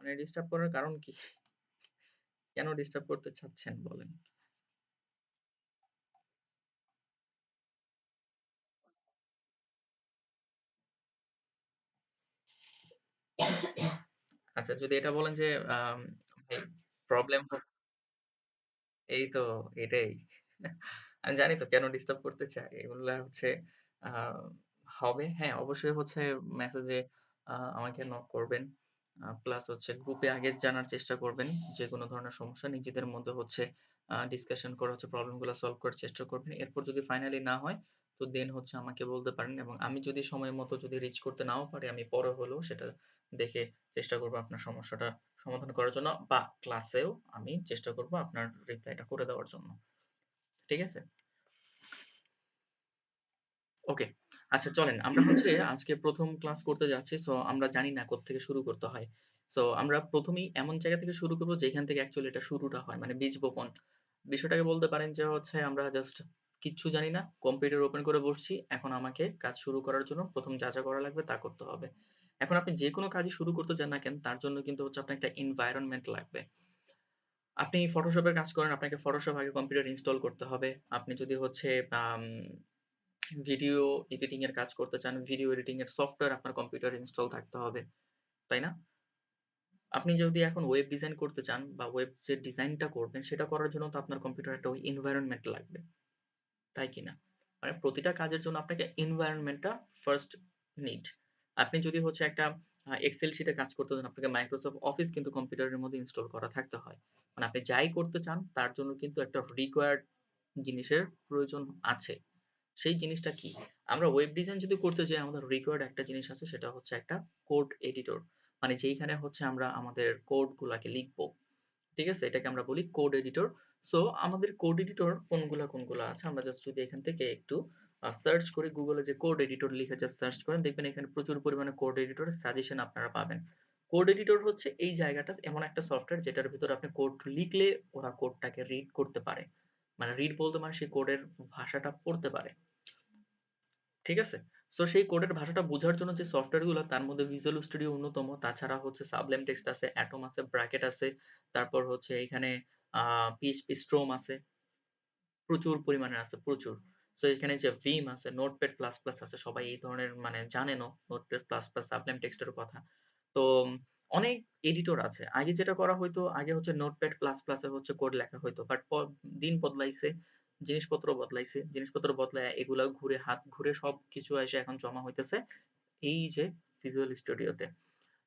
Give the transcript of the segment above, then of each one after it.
মানে ডিস্টার্ব করার কারণ কি? কেন ডিস্টার্ব করতে চাচ্ছেন বলেন? আচ্ছা, যদি এটা বলেন যে ভাই প্রবলেম এই তো এটাই। আমি জানি তো কেন ডিস্টার্ব করতে চায়। এগুলা হচ্ছে আ হবে। হ্যাঁ, অবশ্যই হচ্ছে মেসেজে আমাকে নক করবেন। প্লাস হচ্ছে গ্রুপে আগে জানার চেষ্টা করবেন। যেকোনো ধরনের সমস্যা নিজেদের মধ্যে হচ্ছে ডিসকাশন করে হচ্ছে প্রবলেম গুলা সলভ করার চেষ্টা করবেন। এরপর যদি ফাইনালি না হয় তো দেন হচ্ছে আমাকে বলতে পারেন এবং আমি যদি সময় মতো যদি রিচ করতে নাও পারি আমি পরে হলেও সেটা দেখে চেষ্টা করব আপনার সমস্যাটা সমাধান করার জন্য বা ক্লাসেও আমি চেষ্টা করব আপনার রিপ্লাইটা করে দেওয়ার জন্য। ঠিক আছে? ওকে। আচ্ছা চলেন আমরা হচ্ছে আজকে ১ম ক্লাস করতে যাচ্ছি। সো আমরা জানি না কোত্থেকে শুরু করতে হয়। সো আমরা ১ম এই এমন জায়গা থেকে শুরু করব যেখান থেকে অ্যাকচুয়ালি এটা শুরুটা হয়। মানে বীজ বপন। বিষয়টাকে বলতে পারেন যে হচ্ছে আমরা জাস্ট কিচ্ছু জানি না। কম্পিউটার ওপেন করে বসছি। এখন আমাকে কাজ শুরু করার জন্য ১ম যা, যা করা লাগবে তা করতে হবে। এখন আপনি যেকোনো কাজই শুরু করতে চান না কেন তার জন্য কিন্তু হচ্ছে আপনার একটা এনভায়রনমেন্ট লাগবে। আপনি Photoshop এর কাজ করেন, আপনাকে Photoshop আগে কম্পিউটারে ইনস্টল করতে হবে। আপনি যদি হচ্ছে আম ভিডিও এডিটিং এর কাজ করতে চান, ভিডিও এডিটিং এর সফটওয়্যার আপনার কম্পিউটারে ইনস্টল থাকতে হবে। তাই না? আপনি যদি এখন ওয়েব ডিজাইন করতে চান বা ওয়েব যে ডিজাইনটা করবেন সেটা করার জন্য তো আপনার কম্পিউটারে একটা ওই এনভায়রনমেন্ট লাগবে। তাই কিনা? মানে প্রতিটা কাজের জন্য আপনাকে এনভায়রনমেন্টটা ফার্স্ট নিড। আপনি যদি হচ্ছে একটা এক্সেল শিটে কাজ করতে চান, আপনাকে মাইক্রোসফট অফিস কিন্তু কম্পিউটারের মধ্যে ইনস্টল করা থাকতে হয়। মানে আপনি যাই করতে চান তার জন্য কিন্তু একটা রিকোয়ার্ড জিনিসের প্রয়োজন আছে। সেই জিনিসটা কি? আমরা ওয়েব ডিজাইন যদি করতে যাই আমাদের রিকোয়ার্ড একটা জিনিস আছে সেটা হচ্ছে একটা কোড এডিটর। মানে যেইখানে হচ্ছে আমরা আমাদের কোড গুলাকে লিখবো। ঠিক আছে? এটাকে আমরা বলি কোড এডিটর। সো আমাদের কোড এডিটর কোনগুলা আছে আমরা জাস্ট যদি এখান থেকে একটু সার্চ করি গুগলে যে কোড এডিটর লিখে জাস্ট সার্চ করেন দেখবেন এখানে প্রচুর পরিমাণে কোড এডিটরের সাজেশন আপনারা পাবেন। কোড এডিটর হচ্ছে এই জায়গাটা এমন একটা সফটওয়্যার যেটার ভিতরে আপনি কোড লিখলে ওরা কোডটাকে রিড করতে পারে। মানে রিড বলতে মানে সেই কোডের ভাষাটা পড়তে পারে। ঠিক আছে? সো সেই কোডের ভাষাটা বোঝার জন্য যে সফটওয়্যার গুলো তার মধ্যে ভিজুয়াল স্টুডিও অন্যতম। তাছাড়া হচ্ছে সাবলাইম টেক্সট আছে, অ্যাটম আছে, ব্র্যাকেট আছে। তারপর হচ্ছে এখানে পিএইচপি স্ট্রোম আছে। প্রচুর পরিমাণে আছে, প্রচুর। সো এখানে যে ভিম আছে, নোটপ্যাড প্লাস প্লাস আছে। সবাই এই ধরনের মানে জানেনও নোটপ্যাড প্লাস প্লাস সাবলাইম টেক্সটের কথা। তো অনেক এডিটর আছে। আগে যেটা করা হইতো, আগে হচ্ছে নোটপ্যাড প্লাস প্লাস এ হচ্ছে কোড লেখা হইতো। বাট দিন বদলাইছে, জিনিসপত্র বদলাইছে। জিনিসপত্র বদলায়া এগুলা ঘুরে হাত ঘুরে সবকিছু এসে এখন জমা হইতেছে এই যে ভিজুয়াল স্টুডিওতে।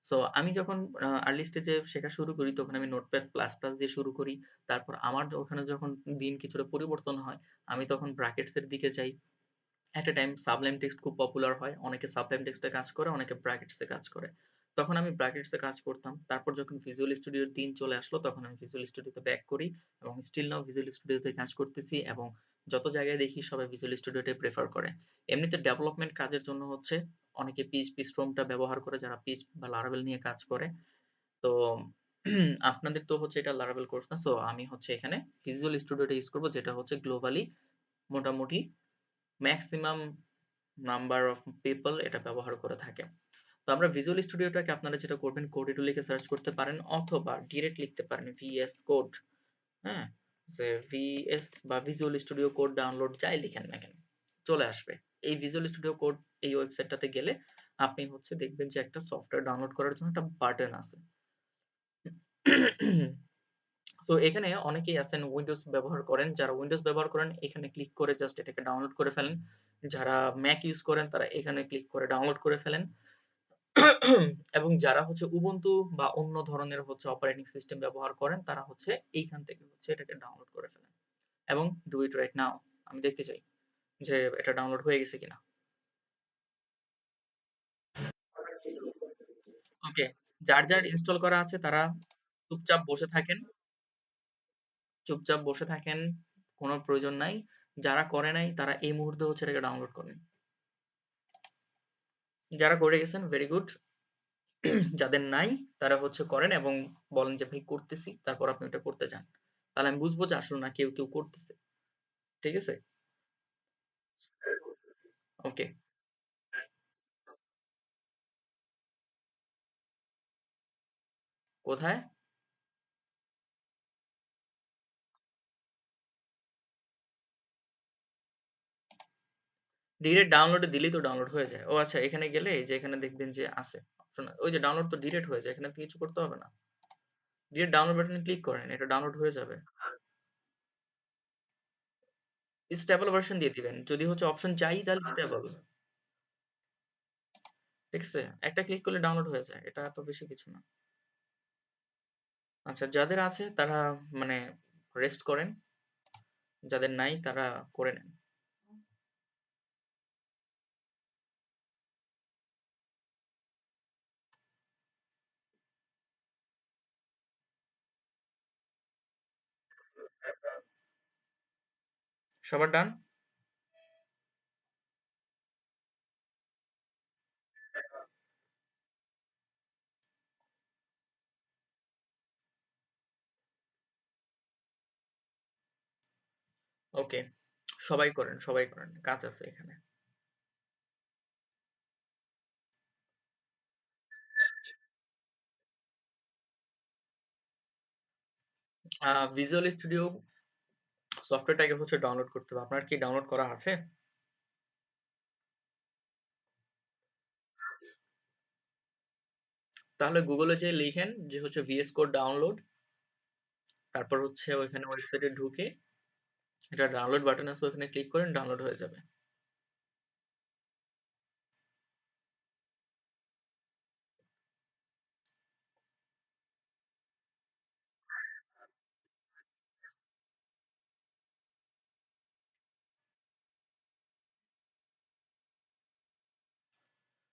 সো আমি যখন আর্লি স্টেজে শেখা শুরু করি তখন আমি নোটপ্যাড প্লাস প্লাস দিয়ে শুরু করি। তারপর আমার ওখানে যখন দিন কিছুটা পরিবর্তন হয় আমি তখন ব্র্যাকেটস এর দিকে যাই। একটা টাইম সাবলাইম টেক্সট খুব পপুলার হয়। অনেকে সাবলাইম টেক্সটে কাজ করে, অনেকে ব্র্যাকেটস এ কাজ করে। তখন আমি ব্র্যাকেটস এ কাজ করতাম। তারপর যখন ভিজুয়াল স্টুডিওর দিন চলে আসলো তখন আমি ভিজুয়াল স্টুডিওতে ব্যাক করি এবং স্টিল নাও ভিজুয়াল স্টুডিওতে কাজ করতেছি এবং যত জায়গায় দেখি সবাই ভিজুয়াল স্টুডিওটাই প্রেফার করে। এমনিতে ডেভেলপমেন্ট কাজের জন্য হচ্ছে অনেকে পিএইচপি স্ট্রমটা ব্যবহার করে যারা পিএইচপি বা লারাভেল নিয়ে কাজ করে। তো আপনাদের তো হচ্ছে এটা লারাভেল কোর্স না। সো আমি হচ্ছে এখানে ভিজুয়াল স্টুডিওটা ইউজ করব যেটা হচ্ছে গ্লোবালি মোটামুটি মেক্সিমাম নাম্বার অফ পিপল এটা ব্যবহার করে থাকে। তো আমরা ভিজুয়াল স্টুডিওটাকে আপনারা যেটা করবেন কোড এডু লিখে সার্চ করতে পারেন অথবা ডিরেক্ট লিখতে পারেন ভিএস কোড। হ্যাঁ? যে ভিএস বা ভিজুয়াল স্টুডিও কোড ডাউনলোড যাই লিখেন না কেন চলে আসবে। এই ভিজুয়াল স্টুডিও কোড এই ওয়েবসাইটটাতে গেলে আপনি হচ্ছে দেখবেন যে একটা সফটওয়্যার ডাউনলোড করার জন্য একটা বাটন আছে। সো এখানে অনেকেই আছেন উইন্ডোজ ব্যবহার করেন। যারা উইন্ডোজ ব্যবহার করেন এখানে ক্লিক করে জাস্ট এটাকে ডাউনলোড করে ফেলেন। যারা ম্যাক ইউজ করেন তারা এখানে ক্লিক করে ডাউনলোড করে ফেলেন। এবং যারা হচ্ছে উবুন্টু বা অন্য ধরনের হচ্ছে অপারেটিং সিস্টেম ব্যবহার করেন তারা হচ্ছে এইখান থেকে হচ্ছে এটাকে ডাউনলোড করে ফেলেন এবং ডু ইট রাইট নাও। আমি দেখতে চাই যে এটা ডাউনলোড হয়ে গেছে কিনা। ওকে, যার যার ইনস্টল করা আছে তারা চুপচাপ বসে থাকেন, চুপচাপ বসে থাকেন, কোনো প্রয়োজন নাই। যারা করে নাই তারা এই মুহূর্তে হচ্ছে এটাকে ডাউনলোড করেন। যারা করে গেছেন ভেরি গুড। যাদের নাই তারা হচ্ছে করেন এবং বলেন যে ভাই করতেছি তারপর আপনি ওটা করতে যান। তাহলে আমি বুঝবো যে আসলে না কেউ করতেছে। ঠিক আছে? ওকে। কোথায়? ডিরেক্ট ডাউনলোডে দিলেই তো ডাউনলোড হয়ে যায়। ও আচ্ছা, এখানে গেলে এই যে এখানে দেখবেন যে আছে অপশন, ওই যে ডাউনলোড তো ডিরেক্ট হয়ে যায়, এখানে তো কিছু করতে হবে না। ডিরেক্ট ডাউনলোড বাটনে ক্লিক করেন, এটা ডাউনলোড হয়ে যাবে। স্টেবল ভার্সন দিয়ে দিবেন, যদি হচ্ছে অপশন চাই তাহলে স্টেবল। ঠিক আছে, একটা ক্লিক করলে ডাউনলোড হয়ে যায়, এটা এত বেশি কিছু না। আচ্ছা, যাদের আছে তারা মানে রেস্ট করেন, যাদের নাই তারা করে নেন। সবার ডান? ওকে, সবাই করেন, সবাই করেন, কাজ আছে এখানে। ভিজুয়াল স্টুডিও সফটওয়্যারটাকে হচ্ছে ডাউনলোড করতে হবে। আপনার কি ডাউনলোড করা আছে? তাহলে গুগলে যে লিখেন যে হচ্ছে ভিএস কোড ডাউনলোড, তারপর হচ্ছে ওইখানে ওয়েবসাইটে ঢুকে এটা ডাউনলোড বাটন আছে, ওখানে ক্লিক করেন, ডাউনলোড হয়ে যাবে।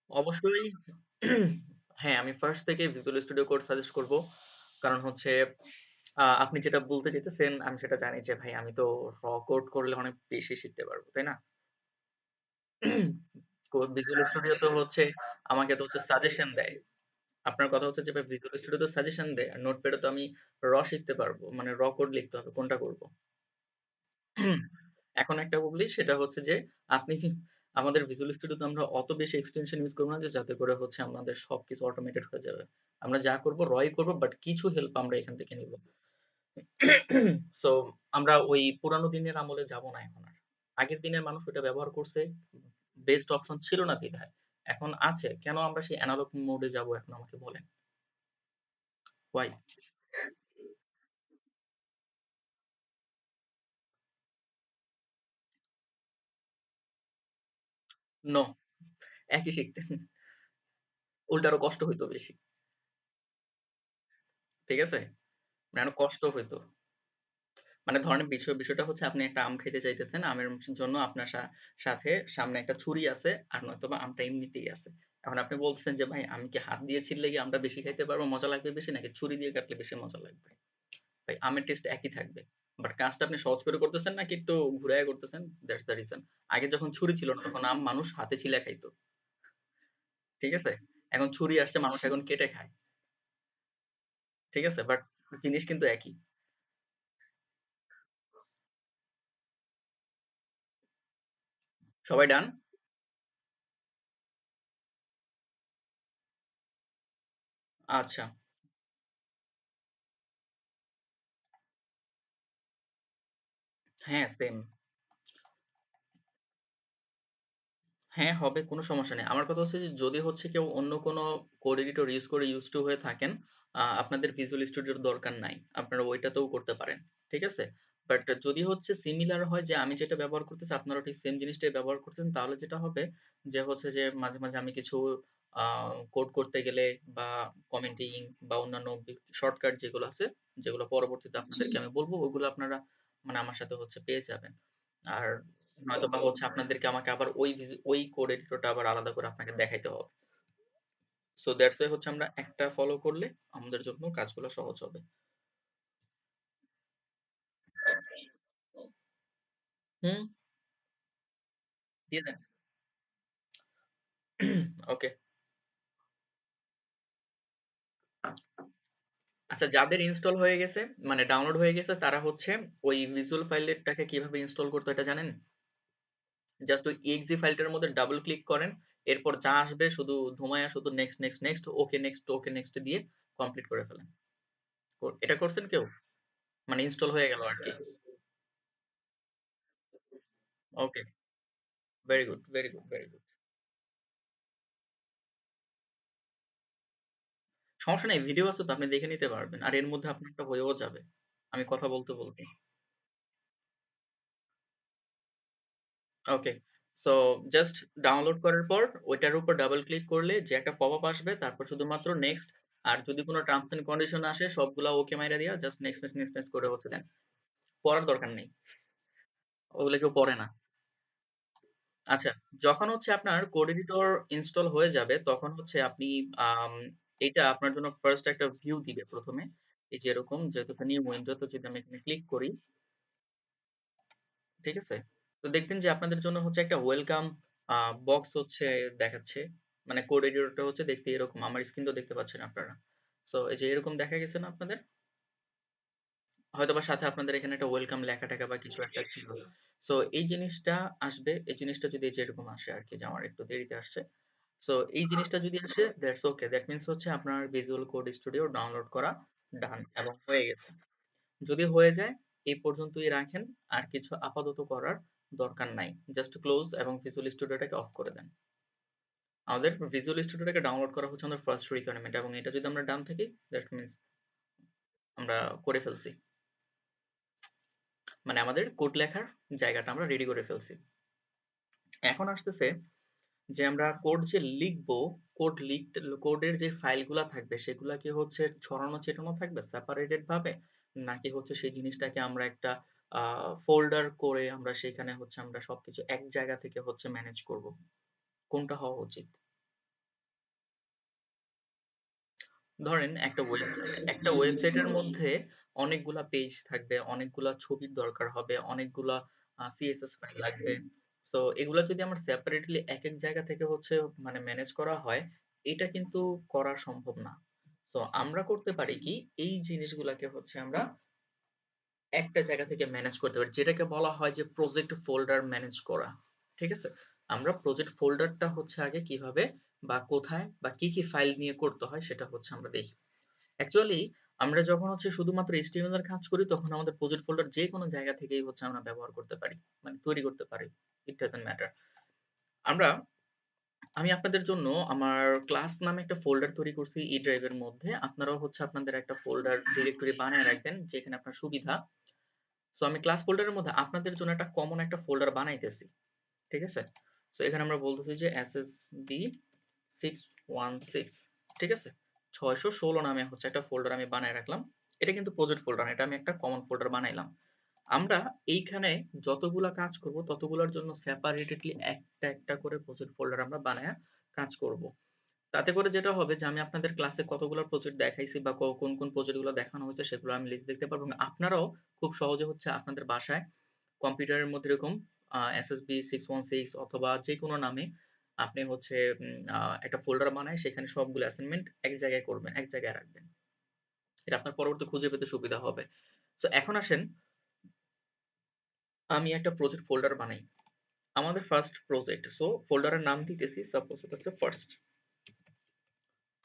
অবশ্যই। হ্যাঁ, আমি ফার্স্ট থেকে ভিজুয়াল স্টুডিও কোড সাজেস্ট করব। কারণ হচ্ছে আপনি যেটা বলতে চাইতেছেন আমি সেটা জানি যে ভাই আমি তো র কোড করলে অনেক বেশি শিখতে পারবো, তাই না? ভিজুয়াল স্টুডিও তো হচ্ছে আমাকে তো হচ্ছে সাজেশন দেয়। আপনার কথা হচ্ছে যে ভাই ভিজুয়াল স্টুডিও তো সাজেশন দেয়, আর নোটপ্যাডে তো আমি শিখতে পারবো, মানে কোড লিখতে হবে, কোনটা করব? এখন একটা বলি, সেটা হচ্ছে যে আপনি আমাদের ভিজুয়াল স্টুডিওতে আমরা অত বেশি এক্সটেনশন ইউজ করবো না যে যাতে করে হচ্ছে আমাদের সবকিছু অটোমেটেড হয়ে যাবে। আমরা যা করব করব, বাট কিছু হেল্প আমরা এখান থেকে নিব। সো আমরা ওই পুরানো দিনের আমলে যাব না এখন আর। আগের দিনের মানুষ ওটা ব্যবহার করছে, বেস্ট অপশন ছিল না বিধায়। এখন আছে, কেন আমরা সেই অ্যানালগ মোডে যাব এখন, আমাকে বলেন। ওয়াই? নো, একই শিখতেন, উল্টা আরো কষ্ট হইতো বেশি। ঠিক আছে, মানে আরো কষ্ট হইতো। মানে ধরেন বিষয়টা হচ্ছে আপনি একটা আম খেতে চাইতেছেন, আমের জন্য আপনার সাথে সামনে একটা ছুরি আছে, আর নয়তোবা আমটা এমনিতেই আছে। এখন আপনি বলতেছেন যে ভাই আমি কি হাত দিয়ে ছিললে কি আমটা বেশি খাইতে পারবো, মজা লাগবে বেশি, নাকি ছুরি দিয়ে কাটলে বেশি মজা লাগবে? ভাই আমের টেস্ট একই থাকবে, বাট কাজটা আপনি সহজ করে করতেছেন নাকি একটু ঘুরায় করতেছেন, দ্যাটস দ্য রিজন। আগে যখন ছুরি ছিল না তখন আম মানুষ হাতে ছিলে খাইতো। ঠিক আছে, এখন ছুরি আসছে, মানুষ এখন কেটে খায়। ঠিক আছে, বাট জিনিস কিন্তু একই। সবাই ডান? আচ্ছা। হ্যাঁ, সেম। হ্যাঁ, হবে, কোনো সমস্যা নেই। আমার কথা হচ্ছে যে যদি হচ্ছে কেউ অন্য কোনো কোড এডিটর ইউজ করে ইউজড টু হয়ে থাকেন, আপনাদের ভিজুয়াল স্টুডিওর দরকার নাই। আপনারা ওইটাতেও করতে পারেন। ঠিক আছে? বাট যদি হচ্ছে সিমিলার হয় যে আমি যেটা ব্যবহার করতেছি আপনারাও ঠিক সেম জিনিসটাই ব্যবহার করতেছেন, তাহলে যেটা হবে যে হচ্ছে যে মাঝে, মাঝে আমি কিছু কোড করতে গেলে বা কমেন্টিং বা অন্যান্য শর্টকাট যেগুলো আছে, যেগুলো পরবর্তীতে আপনাদেরকে আমি বলব, ওগুলো আপনারা মানে আমার সাথে হচ্ছে পেয়ে যাবেন। আর নয়তোবা হচ্ছে আপনাদেরকে আমাকে আবার ওই কোড এডিটরটা আবার আলাদা করে আপনাকে দেখাইতে হবে। সো দ্যাটস ওয়াই হচ্ছে আমরা একটা ফলো করলে আমাদের জন্য কাজগুলো সহজ হবে। হুম, দিয়ে দেন। ওকে। আচ্ছা, যাদের ইনস্টল হয়ে গেছে মানে ডাউনলোড হয়ে গেছে তারা হচ্ছে ওই ভিজুয়াল ফাইলটাকে কিভাবে ইনস্টল করতে হয় এটা জানেন? জাস্ট ওই exe ফাইলটার মধ্যে ডাবল ক্লিক করেন, এরপর যা আসবে শুধু ধুমায়া শুধু next next next okay next দিয়ে কমপ্লিট করে ফেলেন। এটা করছেন কেউ? মানে ইনস্টল হয়ে গেল আরকি। Okay, very good, very good, very good. সমস্যা নেই, ভিডিও আছে তো আপনি দেখে নিতে পারবেন। আর এর মধ্যে আপনার একটা হয়েও যাবে। আমি কথা বলতে, বলতে। ওকে। সো জাস্ট ডাউনলোড করার পর ওইটার উপর ডাবল ক্লিক করলে যে একটা পপআপ আসবে তারপর শুধুমাত্র নেক্সট, আর যদি কোনো টার্মস এন্ড কন্ডিশন আসে সবগুলা ওকে মাইরা দিয়া just next next next next করে হচ্ছে দেন। পড়ার দরকার নেই। ওগুলো কেউ পড়ে না। আচ্ছা, যখন হচ্ছে আপনার কোড এডিটর ইনস্টল হয়ে যাবে তখন হচ্ছে আপনি আম এইটা আপনার জন্য ফার্স্ট একটা ভিউ দিবে ১ম এ। এই যে এরকম যেহেতু নিউ উইন্ডোতে যদি আমি এখানে ক্লিক করি, ঠিক আছে? তো দেখবেন যে আপনাদের জন্য হচ্ছে একটা ওয়েলকাম বক্স হচ্ছে দেখাচ্ছে। মানে কোড এডিটরটা হচ্ছে দেখতে এরকম। আমার স্ক্রিন তো দেখতে পাচ্ছেন আপনারা। সো এই যে এরকম দেখা গেছে না আপনাদের? হয়তোবা সাথে আপনাদের এখানে একটা ওয়েলকাম লেখা-টেখা বা কিছু একটা ছিল। সো এই জিনিসটা আসবে। এই জিনিসটা যদি এই যে এরকম আসে আরকি, যে আমার একটু দেরিতে আসছে। সো এই জিনিসটা যদি আসে দ্যাটস ওকে। দ্যাট মিনস হচ্ছে আপনার ভিজুয়াল কোড স্টুডিও ডাউনলোড করা ডান এবং হয়ে গেছে। যদি হয়ে যায় এই পর্যন্তই রাখেন। আর কিছু আপাতত করার দরকার নাই। জাস্ট ক্লোজ এবং ভিজুয়াল স্টুডিওটাকে অফ করে দেন। আমাদের ভিজুয়াল স্টুডিওটাকে ডাউনলোড করা হচ্ছে আমাদের ফার্স্ট রিকোয়ারমেন্ট এবং এটা যদি আমরা ডান থাকি দ্যাট মিনস আমরা করে ফেলছি। মানে আমাদের কোড লেখার জায়গাটা আমরা রেডি করে ফেলছি। এখন আসতেছে যে আমরা কোড যে লিখবো, কোডের যে ফাইলগুলা থাকবে সেগুলা কি হচ্ছে ছড়ানো ছিটানো থাকবে সেপারেটেড ভাবে, নাকি হচ্ছে সেই জিনিসটাকে আমরা একটা ফোল্ডার করে আমরা সেখানে হচ্ছে আমরা সবকিছু এক জায়গা থেকে হচ্ছে ম্যানেজ করব? কোনটা হওয়া উচিত? ধরেন একটা ওয়েবসাইটের মধ্যে অনেকগুলা পেজ থাকবে, অনেকগুলা ছবির দরকার হবে, অনেকগুলা সিএসএস ফাইল লাগবে। সো এগুলা যদি আমার সেপারেটলি একেক জায়গা থেকে হচ্ছে মানে ম্যানেজ করা হয়, এটা কিন্তু করা সম্ভব না। সো আমরা করতে পারি কি, এই জিনিসগুলাকে হচ্ছে আমরা একটা জায়গা থেকে ম্যানেজ করতে পারি, যেটাকে বলা হয় যে প্রজেক্ট ফোল্ডার ম্যানেজ করা। ঠিক আছে? আমরা প্রজেক্ট ফোল্ডারটা হচ্ছে আগে কিভাবে বা কোথায় বা কি কি ফাইল নিয়ে করতে হয় সেটা হচ্ছে আমরা দেখি। অ্যাকচুয়ালি আমরা যখন হচ্ছে শুধুমাত্র HTML এর কাজ করি তখন আমাদের প্রজেক্ট ফোল্ডার যেকোনো জায়গা থেকেই হচ্ছে আমরা ব্যবহার করতে পারি। মানে তৈরি করতে পারি। It doesn't matter. আমরা আমি আপনাদের জন্য আমার ক্লাস নামে একটা ফোল্ডার তৈরি করছি E drive এর মধ্যে। আপনারাও হচ্ছে আপনাদের একটা ফোল্ডার ডিরেক্টরি বানায় রাখবেন যেখানে আপনার সুবিধা। সো আমি ক্লাস ফোল্ডারের মধ্যে আপনাদের জন্য একটা কমন একটা ফোল্ডার বানাইতেছি। ঠিক আছে? সো এখানে আমরা বলতেছি যে SSB 616, ঠিক আছে? 616 নামে হচ্ছে একটা ফোল্ডার আমি বানায় রাখলাম। এটা কিন্তু প্রজেক্ট ফোল্ডার না, এটা আমি একটা কমন ফোল্ডার বানাইলাম। আমরা এইখানে যতগুলা কাজ করব ততগুলার জন্য সেপারেটলি একটা একটা করে প্রজেক্ট ফোল্ডার আমরা বানায়া কাজ করব। তাতে করে যেটা হবে যে আমি আপনাদের ক্লাসে কতগুলো প্রজেক্ট দেখাইছি বা কোন কোন প্রজেক্ট গুলো দেখানো হয়েছে সেগুলো আমি লিস্ট দেখতে পারবো এবং আপনারাও খুব সহজে হচ্ছে আপনাদের বাসায় কম্পিউটারের মধ্যে এরকম SSB 616 অথবা যে কোনো নামে আপনি হচ্ছে একটা ফোল্ডার বানায় সেখানে সবগুলো অ্যাসাইনমেন্ট এক জায়গায় করবেন, এক জায়গায় রাখবেন। এটা আপনার পরবর্তী খুঁজে পেতে সুবিধা হবে। সো এখন আসেন আমি একটা প্রজেক্ট ফোল্ডার বানাই। আমাদের ফার্স্ট প্রজেক্ট। সো ফোল্ডারের নাম দিতেছি সাপোজ এটা হচ্ছে ফার্স্ট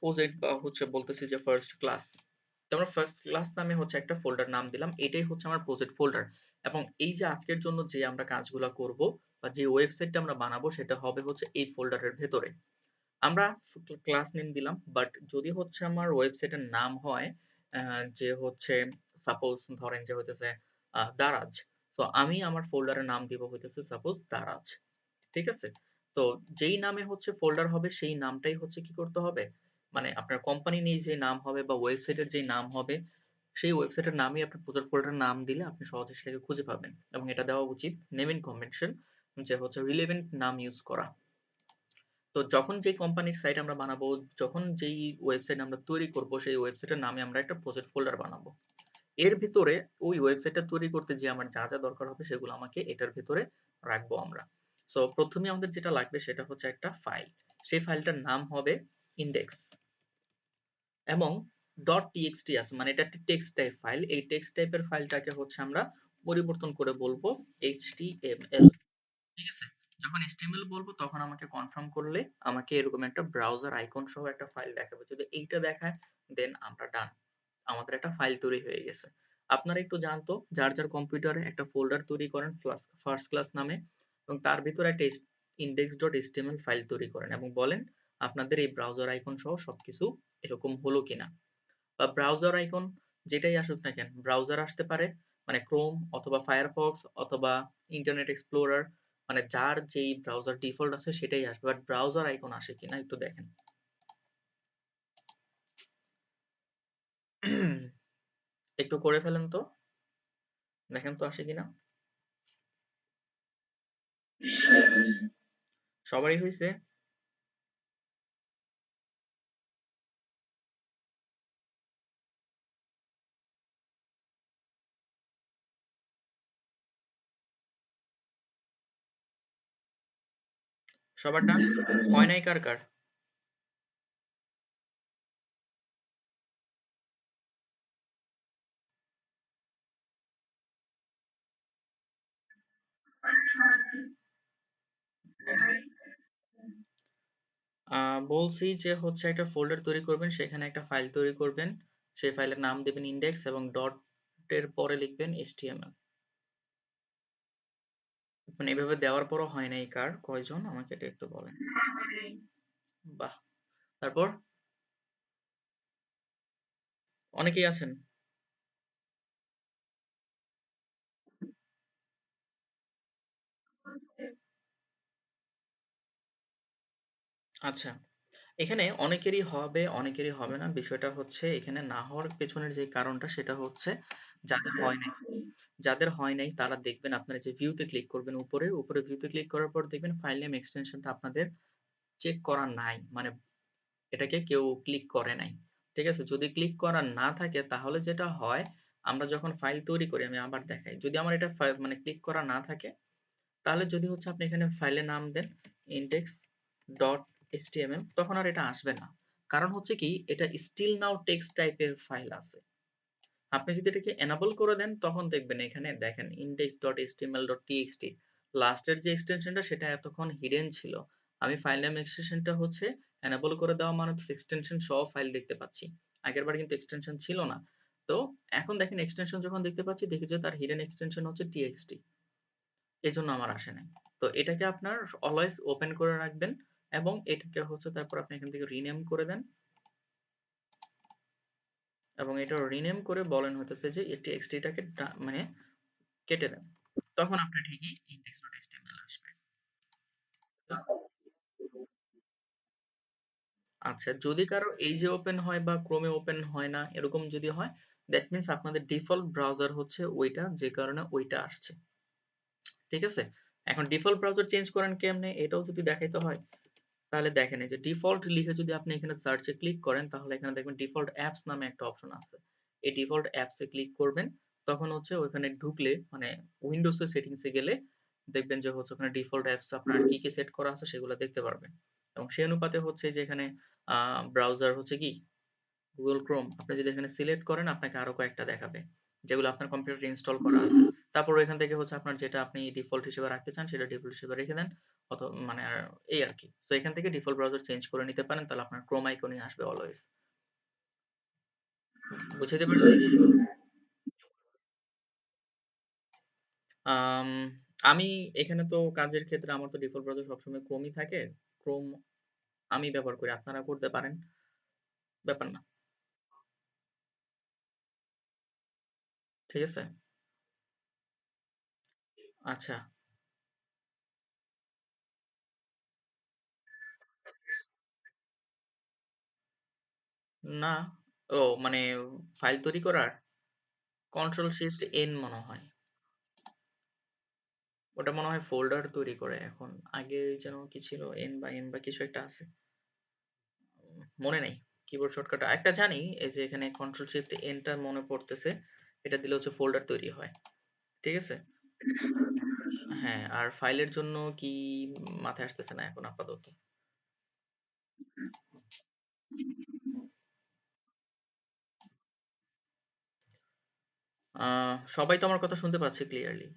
প্রজেক্ট বা হচ্ছে বলতেছি যে ফার্স্ট ক্লাস। তো আমরা ফার্স্ট ক্লাস নামে হচ্ছে একটা ফোল্ডার নাম দিলাম। এটাই হচ্ছে আমার প্রজেক্ট ফোল্ডার। এবং এই যে আজকের জন্য যে আমরা কাজগুলা করব বা যে ওয়েবসাইটটা আমরা বানাবো সেটা হবে হচ্ছে এই ফোল্ডারের ভেতরে। আমরা ক্লাস নেম দিলাম, বাট যদি হচ্ছে আমার ওয়েবসাইটের নাম হয় যে হচ্ছে সাপোজ ধরেন যে হইতেছে দারাজ। তো আমি আমার ফোল্ডারের নাম দিব হইতেছে সাপোজ দারাজ। ঠিক আছে? তো যেই নামে হচ্ছে ফোল্ডার হবে সেই নামটাই হচ্ছে কি করতে হবে? মানে আপনার কোম্পানি নিয়ে যে নাম হবে বা ওয়েবসাইটের যেই নাম হবে সেই ওয়েবসাইটের নামই আপনার প্রজেক্ট ফোল্ডারের নাম দিলে আপনি সহজে সেটাকে খুঁজে পাবেন। এবং এটা দেওয়া উচিত নেমিং কনভেনশন, যে হচ্ছে রিলেভেন্ট নাম ইউজ করা। তো যখন যেই কোম্পানির সাইট আমরা বানাবো, যখন যেই ওয়েবসাইট আমরা তৈরি করব সেই ওয়েবসাইটের নামে আমরা একটা প্রজেক্ট ফোল্ডার বানাবো। এর ভিতরে ওই ওয়েবসাইটটা তৈরি করতে যে আমার যা যা দরকার হবে সেগুলো আমাকে এটার ভিতরে রাখবো আমরা। সো প্রথমে আমাদের যেটা লাগবে সেটা হচ্ছে একটা ফাইল। সেই ফাইলটার নাম হবে ইনডেক্স এবং .txt আছে, মানে এটা একটা টেক্সট টাইপ ফাইল। এই টেক্সট টাইপের ফাইলটাকে হচ্ছে আমরা পরিবর্তন করে বলবো HTML। ঠিক আছে? যখন HTML বলবো তখন আমাকে কনফার্ম করলে আমাকে এরকম একটা ব্রাউজার আইকন সহ একটা ফাইল দেখাবে। যদি এইটা দেখায় দেন আমরা ডান। আমাদের একটা ফাইল তৈরি হয়ে গেছে। আপনারা একটু জানতো যার যার কম্পিউটারে একটা ফোল্ডার তৈরি করেন ফার্স্ট ক্লাস নামে এবং তার ভিতরে একটা index.html ফাইল তৈরি করেন এবং বলেন আপনাদের এই ব্রাউজার আইকন সহ সবকিছু এরকম হলো কিনা। বা ব্রাউজার আইকন যেটাই আসুক না কেন, ব্রাউজার আসতে পারে মানে ক্রোম অথবা ফায়ারফক্স অথবা ইন্টারনেট এক্সপ্লোরার, মানে যার যেই ব্রাউজার ডিফল্ট আছে সেটাই আসবে, বাট ব্রাউজার আইকন আসে কিনা একটু দেখেন। একটু করে ফেলেন তো, দেখেন তো আসে কিনা। সবারই হয়েছে? সবার ডান? হয় নাই কার কার? বলছি যে হচ্ছে একটা ফোল্ডার তৈরি করবেন, সেখানে একটা ফাইল তৈরি করবেন, সেই ফাইলের নাম দেবেন ইন্ডেক্স এবং ডট এর পরে লিখবেন HTML। মানে এভাবে দেওয়ার পরও হয় নাই কার, কয়জন আমাকে এটা একটু বলেন। বাহ! তারপর? অনেকেই আছেন। আচ্ছা, এখানে অনেকেরই হবে, অনেকেরই হবে না। বিষয়টা হচ্ছে এখানে না হওয়ার পেছনের যে কারণটা সেটা হচ্ছে যাদের হয় নাই। যাদের হয় নাই তারা দেখবেন আপনারা যে ভিউতে ক্লিক করবেন উপরে, উপরে ভিউতে ক্লিক করার পর দেখবেন ফাইল নেম এক্সটেনশনটা আপনাদের চেক করা নাই। মানে এটাকে কেউ ক্লিক করে নাই। ঠিক আছে? যদি ক্লিক করা না থাকে তাহলে যেটা হয়, আমরা যখন ফাইল তৈরি করি, আমি আবার দেখাই। যদি আমার এটা মানে ক্লিক করা না থাকে তাহলে যদি হচ্ছে আপনি এখানে ফাইলের নাম দেন index.html তখন আর এটা আসবে না। কারণ হচ্ছে কি এটা স্টিল নাও টেক্সট টাইপের ফাইল আছে। আপনি যদি এটাকে এনেবল করে দেন তখন দেখবেন এখানে দেখেন index.html.txt লাস্টের যে এক্সটেনশনটা সেটা এতক্ষণ হিডেন ছিল। আমি ফাইল নেম এক্সটেনশনটা হচ্ছে এনেবল করে দেওয়া মানে এক্সটেনশন সহ ফাইল দেখতে পাচ্ছি। আগের বার কিন্তু এক্সটেনশন ছিল না। তো এখন দেখেন এক্সটেনশন যখন দেখতে পাচ্ছি দেখি যে তার হিডেন এক্সটেনশন হচ্ছে txt, এজন্য আমার আসে নাই। তো এটাকে আপনার অলওয়েজ ওপেন করে রাখবেন এবং এটাকে হচ্ছে তারপর আপনি এখান থেকে রিনেম করে দেন এবং এটা রিনেম করে বলেন হইতেছে যে এই টেক্সটটাকে মানে কেটে দেন। তখন আপনার ঠিকই index.html আসবে। আচ্ছা, যদি কারো এই যে ওপেন হয় বা ক্রোমে ওপেন হয় না এরকম যদি হয়, দ্যাট মিন্স আপনাদের ডিফল্ট ব্রাউজার হচ্ছে ওইটা, যে কারণে ওইটা আসছে। ঠিক আছে? এখন ডিফল্ট ব্রাউজার চেঞ্জ করেন কেমনে এটাও যদি দেখাইতে হয়, তাহলে দেখেন এই যে ডিফল্ট লিখে যদি আপনি এখানে সার্চে ক্লিক করেন তাহলে এখানে দেখবেন ডিফল্ট অ্যাপস নামে একটা অপশন আছে। এই ডিফল্ট অ্যাপসে ক্লিক করবেন, তখন হচ্ছে ওইখানে ঢুকলে মানে উইন্ডোজের সেটিংসে গেলে দেখবেন যে হচ্ছে ওখানে ডিফল্ট অ্যাপস আপনার কি কি সেট করা আছে সেগুলো দেখতে পারবেন এবং সেই অনুপাতে হচ্ছে যে এখানে ব্রাউজার হচ্ছে কি গুগল ক্রোম আপনি যদি এখানে সিলেক্ট করেন আপনাকে আরো কয়েকটা দেখাবে যেগুলো আপনার কম্পিউটারে ইনস্টল করা আছে। তারপর এখান থেকে হচ্ছে আপনার যেটা আপনি ডিফল্ট হিসেবে রাখতে চান সেটা ডিফল্ট হিসেবে রেখে দেন, অথবা মানে আর এই আর কি। তো এখান থেকে ডিফল্ট ব্রাউজার চেঞ্জ করে নিতে পারেন, তাহলে আপনার ক্রোম আইকনই আসবে অলওয়েজ। বুঝাতে পারছি? আম, আমি এখানে তো কাজের ক্ষেত্রে আমার তো ডিফল্ট ব্রাউজার সবসময় ক্রোমই থাকে। ক্রোম আমি ব্যবহার করি, আপনারা করতে পারেন, ব্যাপার না। ঠিক আছে? আচ্ছা। না, ও মানে ফাইল তৈরি করার কন্ট্রোল শিফট এন মনে হয়। ওটা মনে হয় ফোল্ডার তৈরি করে এখন। আগে যেন কি ছিল এন বা কিছু একটা আছে। মনে নেই। কিবোর্ড শর্টকাট একটা জানি, এই যে এখানে কন্ট্রোল শিফট এনটা মনে পড়তেছে। এটা দিলে হচ্ছে ফোল্ডার তৈরি হয়। ঠিক আছে? হ্যাঁ, আর ফাইলের জন্য কি মাথায় আসতেছে না এখন আপাতত। সবাই তো আমার কথা শুনতে পাচ্ছে ক্লিয়ারলি।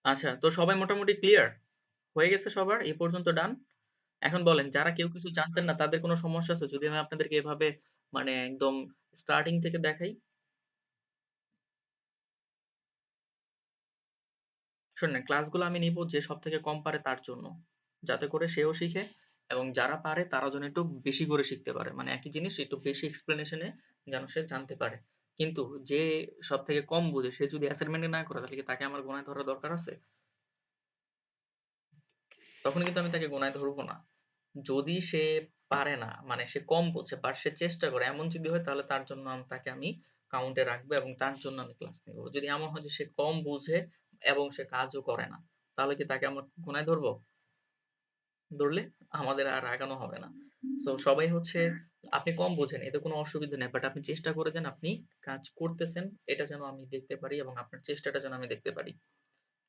আচ্ছা, তো সবাই মোটামুটি ক্লিয়ার হয়ে গেছে, সবার এই পর্যন্ত ডান? এখন বলেন, যারা কেউ কিছু জানতেন না তাদের কোনো সমস্যা আছে যদি আমি আপনাদেরকে এভাবে মানে একদম স্টার্টিং থেকে দেখাই? শোনেন, ক্লাসগুলো আমি নিব যে সব থেকে কম পারে তার জন্য, যাতে করে সেও শিখে এবং যারা পারে তারা যেন একটু বেশি করে শিখতে পারে, মানে একই জিনিস একটু বেশি এক্সপ্লেনেশনে যেন সে জানতে পারে। কিন্তু যে সব থেকে কম বোঝে সে যদি অ্যাসাইনমেন্ট না করে তাহলে কি তাকে আমার গোনায় ধরার দরকার আছে? তখন কিন্তু আমি তাকে গোনায় ধরবো না। যদি সে পারে না, মানে সে কম বোঝে বাট সে চেষ্টা করে, এমন যদি হয় তাহলে তার জন্য তাকে আমি কাউন্টে রাখবো এবং তার জন্য আমি ক্লাস নিব। যদি এমন হয় যে সে কম বুঝে এবং সে কাজও করে না, তাহলে কি তাকে আমার গোনায় ধরবো? ধরলে আমাদের আর আগানো হবে না। সো সবাই হচ্ছে, আপনি কম বোঝেন এতে কোনো অসুবিধা নেই, বাট আপনি চেষ্টা করে যান, আপনি কাজ করতেছেন এটা যেন আমি দেখতে পারি এবং আপনার চেষ্টাটা যেন আমি দেখতে পারি।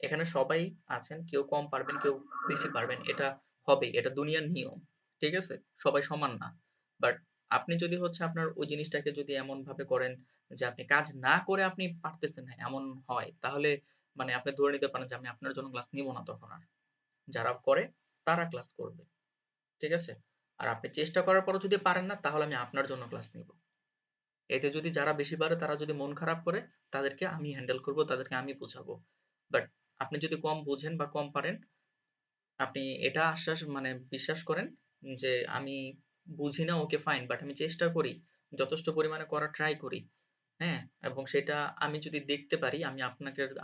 এখানে সবাই আছেন, কেউ কম পারবেন কেউ বেশি পারবেন, এটা হবেই, এটা দুনিয়ার নিয়ম। ঠিক আছে, সবাই সমান না। বাট আপনি যদি হচ্ছে আপনার ওই জিনিসটাকে যদি এমন ভাবে করেন যে আপনি কাজ না করে আপনি পারতেছেন না এমন হয়, তাহলে মানে আপনি ধরে নিতে পারেন যে আমি আপনার জন্য ক্লাস নিব না তখন আর। যারা করে তারা ক্লাস করবে। ঠিক আছে? আর আপনি চেষ্টা করার পরও যদি পারেন না তাহলে আমি আপনার জন্য ক্লাস নিব। এতে যদি যারা বেশি পারে তারা যদি মন খারাপ করে, তাদেরকে আমি হ্যান্ডেল করব, তাদেরকে আমি বুঝাবো। বাট আপনি যদি কম বুঝেন বা কম পারেন, আপনি এটা মানে বিশ্বাস করেন যে আমি বুঝি না, ওকে ফাইন, বাট আমি চেষ্টা করি, যথেষ্ট পরিমাণে করার ট্রাই করি। হ্যাঁ? এবং সেটা আমি যদি দেখতে পারি, আমি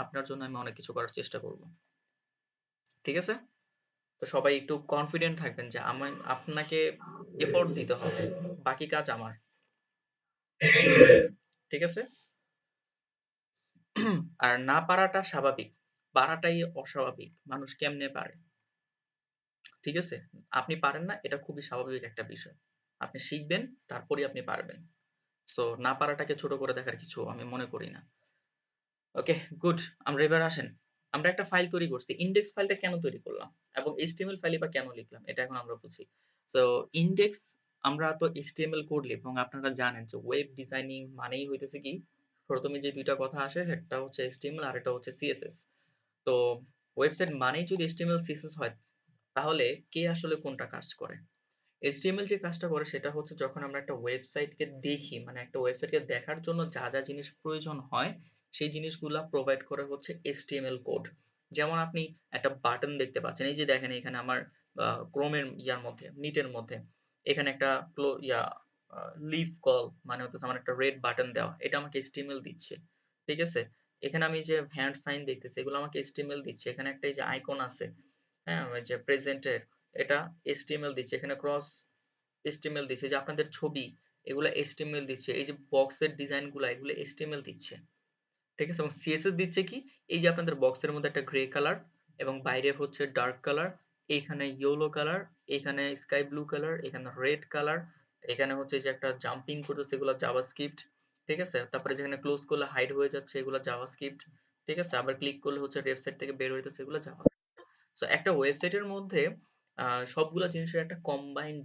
আপনার জন্য আমি অনেক কিছু করার চেষ্টা করব। ঠিক আছে? তো সবাই একটু কনফিডেন্ট থাকবেন যে আপনাকে এফোর্ট দিতে হবে। বাকি কাজ আমার। ঠিক আছে? আর না পারাটা স্বাভাবিক। পারাটাই অস্বাভাবিক। মানুষ কেমনে পারে? ঠিক আছে? আপনি পারেন না এটা খুবই স্বাভাবিক একটা বিষয়। আপনি শিখবেন, তারপরেই আপনি পারবেন। সো না পারাটাকে ছোট করে দেখার কিছু আমি মনে করি না। ওকে, গুড। আমরা এবার আসেন। আমরা একটা ফাইল তৈরি করছি। ইনডেক্স ফাইলটা কেন তৈরি করলাম? এবং HTML ফাইলই বা কেন লিখলাম? এটা এখন আমরা বুঝি। সো ইনডেক্স, আমরা তো HTML কোড লিখব এবং আপনারা জানেন যে ওয়েব ডিজাইনিং মানেই হইতেছে কি? প্রথমে যে ২ টা কথা আসে একটা হচ্ছে HTML আর একটা হচ্ছে CSS। তো ওয়েবসাইট মানেই যদি HTML CSS হয়, তাহলে কে আসলে কোনটা কাজ করে? HTML যে কাজটা করে সেটা হচ্ছে যখন আমরা একটা ওয়েবসাইটকে দেখি, মানে একটা ওয়েবসাইটকে দেখার জন্য যা যা জিনিস প্রয়োজন হয় সেই জিনিসগুলা প্রোভাইড করে হচ্ছে HTML কোড। যেমন আপনি একটা বাটন দেখতে পাচ্ছেন, এই যে দেখেন এখানে আমার ক্রোমের ইয়ার মধ্যে, মিটের মধ্যে এখানে একটা লিভ কল মানে হচ্ছে আমার একটা রেড বাটন দেওয়া, এটা আমাকে HTML দিচ্ছে। ঠিক আছে, এখানে আমি যে হ্যান্ড সাইন দেখতেছি এগুলো আমাকে HTML দিচ্ছে। এখানে একটা এই যে আইকন আছে, হ্যাঁ, ওই যে প্রেজেন্টের, এটা HTML দিচ্ছে। এখানে ক্রস HTML দিচ্ছে, যে আপনাদের ছবি এগুলা HTML দিচ্ছে। এই যে বক্সের ডিজাইন গুলা এগুলো HTML দিচ্ছে। ঠিক আছে, এবং CSS দিচ্ছে কি? এই যে আপনাদের বক্সের মধ্যে একটা গ্রে কালার এবং বাইরে হচ্ছে ডার্ক কালার, এইখানে ইয়েলো কালার, এখানে স্কাই ব্লু কালার, এখানে রেড কালার, এখানে হচ্ছে যে একটা জাম্পিং করতেছে এগুলো জাভাস্ক্রিপ্ট। ঠিক আছে, তারপরে যেখানে ক্লোজ করলে হাইড হয়ে যাচ্ছে এগুলো জাভাস্ক্রিপ্ট। ঠিক আছে, আবার ক্লিক করলে হচ্ছে ওয়েবসাইট থেকে বের হইতেছে এগুলো জাভাস্ক্রিপ্ট। সো একটা ওয়েবসাইটের মধ্যে সবগুলা জিনিসের একটা কম্বাইন্ড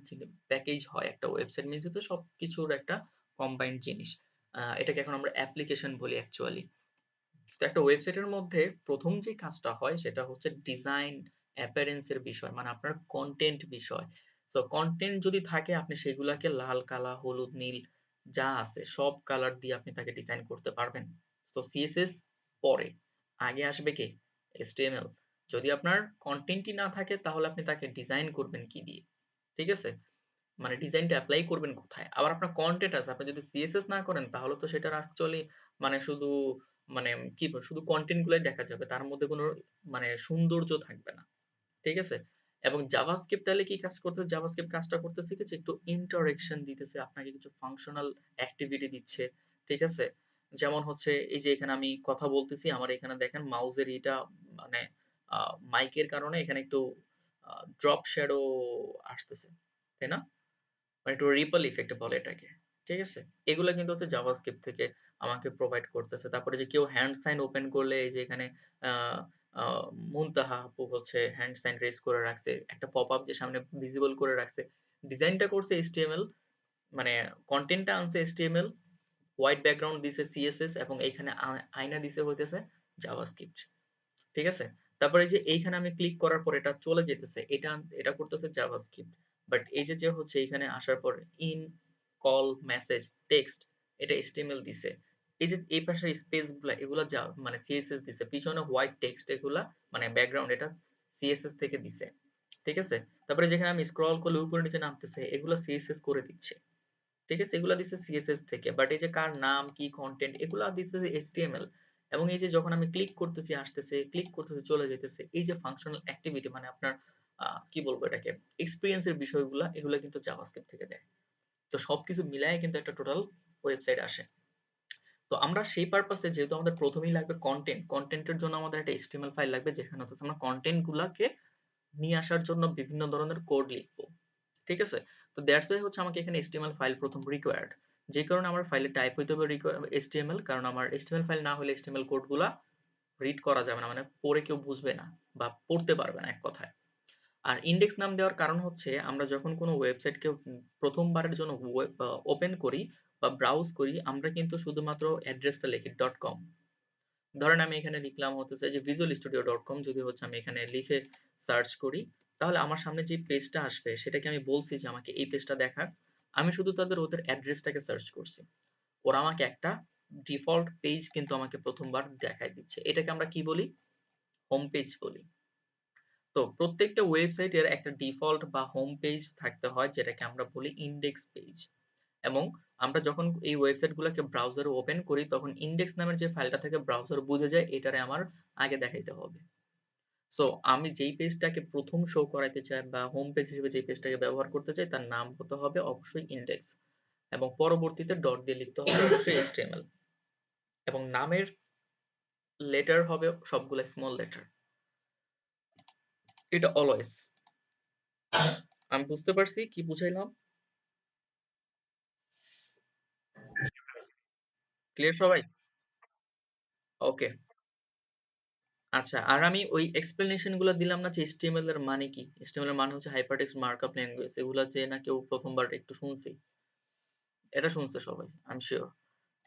প্যাকেজ হয়। একটা ওয়েবসাইট মিনস হচ্ছে সবকিছুর একটা কম্বাইন্ড জিনিস। এটাকে এখন আমরা অ্যাপ্লিকেশন বলি অ্যাকচুয়ালি। তো একটা ওয়েবসাইটের মধ্যে প্রথম যে কাজটা হয় সেটা হচ্ছে ডিজাইন অ্যাপিয়ারেন্স এর বিষয়, মানে আপনার কন্টেন্ট বিষয়। সো কন্টেন্ট যদি থাকে আপনি সেগুলাকে লাল, কালা, হলুদ, নীল যা আছে সব কালার দিয়ে আপনি তাকে ডিজাইন করতে পারবেন। সো CSS পরে, আগে আসবে কে? HTML। যদি আপনার কন্টেন্টই না থাকে তাহলে আপনি তাকে ডিজাইন করবেন কি দিয়ে? ঠিক আছে, মানে ডিজাইনটা অ্যাপ্লাই করবেন কোথায়? আবার আপনার কনটেন্ট আছে, আপনি যদি CSS না করেন তাহলে তো সেটার অ্যাকচুয়ালি মানে শুধু মানে কি বলবো, শুধু কনটেন্ট গুলাই দেখা যাবে, তার মধ্যে কোনো মানে সৌন্দর্য থাকবে না। ঠিক আছে, এবং জাভাস্ক্রিপ্ট তাহলে কি কাজ করতেছে? জাভাস্ক্রিপ্ট কাজটা করতেছে কি যে একটু ইন্টারেকশন দিতেছে, আপনাকে কিছু ফাংশনাল অ্যাক্টিভিটি দিচ্ছে। ঠিক আছে, যেমন হচ্ছে এই যে এখানে আমি কথা বলতেছি, আমার এখানে দেখেন মাউসের এটা মানে মাইকের কারণে এখানে একটু ড্রপ শ্যাডো আসতেছে, তাই না? মানে একটু রিপল ইফেক্ট বলে এটাকে। ঠিক আছে, এগুলা কিন্তু হচ্ছে জাভাস্ক্রিপ্ট থেকে আমাকে প্রোভাইড করতেছে। তারপরে যে কেউ হ্যান্ড সাইন ওপেন করলে এই যে এখানে আহ আহ মুনতাহা আপু হচ্ছে হ্যান্ড সাইন রেজ করে রাখছে, একটা পপ আপ যে সামনে ভিজিবল করে রাখছে। ডিজাইনটা করছে HTML, মানে কন্টেন্টটা আনছে HTML, হোয়াইট ব্যাকগ্রাউন্ড দিছে CSS এবং এইখানে আয়না দিছে হইতেছে জাভাস্ক্রিপ্ট। ঠিক আছে, তারপরে এই যে এইখানে আমি ক্লিক করার পর এটা চলে যেতেছে, এটা এটা করতেছে জাভাস্ক্রিপ্ট। বাট এই যে যে হচ্ছে এখানে আসার পর ইন, কল, মেসেজ, টেক্সট, এটা HTML দিছে। এই যে এই পাশের স্পেস গুলা এগুলা যা মানে CSS দিছে, পিছনে হোয়াইট টেক্সট এগুলা মানে ব্যাকগ্রাউন্ড এটা CSS থেকে দিছে। ঠিক আছে? তারপরে যেখানে আমি স্ক্রল করলে উপরে নিচে নামতেছে এগুলো CSS করে দিচ্ছে। ঠিক আছে? এগুলা দিছে CSS থেকে। বাট এই যে কার নাম, কি কনটেন্ট এগুলা দিছে HTML। এবং এই যে যখন আমি ক্লিক করতেছি আসতেছে, ক্লিক করতেছি চলে যাইতেছে, এই যে ফাংশনাল অ্যাক্টিভিটি মানে আপনার কি বলবো এটাকে এক্সপেরিয়েন্স এর বিষয়গুলা এগুলা কিন্তু জাভাস্ক্রিপ্ট থেকে দেয়। তো সবকিছু মিলায়ে কিন্তু একটা টোটাল ওয়েবসাইট আসে। তো আমরা সেই পারপাসে যেহেতু আমাদের প্রথমেই লাগবে কনটেন্ট, কনটেন্টের জন্য আমাদের একটা HTML ফাইল লাগবে যেখানে হচ্ছে আমরা কনটেন্ট গুলাকে নিয়ে আসার জন্য বিভিন্ন ধরনের কোড লিখবো। ঠিক আছে? তো দ্যাটস ওয়াই হচ্ছে আমাকে এখানে HTML ফাইল প্রথম রিকোয়ার্ড। যে কারণে আমার ফাইলে টাইপ হইতে হবে HTML, কারণ আমার HTML ফাইল না হলে HTML কোড গুলা রিড করা যাবে না, মানে পড়ে কেউ বুঝবে না বা পড়তে পারবে না এক কথায়। আর ইন্ডেক্স নাম দেওয়ার কারণ হচ্ছে আমরা যখন কোনো ওয়েবসাইটকে প্রথমবারের জন্য ওপেন করি বা ব্রাউজ করি আমরা কিন্তু শুধুমাত্র অ্যাড্রেসটা লিখি ডট কম। ধরেন আমি এখানে লিখলাম হতেছে যে visualstudio.com, যদি হচ্ছে আমি এখানে লিখে সার্চ করি তাহলে আমার সামনে যে পেজটা আসবে সেটাকে আমি বলছি যে আমাকে এই পেজটা দেখার। আমি শুধু ওদের অ্যাড্রেসটাকে সার্চ করছি, ওরা আমাকে একটা ডিফল্ট পেজ কিন্তু আমাকে প্রথমবার দেখায় দিচ্ছে, এটাকে আমরা কি বলি? হোম পেজ বলি। তো প্রত্যেকটা ওয়েবসাইটের একটা ডিফল্ট বা হোম পেজ থাকতে হয় যেটাকে আমরা বলি ইন্ডেক্স পেজ। এবং আমরা যখন এই ওয়েবসাইট গুলোকে ব্রাউজারে ওপেন করি তখন ইন্ডেক্স নামের যে ফাইলটা থাকে ব্রাউজার বুঝে যায় এটারে আমার আগে দেখাইতে হবে। সো আমি যেই পেজটাকে প্রথম শো করাইতে চাই বা হোম পেজ হিসেবে যে পেজটাকে ব্যবহার করতে চাই তার নাম হতে হবে অবশ্যই ইন্ডেক্স, এবং পরবর্তীতে ডট দিয়ে লিখতে হবে অবশ্যই HTML, এবং নামের লেটার হবে সবগুলো স্মল লেটার। এটা অলওয়েজ। আমি বুঝতে পারছি কি বুঝাইলাম? ক্লিয়ার সবাই? ওকে। আচ্ছা, আর আমি ওই এক্সপ্লেনেশন গুলো দিলাম না যে HTML এর মানে কি? HTML এর মানে হচ্ছে হাইপারটেক্সট মার্কআপ ল্যাঙ্গুয়েজ। এগুলা যে না কেউ প্রথমবার একটু শুনছি। এটা শুনছে সবাই, আমি সিওর।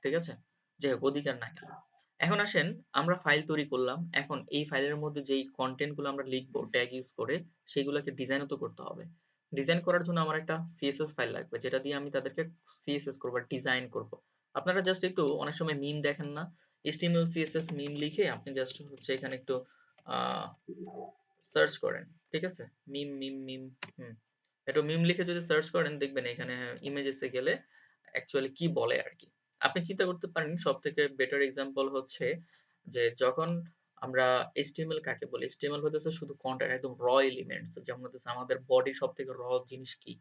ঠিক আছে? যাই হোক ওদিকে আর না গেলাম। এখন আসেন আমরা ফাইল তৈরি করলাম। এখন এই ফাইলের মধ্যে যেই কনটেন্ট গুলো আমরা লিখবো ট্যাগ ইউজ করে সেগুলোকে ডিজাইনও তো করতে হবে। ডিজাইন করার জন্য আমার একটা CSS ফাইল লাগবে যেটা দিয়ে আমি তাদেরকে CSS করবো, ডিজাইন করব। আপনারা জাস্ট একটু অনেক সময় মিম দেখেন না? HTML CSS মিম লিখে আপনি জাস্ট হচ্ছে এখানে একটু আহ সার্চ করেন। ঠিক আছে? মিম হুম। একটু মিম লিখে যদি সার্চ করেন দেখবেন এখানে ইমেজেসে গেলে অ্যাকচুয়ালি কি বলে আরকি। আপনি চিন্তা করতে পারেন সবথেকে বেটার এক্সাম্পল হচ্ছে যে যখন আমরা HTML কাকে বলি? HTML হইতেছে শুধু কন্টেন্ট একদম র এলিমেন্টস, যেমন হইতেছে আমাদের বডির সবথেকে র জিনিস কি?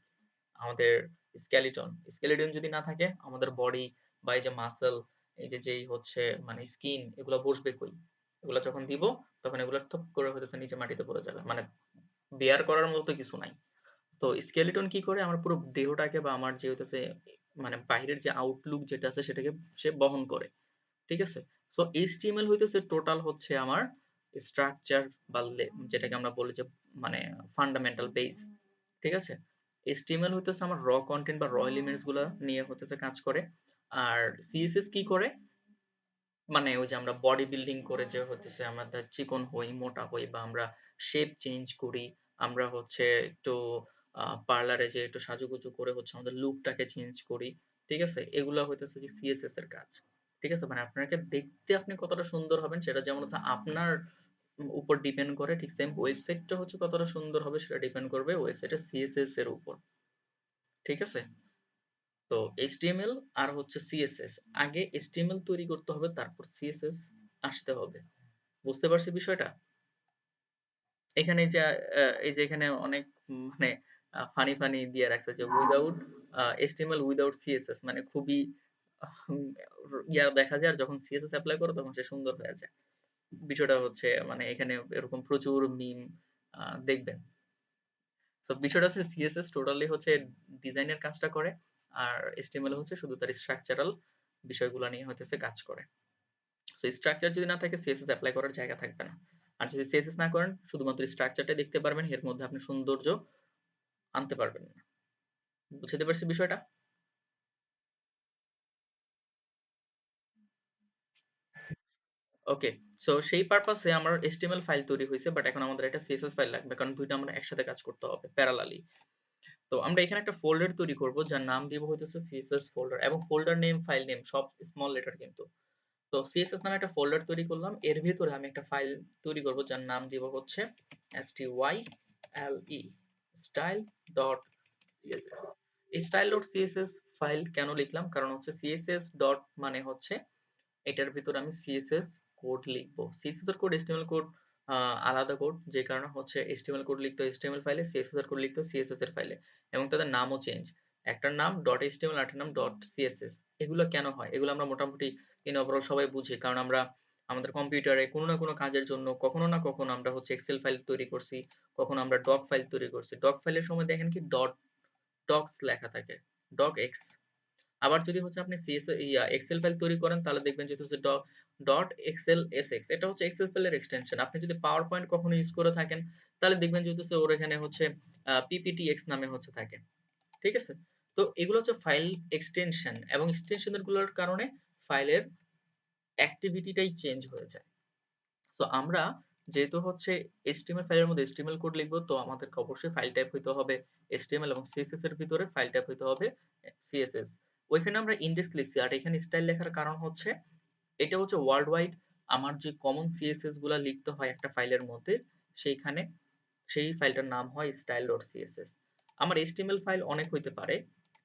আমাদের স্কেলিটন। স্কেলিটন যদি না থাকে আমাদের বডি বা এই যে মাসল, এই যে যেই হচ্ছে মানে স্কিন এগুলা বসবে কই? এগুলা যখন দিব তখন এগুলা থপ করে হইতেছে নিচে মাটিতে পড়ে যাবে। মানে বেয়ার করার মতো কিছু নাই। তো স্কেলিটন কি করে আমার পুরো দেহটাকে বা আমার যে হইতেছে মানে বাহিরের যে আউটলুক যেটা আছে সেটাকে সে বহন করে। ঠিক আছে? সো HTML হইতেছে টোটাল হচ্ছে আমার স্ট্রাকচার বা যেটাকে আমরা বলি যে মানে ফান্ডামেন্টাল বেস। ঠিক আছে? HTML হইতেছে আমার র কনটেন্ট বা র এলিমেন্টস গুলা নিয়ে হইতেছে কাজ করে। আর CSS কি করে? মানে ওই যে আমরা বডি বিল্ডিং করে যে হইতেছে আমরা চিকন হই, মোটা হই বা আমরা শেপ চেঞ্জ করি, আমরা হচ্ছে একটু পার্লারে যেয়ে একটু সাজুগুজু করে হচ্ছে আমাদের লুকটাকে চেঞ্জ করি। ঠিক আছে? এগুলা হইতেছে যে CSS এর কাজ। ঠিক আছে? মানে আপনাকে দেখতে আপনি কতটা সুন্দর হবেন সেটা যেমন হচ্ছে আপনার উপর ডিপেন্ড করে, ঠিক সেম ওয়েবসাইটটা হচ্ছে কতটা সুন্দর হবে সেটা ডিপেন্ড করবে ওয়েবসাইটের CSS এর উপর। ঠিক আছে? তো HTML আর হচ্ছে CSS, আগে HTML তৈরি করতে হবে তারপর CSS আসতে হবে। বুঝতে পারছি বিষয়টা? এখানে যে এই যে এখানে অনেক মানে ফানি দিয়ে রাখছে যে উইদাউট HTML উইদাউট CSS, মানে খুবই উম, ইয়া দেখা যায়, আর যখন CSS অ্যাপ্লাই করো তখন সে সুন্দর হয়ে যায়। বিষয়টা হচ্ছে মানে এখানে এরকম প্রচুর মিম দেখবেন। সো বিষয়টা হচ্ছে CSS টোটালি হচ্ছে ডিজাইনের কাজটা করে, আর HTML হচ্ছে শুধু তার স্ট্রাকচারাল বিষয়গুলো নিয়ে হইতেছে কাজ করে। সো স্ট্রাকচার যদি না থাকে CSS অ্যাপ্লাই করার জায়গা থাকবে না। আর যদি CSS না করেন শুধুমাত্র স্ট্রাকচারটা দেখতে পারবেন, এর মধ্যে আপনি সৌন্দর্য আনতে পারবেন না। বুঝতে পারছি বিষয়টা? ওকে, সো সেই পারপাসে আমার HTML ফাইল তৈরি হয়েছে, বাট এখন আমাদের একটা CSS ফাইল লাগবে, কারণ দুইটা আমরা একসাথে কাজ করতে হবে প্যারালালি। তো আমরা এখানে একটা ফোল্ডার তৈরি করব, যার নাম দিব হইতেছে CSS ফোল্ডার, এবং ফোল্ডার নেম, ফাইল নেম সব স্মল লেটার কিন্তু। তো CSS নামে একটা ফোল্ডার তৈরি করলাম, এর ভিতরে আমি একটা ফাইল তৈরি করব যার নাম দিব হচ্ছে style style ডট css। এই style ডট css ফাইল কেন লিখলাম, কারণ হচ্ছে css ডট মানে হচ্ছে এটার ভিতরে আমি CSS কোড লিখবো। CSS এর কোড, HTML কোড আলাদা কোড, যে কারণে হচ্ছে HTML কোড লিখতে হয় HTML ফাইলে, CSS এর কোড লিখতে হয় CSS এর ফাইলে, এবং তাদের নামও চেঞ্জ। একটার নাম ডট HTML, আরেকটার নাম ডট CSS। এগুলো কেন হয়, এগুলো আমরা মোটামুটি ইন ওভারঅল সবাই বুঝি, কারণ আমরা আমাদের কম্পিউটারে কোনো না কোনো কাজের জন্য কখনো না কখনো আমরা হচ্ছে এক্সেল ফাইল তৈরি করছি, কখনো আমরা ডক ফাইল তৈরি করছি। ডক ফাইলের সময় দেখেন কি ডট ডক্স লেখা থাকে, ডক এক্স। আবার যদি হচ্ছে আপনি এক্সেল ফাইল তৈরি করেন, তাহলে দেখবেন যে হচ্ছে ডট এক্সেল এসএক্স, এটা হচ্ছে এক্সেল ফাইলের এক্সটেনশন। আপনি যদি পাওয়ার পয়েন্ট কখনো ইউজ করে থাকেন, তাহলে দেখবেন যে হচ্ছে ওর এখানে হচ্ছে পিপিটিএক্স নামে হচ্ছে থাকে। ঠিক আছে, তো এগুলো হচ্ছে ফাইল এক্সটেনশন, এবং এক্সটেনশন গুলোর কারণে ফাইলের অ্যাক্টিভিটিটাই চেঞ্জ হয়ে যায়। সো আমরা যেহেতু হচ্ছে HTML ফাইলের মধ্যে HTML কোড লিখবো, তো আমাদেরকে অবশ্যই ফাইল টাইপ হইতে হবে HTML, এবং CSS এর ভিতরে ফাইল টাইপ হইতে হবে CSS। ওইখানে আমরা ইন্ডেক্স লিখছি, আর এখানে স্টাইল লেখার কারণ হচ্ছে এটা হচ্ছে ওয়ার্ল্ড ওয়াইড আমার যে কমন CSS গুলা লিখতে হয় একটা ফাইলের মধ্যে, সেইখানে সেই ফাইলটার নাম হয় style.css। আমার HTML ফাইল অনেক হইতে পারে,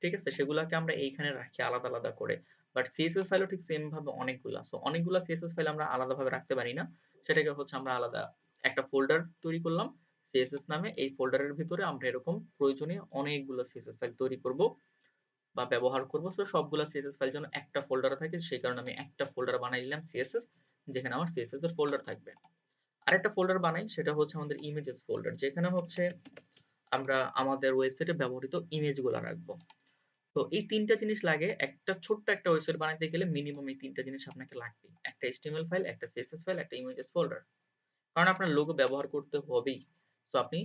ঠিক আছে, সেগুলাকে আমরা এইখানে রাখি আলাদা আলাদা করে, বাট CSS ফাইলও ঠিক সেম ভাবে অনেকগুলা, সো অনেকগুলা CSS ফাইল আমরা আলাদা ভাবে রাখতে পারি না। সেটাকে হচ্ছে আমরা আলাদা একটা ফোল্ডার তৈরি করলাম CSS নামে, এই ফোল্ডারের ভিতরে আমরা এরকম প্রয়োজনীয় অনেকগুলো CSS ফাইল তৈরি করব বা ব্যবহার করব। তো সবগুলা CSS ফাইল যেন একটা ফোল্ডারে থাকে, সেই কারণে আমি একটা ফোল্ডার বানাই নিলাম CSS, যেখানে আমার CSS এর ফোল্ডার থাকবে। আরেকটা ফোল্ডার বানাই, সেটা হচ্ছে আমাদের ইমেজেস ফোল্ডার, যেখানে হচ্ছে আমরা আমাদের ওয়েবসাইটে ব্যবহৃত ইমেজগুলো রাখবো। তো এই তিনটা জিনিস লাগে, একটা ছোট্ট একটা ওয়েবসাইট বানাইতে গেলে মিনিমাম এই তিনটা জিনিস আপনাকে লাগবে, একটা HTML ফাইল, একটা CSS ফাইল, একটা ইমেজেস ফোল্ডার, কারণ আপনার লোগো ব্যবহার করতে হবেই। তো আপনি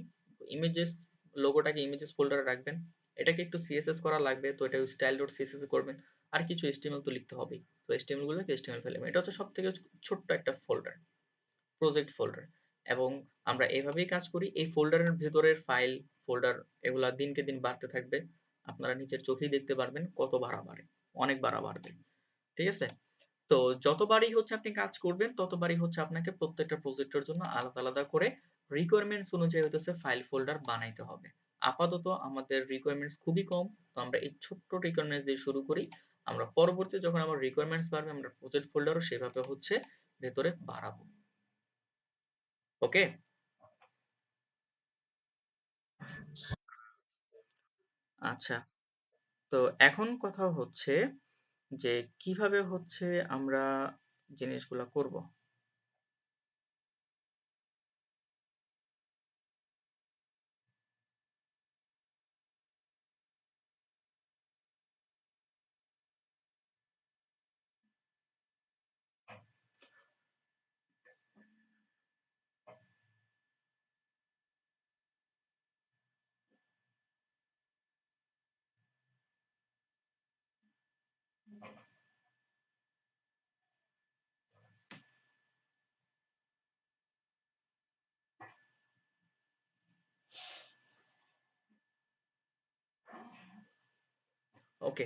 ইমেজেস লোগোটাকে ইমেজেস ফোল্ডারে রাখবেন, এটাকে একটু CSS করা লাগবে, তো এটা style.css এ করবেন, আর কিছু HTML তো লিখতে হবেই, তো HTML গুলোকে HTML ফাইলে, এটা হচ্ছে সবথেকে ছোট্ট একটা ফোল্ডার, প্রজেক্ট ফোল্ডার। এবং আমরা এভাবেই কাজ করি, এই ফোল্ডারের ভেতরের ফাইল ফোল্ডার এগুলা দিনকে দিন বাড়তে থাকবে, আপনারা নিজের চোখেই দেখতে পারবেন কত বাড়া বাড়ে, অনেক বাড়া বাড়বে। ঠিক আছে, তো যতবারই হচ্ছে আপনি কাজ করবেন, ততবারই হচ্ছে আপনাকে প্রত্যেকটা প্রজেক্টের জন্য আলাদা আলাদা করে রিকোয়ারমেন্টস অনুযায়ী হইতেছে ফাইল ফোল্ডার বানাইতে হবে। আপাতত আমাদের রিকোয়ারমেন্টস খুবই কম, তো আমরা এই ছোট্ট রিকোয়ারমেন্টস দিয়ে শুরু করি, আমরা পরবর্তীতে যখন আমার রিকোয়ারমেন্টস বাড়বে, আমরা প্রজেক্ট ফোল্ডারও সেভাবে হচ্ছে ভেতরে বাড়াবো। ওকে, আচ্ছা, তো এখন কথা হচ্ছে যে কিভাবে হচ্ছে আমরা জিনিসগুলা করব। ওকে,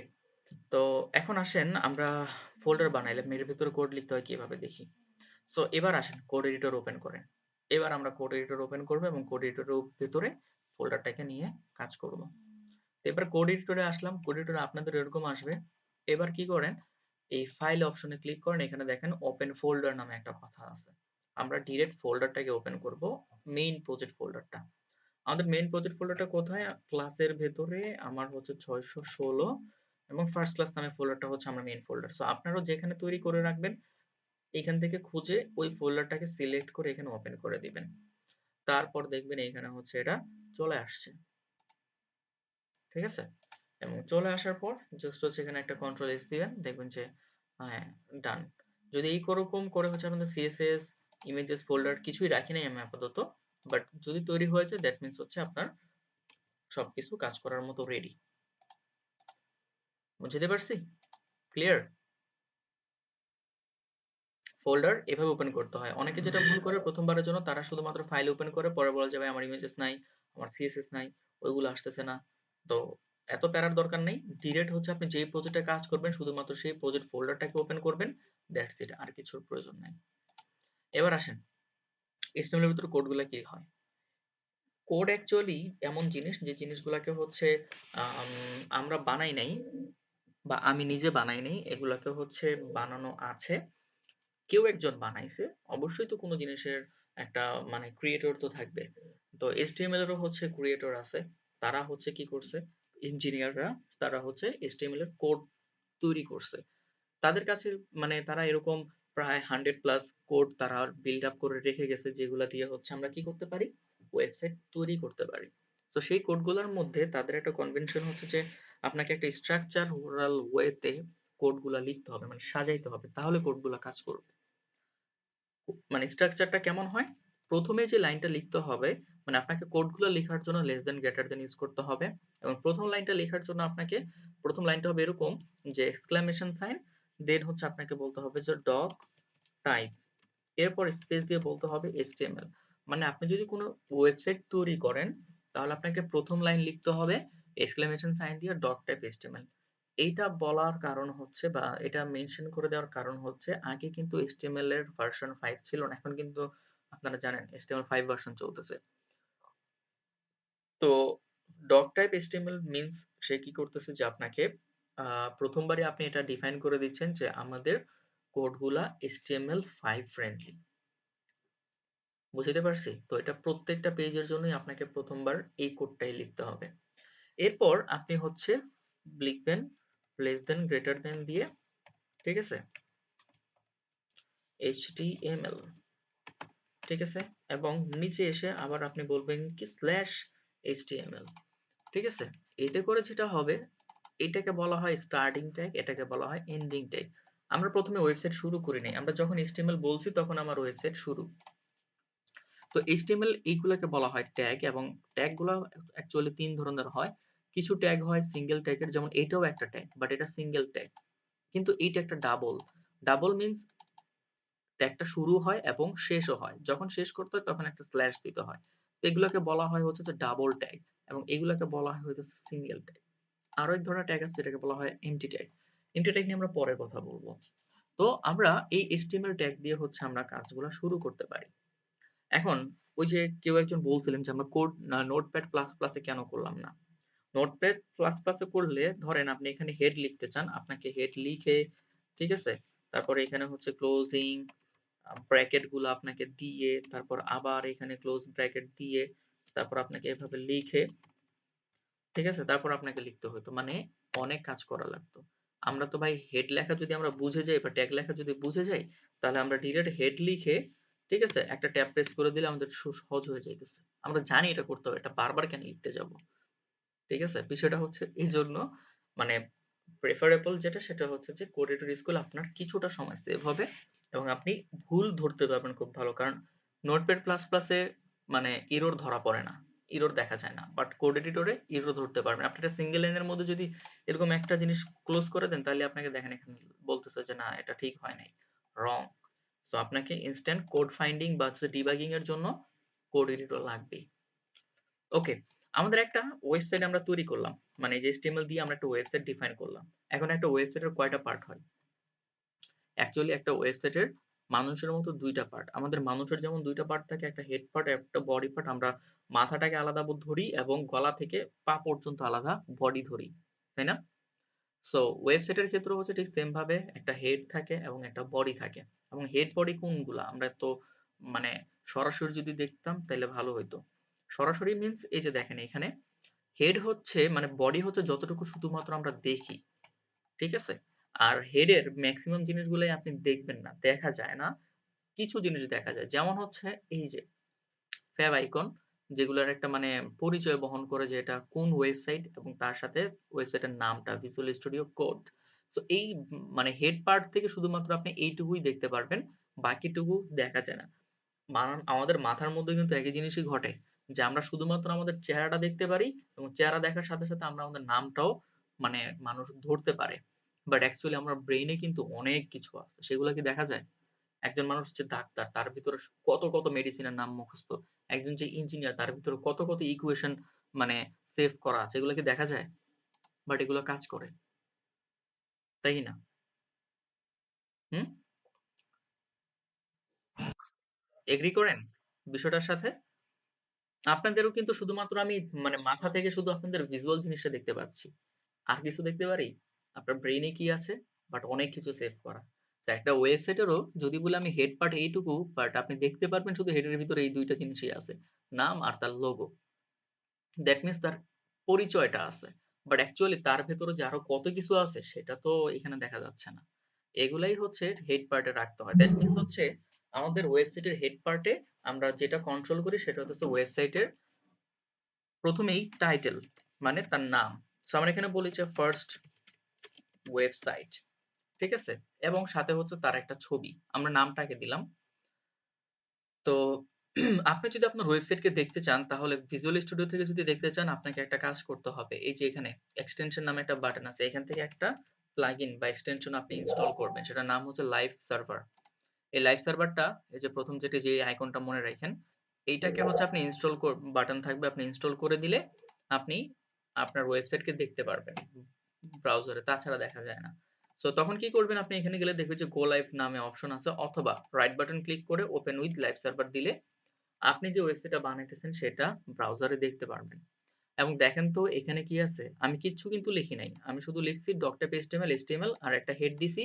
তো এখন আসেন আমরা ফোল্ডার বানাইলাম, এর ভিতরে কোড লিখতে হয় কিভাবে দেখি। সো এবার আসেন কোড এডিটর ওপেন করেন। এবার আমরা কোড এডিটর ওপেন করব, এবং কোড এডিটরের ভিতরে ফোল্ডারটাকে নিয়ে কাজ করব। তো এবার কোড এডিটরে আসলাম, কোড এডিটরে আপনাদের এরকম আসবে। এবার কি করেন, এই ফাইল অপশনে ক্লিক করেন, এখানে দেখেন ওপেন ফোল্ডার নামে একটা কথা আছে। আমরা ডিরেক্ট ফোল্ডারটাকে ওপেন করব, মেইন প্রজেক্ট ফোল্ডারটা। আমাদের মেইন প্রজেক্ট ফোল্ডারটা কোথায়, ক্লাসের ভেতরে আমার হচ্ছে 616, এবং ফার্স্ট ক্লাস নামে ফোল্ডারটা হচ্ছে আমার মেইন ফোল্ডার। সো আপনারাও যেখানে তৈরি করে রাখবেন, এখান থেকে খুঁজে ওই ফোল্ডারটাকে সিলেক্ট করে এখানে ওপেন করে দিবেন। তারপর দেখবেন এখানে হচ্ছে এটা চলে আসছে। ঠিক আছে, এবং চলে আসার পর জাস্ট হচ্ছে এখানে একটা কন্ট্রোল এস দিবেন, দেখবেন যে হ্যাঁ, ডান। যদি এইরকম করে হচ্ছে আমাদের সিএসএস ইমেজেস ফোল্ডার কিছুই রাখি নাই আমি আপাতত, বাট যদি তৈরি হয়েছে দ্যাট মিন্স হচ্ছে আপনার সবকিছু কাজ করার মতো রেডি। বুঝতে পারছি? ক্লিয়ার? ফোল্ডার এভাবে ওপেন করতে হয়। অনেকে যেটা ভুল করে প্রথমবারের জন্য তারা শুধুমাত্র ফাইল ওপেন করে পরে বলে যে ভাই আমার ইমেজেস নাই, আমার সিএসএস নাই, ওইগুলো আসতেছে না। তো এত প্যারার দরকার নেই। ডিরেক্ট হচ্ছে আপনি যেই প্রজেক্টে কাজ করবেন শুধুমাত্র সেই প্রজেক্ট ফোল্ডারটাকে ওপেন করবেন। দ্যাটস ইট, আর কিছুর প্রয়োজন নাই। এবার আসেন HTML এর ভিতরে কোডগুলা কি হয়। কোড অ্যাকচুয়ালি এমন জিনিস যে জিনিসগুলাকে হচ্ছে আমরা বানাই নাই বা আমি নিজে বানাই নাই, এগুলাকে হচ্ছে বানানো আছে, কেউ একজন বানাইছে। অবশ্যই তো কোনো জিনিসের একটা মানে ক্রিয়েটর তো থাকবে। তো HTML এরও হচ্ছে ক্রিয়েটর আছে। তারা হচ্ছে কি করছে, ইঞ্জিনিয়াররা, তারা হচ্ছে HTML এর কোড তৈরি করছে। তাদের কাছে মানে তারা এরকম প্রায় 100+ কোড তারা বিল্ড আপ করে রেখে গেছে, যেগুলা দিয়ে হচ্ছে আমরা কি করতে পারি, ওয়েবসাইট তৈরি করতে পারি। তো সেই কোডগুলোর মধ্যে তাদের একটা কনভেনশন হচ্ছে যে আপনাকে একটা স্ট্রাকচারাল ওয়েতে কোডগুলা লিখতে হবে, মানে সাজাইতে হবে, তাহলে কোডগুলা কাজ করবে। মানে স্ট্রাকচারটা কেমন হয়, প্রথমে যে লাইনটা লিখতে হবে, মানে আপনাকে কোডগুলো লেখার জন্য less than greater than use করতে হবে। এবং প্রথম লাইনটা লেখার জন্য আপনাকে, প্রথম লাইনটা হবে এরকম যে এক্সক্লামেশন সাইন, দেন হচ্ছে আপনাকে বলতে হবে যে ডক টাইপ, এরপর স্পেস দিয়ে বলতে হবে HTML। মানে আপনি যদি কোনো ওয়েবসাইট তৈরি করেন তাহলে আপনাকে প্রথম লাইন লিখতে হবে এক্সক্লেমেশন সাইন দিয়ে ডট টাইপ HTML। এইটা বলার কারণ হচ্ছে বা এটা মেনশন করে দেওয়ার কারণ হচ্ছে আগে কিন্তু HTML এর ভার্সন 5 ছিল না, এখন কিন্তু আপনারা জানেন HTML 5 ভার্সন চলতেছে। তো ডক টাইপ HTML মিন্স সে কি করতেছে যে আপনাকে প্রথমবারই আপনি এটা ডিফাইন করে দিচ্ছেন যে আমাদের কোডগুলা HTML5 ফ্রেন্ডলি। বুঝতে পারছি? তো এটা প্রত্যেকটা পেজের জন্যই আপনাকে প্রথমবার এই কোডটাই লিখতে হবে। এরপর আপনি হচ্ছে লিখবেন লেস দেন গ্রেটার দেন দিয়ে, ঠিক আছে, HTML, ঠিক আছে, এবং নিচে এসে আবার আপনি বলবেন কি স্ল্যাশ HTML, ঠিক আছে। এতে করে যেটা হবে, এটাকে বলা হয় স্টার্টিং ট্যাগ, এটাকে বলা হয় এন্ডিং ট্যাগ। আমরা প্রথমে ওয়েবসাইট শুরু করি নাই, আমরা যখন HTML বলছি তখন আমার ওয়েবসাইট শুরু। তো HTML এইগুলাকে বলা হয় ট্যাগ, এবং ট্যাগ গুলা অ্যাকচুয়ালি 3 ধরনের হয়। কিছু ট্যাগ হয় সিঙ্গেল ট্যাগের, যেমন এটাও একটা ট্যাগ বাট এটা সিঙ্গেল ট্যাগ। কিন্তু এইটা একটা ডাবল। ডাবল মিন্স ট্যাগটা শুরু হয় এবং শেষও হয়, যখন শেষ করতে হয় তখন একটা স্ল্যাশ দিতে হয়। তো এগুলাকে বলা হয় হচ্ছে যে ডাবল ট্যাগ, এবং এগুলাকে বলা হয় হচ্ছে সিঙ্গেল ট্যাগ। আরো এক ধরনের ট্যাগ আছে যেটাকে বলা হয় এমটি ট্যাগ। এমটি ট্যাগ নিয়ে আমরা পরে কথা বলবো। তো আমরা এই HTML ট্যাগ দিয়ে হচ্ছে আমরা কাজগুলো শুরু করতে পারি। এখন ওই যে কেউ একজন বলছিলেন যে আমরা কোড নোটপ্যাড প্লাস প্লাসে কেন করলাম না। নোটপ্যাড প্লাস প্লাসে করলে ধরেন আপনি এখানে হেড লিখতে চান, আপনাকে হেড লিখে, ঠিক আছে, তারপরে এখানে হচ্ছে ক্লোজিং ব্র্যাকেট গুলো আপনাকে দিয়ে, তারপর আবার এখানে ক্লোজ ব্র্যাকেট দিয়ে, তারপর আপনাকে এভাবে লিখে, ঠিক আছে, তারপর আপনাকে লিখতে হতো, মানে অনেক কাজ করা লাগতো। আমরা তো ভাই হেড লেখা যদি আমরা বুঝে যাই বা ট্যাগ লেখা যদি বুঝে যাই, তাহলে আমরা ডিরেক্ট হেড লিখে, ঠিক আছে, একটা ট্যাব প্রেস করে দিলে আমাদের সহজ হয়ে যাইতেছে। আমরা জানি এটা করতে হবে, এটা বারবার কেন লিখতে যাব। ঠিক আছে, বিষয়টা হচ্ছে এই জন্য মানে প্রেফারেবল যেটা সেটা হচ্ছে যে কোড এডিটর স্কুল আপনার কিছুটা সময় সেভ হবে এবং আপনি ভুল ধরতে পারবেন খুব ভালো, কারণ নোটপ্যাড প্লাস প্লাসে মানে ইরর ধরা পড়ে না, ইরর দেখা যায় না, বাট কোড এডিটরে ইরর ধরতে পারবেন। আপনি একটা সিঙ্গেল লাইনের মধ্যে যদি এরকম একটা জিনিস ক্লোজ করে দেন তাহলে আপনাকে দেখেন এখানে বলতেছে যে না এটা ঠিক হয় নাই, রং। সো আপনাকে ইনস্ট্যান্ট কোড ফাইন্ডিং বা ডিবাগিং এর জন্য কোড এডিটর লাগবেই। ওকে, আমাদের একটা ওয়েবসাইট আমরা তৈরি করলাম, মানে এই যে HTML দিয়ে আমরা একটা ওয়েবসাইট ডিফাইন করলাম। এখন একটা ওয়েবসাইটের কয়টা পার্ট হয়? অ্যাকচুয়ালি একটা ওয়েবসাইটের মানুষের মতো দুইটা পার্ট। আমাদের মানুষের যেমন দুইটা পার্ট থাকে, একটা হেড পার্ট, একটা বডি পার্ট। আমরা মাথাটাকে আলাদা ধরি এবং গলা থেকে পা পর্যন্ত আলাদা বডি ধরি, তাই না? সো ওয়েবসাইটের ক্ষেত্রে হচ্ছে ঠিক সেম ভাবে একটা হেড থাকে এবং একটা বডি থাকে। এবং হেড বডি কোনগুলা আমরা তো মানে সরাসরি যদি দেখতাম তাহলে ভালো হইতো। সরাসরি মিন্স এই যে দেখেন এখানে হেড হচ্ছে মানে বডি হচ্ছে যতটুকু শুধুমাত্র আমরা দেখি, ঠিক আছে? আর হেডের ম্যাক্সিমাম জিনিসগুলোই আপনি দেখবেন না, দেখা যায় না। কিছু জিনিস দেখা যায়, যেমন হচ্ছে এই যে ফ্যাব আইকন, যেগুলোর একটা মানে পরিচয় বহন করে যে এটা কোন ওয়েবসাইট, এবং তার সাথে ওয়েবসাইটের নামটা ভিজুয়াল স্টুডিও কোড। সো এই মানে হেড পার্ট থেকে শুধুমাত্র আপনি এইটুকুই দেখতে পারবেন, বাকিটুকু দেখা যায় না। আমাদের মাথার মধ্যে কিন্তু একই জিনিসই ঘটে, যে আমরা শুধুমাত্র আমাদের চেহারাটা দেখতে পারি এবং চেহারা দেখার সাথে সাথে আমরা আমাদের নামটাও মানে মানুষ ধরতে পারে, বাট অ্যাকচুয়ালি আমার ব্রেইনে কিন্তু অনেক কিছু আছে, সেগুলো কি দেখা যায়? একজন মানুষ হচ্ছে ডাক্তার, তার ভিতরে কত কত মেডিসিনের নাম মুখস্থ। একজন যে ইঞ্জিনিয়ার, তার ভিতরে কত কত ইকুয়েশন মানে সেভ করা আছে, এগুলো কি দেখা যায়? বাট এগুলো কাজ করে, তাই না? হুম, এগ্রি করেন বিষয়টার সাথে? আপনাদেরও কিন্তু শুধুমাত্র আমি মানে মাথা থেকে শুধু আপনাদের ভিজুয়াল জিনিসটা দেখতে পাচ্ছি, আর কিছু দেখতে পারি? আপনার ব্রেইনে কি আছে? বাট অনেক কিছু সেভ করা। তো একটা ওয়েবসাইটেরও যদি বলি আমি হেড পার্ট এইটুকু, বাট আপনি দেখতে পারবেন শুধু হেডের ভিতরে এই দুইটা জিনিসই আছে, নাম আর তার লোগো। দ্যাট মিন্স তার পরিচয়টা আছে, বাট অ্যাকচুয়ালি তার ভেতরে যে আরো কত কিছু আছে সেটা তো এখানে দেখা যাচ্ছে না। এগুলাই হচ্ছে হেড পার্টে রাখতে হয়। দ্যাট মিন্স হচ্ছে আমাদের ওয়েবসাইটের হেড পার্টে আমরা যেটা কন্ট্রোল করি সেটা হচ্ছে ওয়েবসাইটের প্রথমেই টাইটেল, মানে তার নাম। সো আমরা এখানে বলি যে ফার্স্ট ওয়েবসাইট, ঠিক আছে? এবং সাথে হচ্ছে তার একটা ছবি, আমরা নামটাকে দিলাম। তো আপনি যদি আপনার ওয়েবসাইটকে দেখতে চান, তাহলে ভিজুয়াল স্টুডিও থেকে যদি দেখতে চান, আপনাকে একটা কাজ করতে হবে। এই যে এখানে এক্সটেনশন নামে একটা বাটন আছে, এখান থেকে একটা প্লাগইন বা এক্সটেনশন আপনি ইনস্টল করবেন, সেটার নাম হচ্ছে লাইভ সার্ভার। এই লাইভ সার্ভারটা, এই যে প্রথম যেটি যে আইকনটা মনে রাখেন, এইটাকে হচ্ছে আপনি ইনস্টল বাটন থাকবে, আপনি ইনস্টল করে দিলে আপনি আপনার ওয়েবসাইটকে দেখতে পারবেন ব্রাউজারে, তাছাড়া দেখা যায় না। সো তখন কি করবেন, আপনি এখানে গেলে দেখবেন যে গো লাইভ নামে অপশন আছে, অথবা রাইট বাটন ক্লিক করে ওপেন উইথ লাইভ সার্ভার দিলে আপনি যে ওয়েবসাইটটা বানাইতেছেন সেটা ব্রাউজারে দেখতে পারবেন। এবং দেখেন তো এখানে কি আছে, আমি কিচ্ছু কিন্তু লিখি নাই, আমি শুধু লিখছি ডট এচটিএমএল এইচটিএমএল আর একটা হেড দিছি,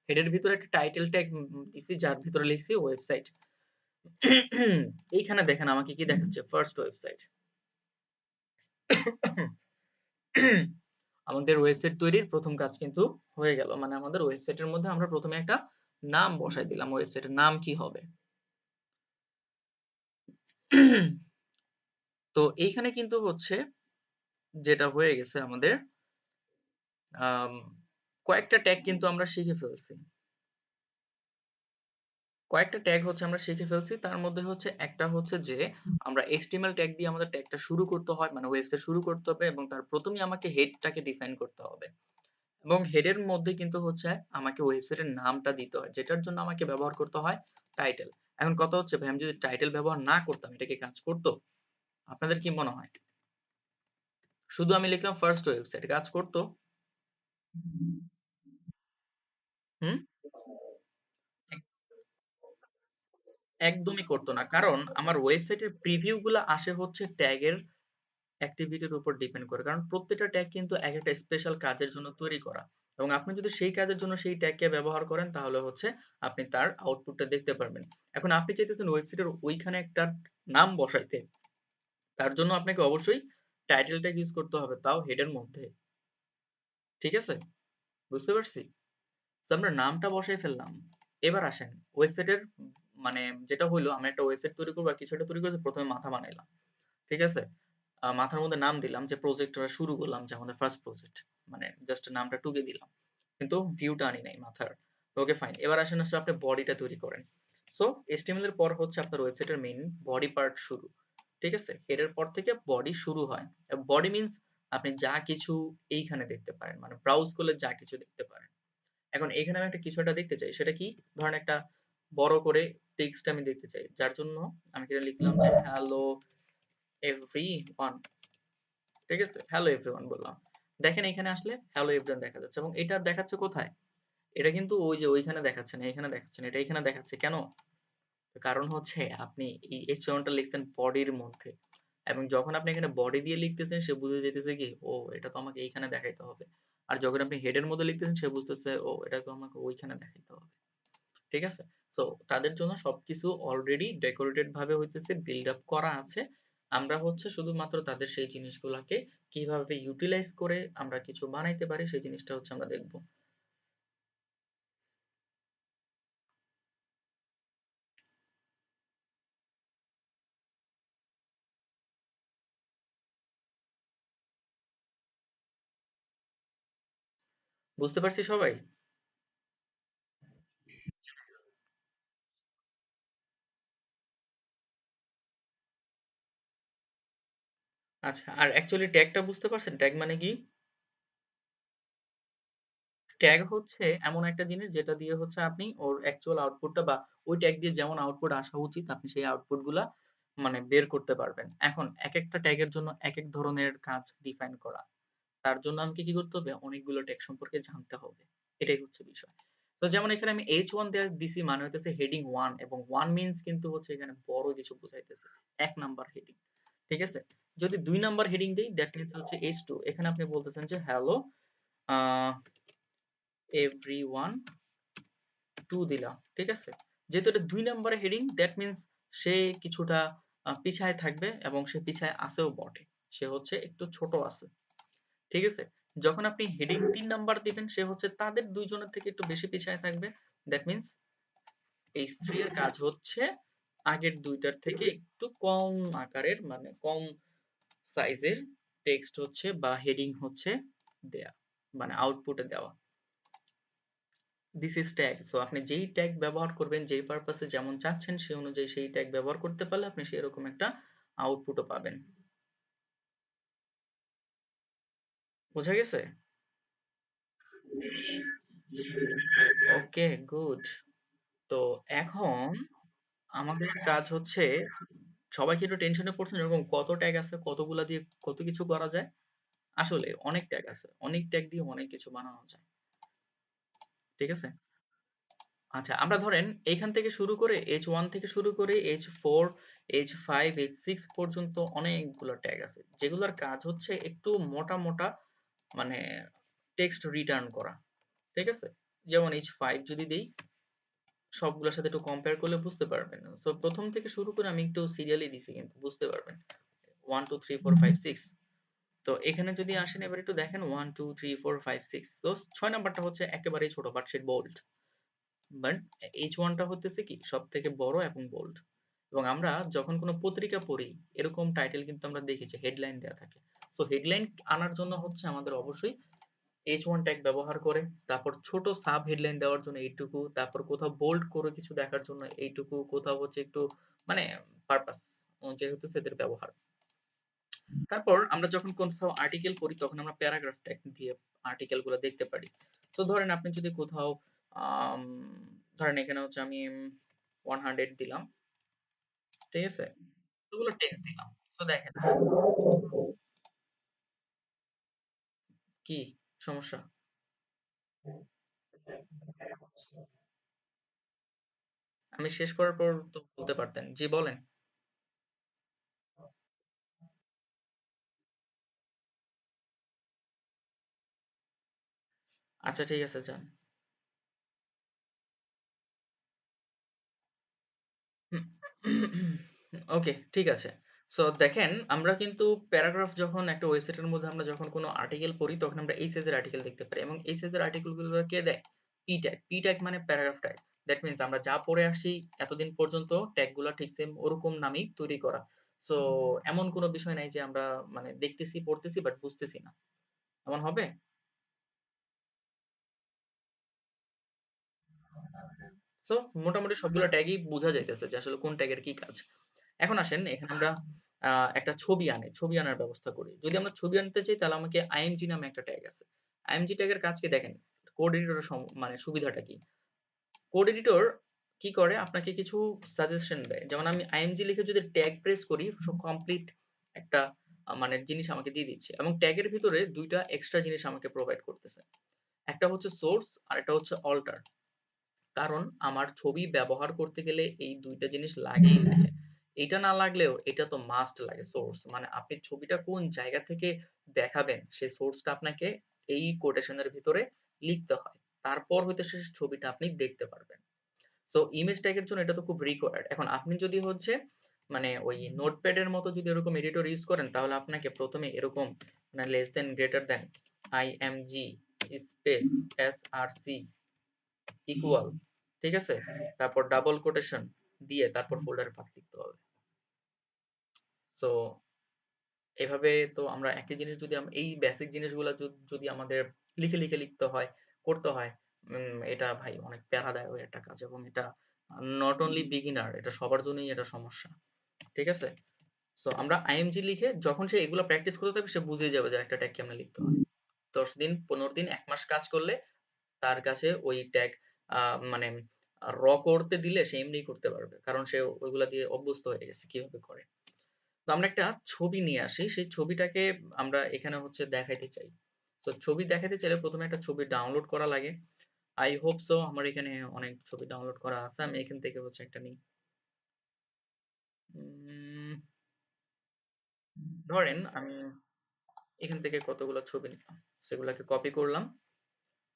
হেডের ভিতরে একটা টাইটেল ট্যাগ দিছি যার ভিতরে লিখছি ওয়েবসাইট। এইখানে দেখেন আমাকে কি দেখাচ্ছে, ফার্স্ট ওয়েবসাইট। আমাদের ওয়েবসাইট তৈরির প্রথম কাজ কিন্তু হয়ে গেল, মানে আমাদের ওয়েবসাইটের মধ্যে আমরা প্রথমে একটা নাম বসাই দিলাম, ওয়েবসাইটের নাম কি হবে। তো এইখানে কিন্তু হচ্ছে যেটা হয়ে গেছে আমাদের, আম, কয়েকটা ট্যাগ কিন্তু আমরা শিখে ফেলছি, কয়েকটা ট্যাগ হচ্ছে আমরা শিখে ফেলছি। তার মধ্যে হচ্ছে একটা হচ্ছে যে আমরা HTML ট্যাগ দিয়ে আমাদের ট্যাগটা শুরু করতে হয়, মানে ওয়েবসাইট শুরু করতে হবে, এবং তার প্রথমেই আমাকে হেডটাকে ডিফাইন করতে হবে, এবং হেডের মধ্যে কিন্তু হচ্ছে আমাকে ওয়েবসাইটের নামটা দিতে হয়, যেটার জন্য আমাকে ব্যবহার করতে হয় টাইটেল। এখন কথা হচ্ছে ভাই, আমি যদি টাইটেল ব্যবহার না করতাম, এটা কি কাজ করতো? আপনাদের কি মনে হয়? শুধু আমি লিখলাম ফার্স্ট ওয়েবসাইট, কাজ করতো? হুম, একদমই করতো না, কারণ আমার ওয়েবসাইটের প্রিভিউ গুলা আসে হচ্ছে ট্যাগের অ্যাক্টিভিটির উপর ডিপেন্ড করে, কারণ প্রত্যেকটা ট্যাগ কিন্তু এক একটা স্পেশাল কাজের জন্য তৈরি করা, এবং আপনি যদি সেই কাজের জন্য সেই ট্যাগকে ব্যবহার করেন, তাহলে হচ্ছে আপনি তার আউটপুটটা দেখতে পারবেন। এখন আপনি চাইতেছেন ওয়েবসাইটের ওইখানে একটা নাম বসাইতে, তার জন্য আপনাকে অবশ্যই টাইটেল ট্যাগ ইউজ করতে হবে, তাও হেডের মধ্যে। ঠিক আছে, বুঝতে পারছি। তো আমরা নামটা বসাই ফেললাম। এবার আসেন ওয়েবসাইটের, মানে যেটা হইলো, আমরা একটা ওয়েবসাইট তৈরি করবো আর কিছু একটা তৈরি করেছি, প্রথমে মাথা বানাইলাম, ঠিক আছে? মাথার মধ্যে নাম দিলাম, যে প্রজেক্টটা শুরু করলাম, যে আমাদের ফার্স্ট প্রজেক্ট, মানে জাস্ট নামটা টুকে দিলাম, কিন্তু ভিউটা আনি নাই মাথার। ওকে ফাইন, এবার আসেন হচ্ছে আপনি বডিটা তৈরি করেন। সো HTML এর পর হচ্ছে আপনার ওয়েবসাইটের মেইন বডি পার্ট শুরু, ঠিক আছে? হেডের পর থেকে বডি শুরু হয়। বডি মিন্স আপনি যা কিছু এইখানে দেখতে পারেন, মানে ব্রাউজ করলে যা কিছু দেখতে পারেন। এখন এখানে আমি একটা কিছু একটা দেখতে চাই, সেটা কি? ধরেন একটা বড় করে টেক্সট আমি দেখতে চাই, যার জন্য আমি এখানে লিখলাম যে হ্যালো এভরিওয়ান, ঠিক আছে? হ্যালো এভরিওয়ান বললাম। দেখেন এখানে আসলে হ্যালো এভরিওয়ান দেখা যাচ্ছে, এবং এটা দেখাচ্ছে কোথায়? এটা কিন্তু ওই যে ওইখানে দেখাচ্ছে না, এখানে দেখাচ্ছে না, এটা এখানে দেখাচ্ছে কেন? কারণ হচ্ছে আপনি এই এইচ1 টা লিখছেন বডির মধ্যে, এবং যখন আপনি এখানে বডি দিয়ে লিখতেছেন, সে বুঝে যেতেছে কি, ও এটা তো আমাকে এইখানে দেখাইতে হবে। আর যখন আপনি হেডের মধ্যে লিখতেছেন, সে বুঝতেছে ও এটা তো আমাকে ওইখানে দেখাইতে হবে। ঠিক আছে? সো তাদের জন্য সবকিছু অলরেডি ডেকোরেটেড ভাবে হইতেছে, বিল্ড আপ করা আছে। আমরা হচ্ছে শুধুমাত্র তাদের সেই জিনিসগুলাকে কিভাবে ইউটিলাইজ করে আমরা কিছু বানাইতে পারি, সেই জিনিসটা হচ্ছে আমরা দেখব। বুঝতে পারছি সবাই? আচ্ছা, আর অ্যাকচুয়ালি ট্যাগটা বুঝতে পারছেন? ট্যাগ মানে কি? ট্যাগ হচ্ছে এমন একটা জিনিস যেটা দিয়ে হচ্ছে আপনি ওর অ্যাকচুয়াল আউটপুটটা বা ওই ট্যাগ দিয়ে যেমন আউটপুট আসা উচিত আপনি সেই আউটপুট গুলা মানে বের করতে পারবেন। এখন এক একটা ট্যাগের জন্য এক এক ধরনের কাজ ডিফাইন করা, তার জন্য আমাকে কি করতে হবে, অনেকগুলো ট্যাগ সম্পর্কে জানতে হবে। এটাই হচ্ছে বিষয়। তো যেমন এখানে আমি H1 দেয়া দিছি মানে হইতেছে হেডিং 1 এবং 1 মিনস কিন্তু হচ্ছে এখানে বড় কিছু বুঝাইতেছে। ১ নাম্বার হেডিং। ঠিক আছে? যদি ২ নাম্বার হেডিং দেই দ্যাট মিনস হচ্ছে H2। এখানে আপনি বলতেছেন যে হ্যালো আ এভরিওয়ান 2 দিলাম। ঠিক আছে? যেহেতু এটা ২ নাম্বারের হেডিং দ্যাট মিনস সে কিছুটা পিছায় থাকবে এবং সে পিছায় আছেও বটে। সে হচ্ছে একটু ছোট আছে। ঠিক আছে? যখন আপনি হেডিং ৩ নাম্বার দিবেন সে হচ্ছে তাদের ২ জনের থেকে একটু বেশি পিছায় থাকবে। দ্যাট মিনস H3 এর কাজ হচ্ছে আগের ২ টার থেকে একটু কম আকারের মানে কম সাইজের টেক্সট হচ্ছে বা হেডিং হচ্ছে দেয়া। মানে আউটপুটে দেওয়া। This is tag. সো আপনি যেই ট্যাগ ব্যবহার করবেন, যেই পারপাসে যেমন চাচ্ছেন সেই অনুযায়ী সেই ট্যাগ ব্যবহার করতে পারলে আপনি সেরকম একটা আউটপুটও পাবেন। বোঝা গেছে? ওকে, গুড। তো এখন আমাদের কাজ হচ্ছে, সবাই কি একটু টেনশনে পড়ছেন এরকম কত ট্যাগ আছে, কতগুলা দিয়ে কত কিছু করা যায়? আসলে অনেক ট্যাগ আছে। অনেক ট্যাগ দিয়ে অনেক কিছু বানানো যায়। ঠিক আছে? আচ্ছা, আমরা ধরেন এইখান থেকে শুরু করে H1 থেকে শুরু করে H4, H5, H6 পর্যন্ত অনেকগুলো ট্যাগ আছে। যেগুলোর কাজ হচ্ছে একটু মোটা, মোটা মানে টেক্সট রিটার্ন করা। ঠিক আছে? যেমন H5 যদি দেই, সবগুলোর সাথে একটু কম্পেয়ার করলে বুঝতে পারবেন। সো ১ম থেকে শুরু করে আমি একটু সিরিয়ালি দিছি কিন্তু বুঝতে পারবেন। 1, 2, 3, 4, 5, 6। তো এখানে যদি আসেন এবার একটু দেখেন 1, 2, 3, 4, 5, 6। তো ৬ নাম্বারটা হচ্ছে একেবারেই ছোট but say bold. But H1 টা হতেছে কি সবথেকে বড় এবং বোল্ড। এবং আমরা যখন কোনো পত্রিকা পড়ি এরকম টাইটেল কিন্তু আমরা দেখি যে হেডলাইন দেয়া থাকে। সো হেডলাইন আনার জন্য হচ্ছে আমাদের অবশ্যই H1 ট্যাগ ব্যবহার করে, তারপর ছোট সাব হেডলাইন দেওয়ার জন্য এইটুকু, তারপর কোথাও বোল্ড করে কিছু দেখার জন্য এইটুকু, কোথাও হচ্ছে একটু মানে পারপাস অনুযায়ী হতেছে এদের ব্যবহার। তারপর আমরা যখন কোথাও আর্টিকেল পড়ি তখন আমরা প্যারাগ্রাফ ট্যাগ দিয়ে আর্টিকেল গুলো দেখতে পারি। তো ধরেন আপনি যদি কোথাও আম, ধরেন এখানে হচ্ছে আমি 100 দিলাম। ঠিক আছে? এতগুলো টেক্সট দিলাম। তো দেখেন কি সমস্যা। আমি শেষ করার পর তো বলতে পারতেন। জি বলেন। আচ্ছা ঠিক আছে যান। ওকে, ঠিক আছে। সো দেখেন আমরা কিন্তু প্যারাগ্রাফ যখন একটা ওয়েবসাইটের মধ্যে আমরা যখন কোনো আর্টিকেল পড়ি তখন আমরা এই সাইজের আর্টিকেল দেখতে পারি এবং এই সাইজের আর্টিকেল গুলো কে দেয়? P tag. পি ট্যাগ মানে প্যারাগ্রাফ ট্যাগ। দ্যাট মিনস আমরা যা পড়ে আসি এতদিন পর্যন্ত ট্যাগ গুলা ঠিক সেম ওরকম নামেই তৈরি করা। সো এমন কোনো বিষয় নাই যে আমরা মানে দেখতেছি পড়তেছি বাট বুঝতেছি না। এমন হবে? সো মোটামুটি সবগুলা ট্যাগই বোঝা যাইতেছে যে আসলে কোন ট্যাগের কি কাজ। এখন আসেন এখানে আমরা একটা ছবি ছবি আনার ব্যবস্থা করি। যদি আমরা ছবি আনতে চাই তাহলে আমাকে আইএমজি নামে একটা ট্যাগ আছে। আইএমজি ট্যাগের কাজ কি দেখেন, কোড এডিটরের মানে সুবিধাটা কি? কোড এডিটর কি করে আপনাকে কিছু সাজেশন দেয়। যেমন আমি আইএমজি লিখে যদি ট্যাগ প্রেস করি সব কমপ্লিট একটা মানে জিনিস আমাকে দিয়ে দিচ্ছে এবং ট্যাগের ভিতরে ২ টা এক্সট্রা জিনিস আমাকে প্রোভাইড করতেছে। একটা হচ্ছে সোর্স আর একটা হচ্ছে অল্টার। কারণ আমার ছবি ব্যবহার করতে গেলে এই ২ টা জিনিস লাগেই লাগে। এটা না লাগলেও এটা তো মাস্ট লাগে সোর্স। মানে আপনি ছবিটা কোন জায়গা থেকে দেখাবেন সেই সোর্সটা আপনাকে এই কোটেশন এর ভিতরে লিখতে হয়। তারপর হইতে সে ছবিটা আপনি দেখতে পারবেন। সো ইমেজ ট্যাগের জন্য এটা তো খুব রিকোয়ার্ড। এখন আপনি যদি হচ্ছে মানে ওই নোটপ্যাড এর মতো যদি এরকম এডিটর ইউজ করেন তাহলে আপনাকে ১ম এ এরকম মানে less than greater than IMG space SRC equal, ঠিক আছে? তারপর ডাবল কোটেশন দিয়ে তারপর ফোল্ডারের পাথ লিখতে হবে। সো এভাবে তো আমরা একই জিনিস যদি এই বেসিক জিনিসগুলো যদি আমাদের লিখে লিখে লিখতে হয় করতে হয়, এটা ভাই অনেক প্যারাদায়ক একটা কাজ এবং এটা নট অনলি বিগিনার, এটা সবার জন্যই এটা সমস্যা। ঠিক আছে? সো আমরা আইএমজি লিখে যখন সে এগুলো প্র্যাকটিস করতে থাকবে সে বুঝে যাবে যে একটা ট্যাগ কেমনে লিখতে হয়। ১০ দিন ১৫ দিন ১ মাস কাজ করলে তার কাছে ওই ট্যাগ মানে র করতে দিলে সে এমনিই করতে পারবে, কারণ সে ওইগুলা দিয়ে অভ্যস্ত হয়ে গেছে কিভাবে করে। তো আমরা একটা ছবি নিয়ে আসি, সেই ছবিটাকে আমরা এখানে হচ্ছে দেখাইতে চাই। তো ছবি দেখাতে চাইলে প্রথমে একটা ছবি ডাউনলোড করা লাগে। আই হোপ সো আমার এখানে অনেক ছবি ডাউনলোড করা আছে, আমি এখান থেকে হচ্ছে একটা নিই। উম, ধরেন আমি এখান থেকে কতগুলো ছবি নিলাম, সেগুলোকে কপি করলাম।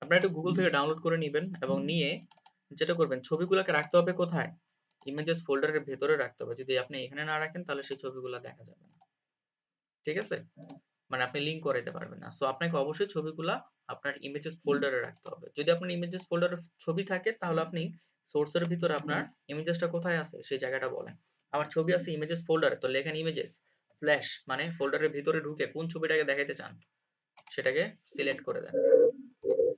আপনারা একটু গুগল থেকে ডাউনলোড করে নিবেন এবং নিয়ে যেটা করবেন, ছবিগুলোকে রাখতে হবে কোথায়? ইমেজেস ফোল্ডারের ভেতরে রাখতে হবে। যদি আপনি এখানে না রাখেন তাহলে সেই ছবিগুলো দেখা যাবে না। ঠিক আছে? মানে আপনি লিঙ্ক করাইতে পারবেন না। সো আপনাকে অবশ্যই ছবিগুলা আপনার ইমেজেস ফোল্ডারে রাখতে হবে। যদি আপনার ইমেজেস ফোল্ডারে ছবি থাকে তাহলে আপনি সোর্সের ভিতরে আপনার ইমেজেসটা কোথায় আছে সেই জায়গাটা বলেন। আমার ছবি আছে ইমেজেস ফোল্ডারে, তো লেখেন ইমেজেস স্ল্যাশ মানে ফোল্ডারের ভিতরে ঢুকে কোন ছবিটাকে দেখাইতে চান সেটাকে সিলেক্ট করে দেন।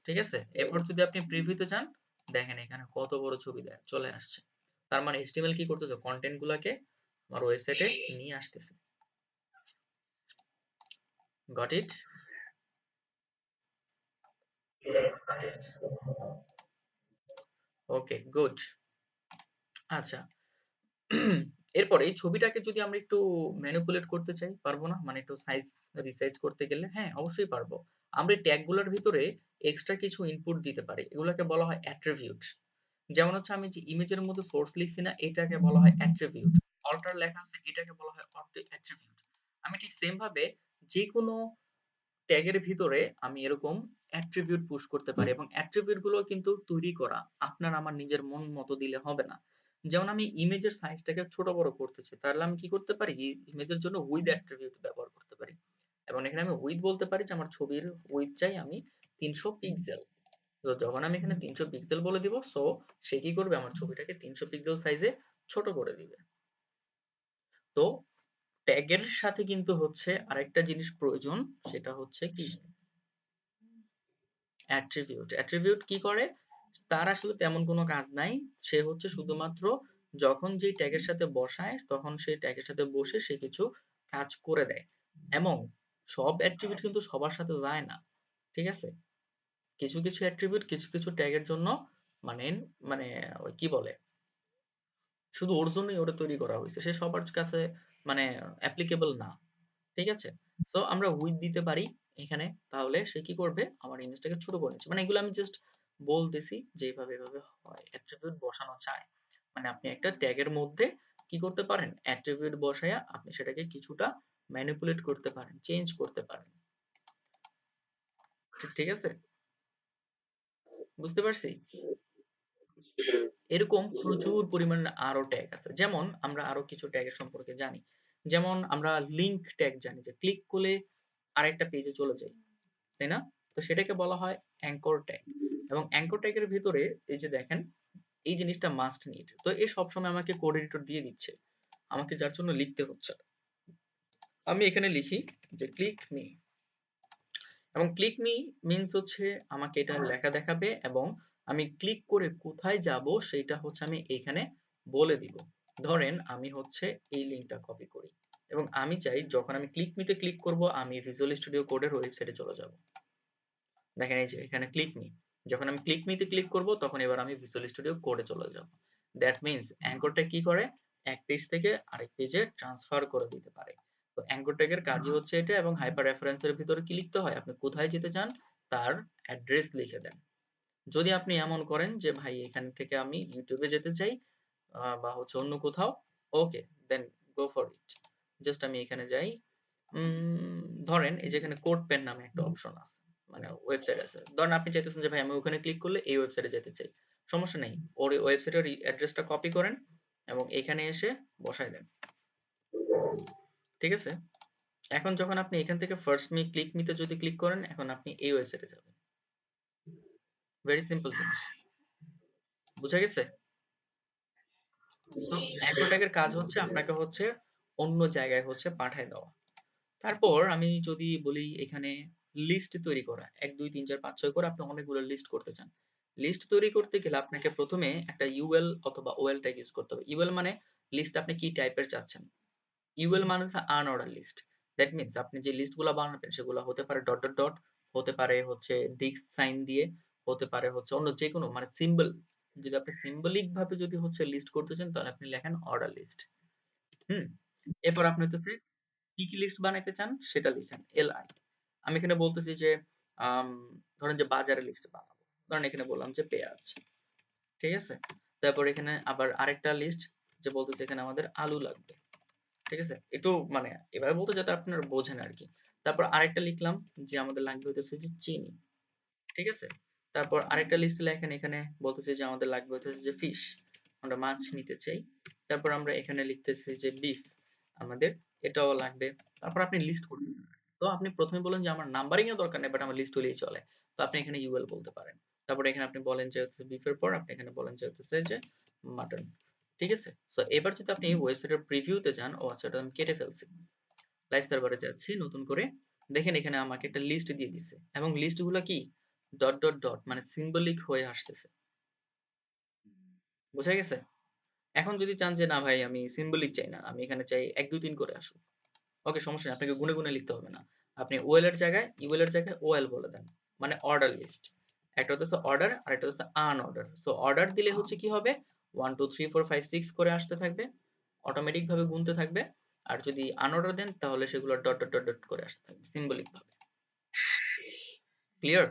ঠিক আছে? এরপর যদি আপনি প্রিভিউতে যান, দেখেন এখানে কত বড় ছবি চলে আসছে। তার মানে HTML কি করতেছে? কন্টেন্ট গুলাকে আমার ওয়েবসাইটে নিয়ে আসতেছে। Got it? Okay, good. আচ্ছা। এরপরে এই ছবিটাকে যদি আমরা একটু ম্যানিপুলেট করতে চাই, পারবো না? মানে একটু সাইজ রিসাইজ করতে গেলে হ্যাঁ, অবশ্যই পারবো। আমরা এই ট্যাগ গুলার ভিতরে এক্সট্রা কিছু ইনপুট দিতে পারি। এগুলাকে বলা হয় অ্যাট্রিবিউট। যেমন হচ্ছে আমি যে ইমেজের মধ্যে সোর্স লিখছি না, এটাকে বলা হয় অ্যাট্রিবিউট। অল্টার লেখা আছে, এটাকে বলা হয় অ্যাট্রিবিউট। আমি ঠিক সেম ভাবে যেকোনো ট্যাগের ভিতরে আমি এরকম অ্যাট্রিবিউট পুশ করতে পারি এবং অ্যাট্রিবিউট গুলো কিন্তু তৈরি করা আপনার আমার নিজের মন মতো দিলে হবে না। যেমন আমি ইমেজের সাইজটাকে ছোট বড় করতে চাই, তাহলে আমি কি করতে পারি? ইমেজের জন্য উইড অ্যাট্রিবিউট ব্যবহার করতে পারি এবং এখানে আমি উইড বলতে পারি যে আমার ছবির উইড চাই আমি 300 পিক্সেল। তো যখন আমি এখানে 300 পিক্সেল বলে দিব, সো সে কি করবে? আমার ছবিটাকে 300 পিক্সেল সাইজে ছোট করে দিবে। তো ট্যাগের সাথে কিন্তু হচ্ছে আরেকটা জিনিস প্রয়োজন, সেটা হচ্ছে কি? অ্যাট্রিবিউট। অ্যাট্রিবিউট কি করে? তার আসলে তেমন কোনো কাজ নাই। সে হচ্ছে শুধুমাত্র যখন যেই ট্যাগের সাথে বসায় তখন সেই ট্যাগের সাথে বসে সে কিছু কাজ করে দেয় এবং সব অ্যাট্রিবিউট কিন্তু সবার সাথে যায় না। ঠিক আছে? কিছু কিছু অ্যাট্রিবিউট কিছু কিছু ট্যাগের জন্য মানে মানে ওই কি বলে, শুধু ওর জন্যই ওটা তৈরি করা হয়েছে, সে সবার কাছে মানে অ্যাপ্লিকেবল না। ঠিক আছে? সো আমরা উইথ দিতে পারি এখানে, তাহলে সে কি করবে? আমার ইমেজটাকে ছোট করে নিচ্ছে। মানে এগুলো আমি জাস্ট বলতেছি যে এভাবে এভাবে হয়, অ্যাট্রিবিউট বসানো যায়। মানে আপনি একটা ট্যাগের মধ্যে কি করতে পারেন? অ্যাট্রিবিউট বসায়া আপনি সেটাকে কিছুটা ম্যানিপুলেট করতে পারেন, চেঞ্জ করতে পারেন। ঠিক আছে? বুঝতে পারছি? এরকম প্রচুর পরিমাণে আরো ট্যাগ আছে। যেমন আমরা আরো কিছু ট্যাগের সম্পর্কে জানি। যেমন আমরা লিংক ট্যাগ জানি যে ক্লিক করলে আরেকটা পেজে চলে যাই। তাই না? তো সেটাকে বলা হয় অ্যাঙ্কর ট্যাগ। এবং অ্যাঙ্কর ট্যাগের ভিতরে এই যে দেখেন এই জিনিসটা মাস্ট নিড। তো এ সবসময় আমাকে কোড এডিটর দিয়ে দিচ্ছে। আমাকে যার জন্য লিখতে হচ্ছে না। আমি এখানে লিখি যে ক্লিক মি এবং ক্লিক মি মিন্স হচ্ছে আমাকে এটা লেখা দেখাবে এবং আমি ক্লিক করে কোথায় যাব সেটা হচ্ছে আমি এইখানে বলে দিব। ধরেন আমি হচ্ছে এই লিঙ্কটা কপি করি এবং আমি চাই যখন আমি ক্লিক মিতে ক্লিক করব আমি ভিজুয়াল স্টুডিও কোডের ওয়েবসাইটে চলে যাব। দেখেন এই যে এখানে ক্লিক মি, যখন আমি ক্লিক মিতে ক্লিক করব তখন এবার আমি ভিজুয়াল স্টুডিও কোডে চলে যাব। দ্যাট মিন্স অ্যাঙ্করটা কি করে? এক পেজ থেকে আরেক পেজে ট্রান্সফার করে দিতে পারে। তো অ্যাঙ্কর ট্যাগের কাজই হচ্ছে এটা এবং হাইপার রেফারেন্সের ভিতরে কি লিখতে হয়? আপনি কোথায় যেতে চান তার অ্যাড্রেস লিখে দেন। যদি আপনি এমন করেন যে ভাই এখান থেকে আমি ইউটিউবে যেতে চাই বা হচ্ছে অন্য কোথাও, ওকে দেন গো ফর ইট। জাস্ট আমি এখানে যাই। ধরেন এই যে এখানে কোড পেন নামে একটা অপশন আছে, মানে ওয়েবসাইট আছে। ধরেন আপনি চাইতেছেন যে ভাই আমি ওখানে ক্লিক করলে এই ওয়েবসাইটে যেতে চাই। সমস্যা নেই, ওর ওয়েবসাইটের অ্যাড্রেসটা কপি করেন এবং এখানে এসে বসায় দেন। ঠিক আছে? এখন যখন আপনি এখান থেকে ফার্স্ট মি ক্লিক মিতে যদি ক্লিক করেন এখন আপনি এই ওয়েবসাইটে যাবেন। ভেরি সিম্পল জিনিস। বুঝা গেছে? সো অ্যাঙ্কর ট্যাগের কাজ হচ্ছে আপনাকে হচ্ছে অন্য জায়গায় হচ্ছে পাঠায় দেওয়া। তারপর আমি যদি বলি এখানে লিস্ট তৈরি করা, ১ ২ ৩ ৪ ৫ ৬ করে আপনি অনেকগুলো লিস্ট করতে চান। লিস্ট তৈরি করতে গেলে আপনাকে প্রথমে একটা ইউএল অথবা ওএল ট্যাগ ইউজ করতে হবে। ইউএল মানে লিস্ট আপনি কি টাইপের চাচ্ছেন। ইউএল মানে হচ্ছে আনঅর্ডার লিস্ট। দ্যাট মিনস আপনি যে লিস্ট গুলা বানাবেন সেগুলো হতে পারে ডট ডট ডট, হতে পারে হচ্ছে ডিস্ক সাইন দিয়ে, হতে পারে হচ্ছে অন্য যেকোনো মানে সিম্বল, যদি আপনি সিম্বলিক ভাবে যদি হচ্ছে লিস্ট করতে চান তাহলে আপনি লেখেন অর্ডার লিস্ট। হুম, এরপর আপনি হচ্ছে কি কি লিস্ট বানাইতে চান সেটা লিখেন এলআই। আমি এখানে বলতেছি যে আম, ধরেন যে বাজারের লিস্ট বানাবো, ধরেন এখানে বললাম যে পেঁয়াজ, ঠিক আছে। তারপর এখানে আবার আরেকটা লিস্ট যে বলতেছে এখানে আমাদের আলু লাগবে, ঠিক আছে। একটু মানে এভাবে বলতে যাতে আপনারা বোঝেন আর কি। তারপর আরেকটা লিখলাম যে আমাদের লাগবে হইতেছে যে চিনি, ঠিক আছে। তারপর আরেকটা লিস্ট লেখেন এখানে বলতেছে যে আমাদের লাগবে হইতেছে যে ফিশ, আমরা মাছ নিতে চাই। তারপর আমরা এখানে লিখতেছি যে বিফ, আমাদের এটাও লাগবে। তারপর আপনি লিস্ট করবেন। তো আপনি প্রথমে বলেন যে আমার নাম্বারিং এর দরকার নেই বাট আমার লিস্ট হলেই চলে। তো আপনি এখানে ইউএল বলতে পারেন। তারপর এখানে আপনি বলেন যে হচ্ছে বিফের পর আপনি এখানে বলেন যে হচ্ছে যে মাটন, ঠিক আছে। সো এবার যদি আপনি ওয়েবসাইটের প্রিভিউতে যান, ও আচ্ছা এটা আমি কেটে ফেলছি, লাইভ সার্ভারে যাচ্ছি নতুন করে, দেখেন এখানে আমাকে একটা লিস্ট দিয়ে দিছে এবং লিস্ট গুলা কি ডট ডট ডট মানে সিম্বলিক হয়ে আসতেছে, বোঝা গেছে। এখন যদি চান যে না ভাই আমি সিম্বলিক চাই না, আমি এখানে চাই 1 2 3 করে আসুক, ওকে সমস্যা নেই, আপনাকে গুনে গুনে লিখতে হবে না। আপনি ওএল এর জায়গায় ইউএল এর জায়গায় ওএল বলে দেন, মানে অর্ডার লিস্ট। একটা হচ্ছে অর্ডার আর একটা হচ্ছে আনঅর্ডার। সো অর্ডার দিলে হচ্ছে কি হবে 1 2 3 4 5 6 করে আসতে থাকবে, অটোমেটিক ভাবে গুনতে থাকবে। আর যদি আনঅর্ডার দেন তাহলে সেগুলো ডট ডট ডট ডট করে আসতে থাকবে সিম্বলিক ভাবে। ক্লিয়ার?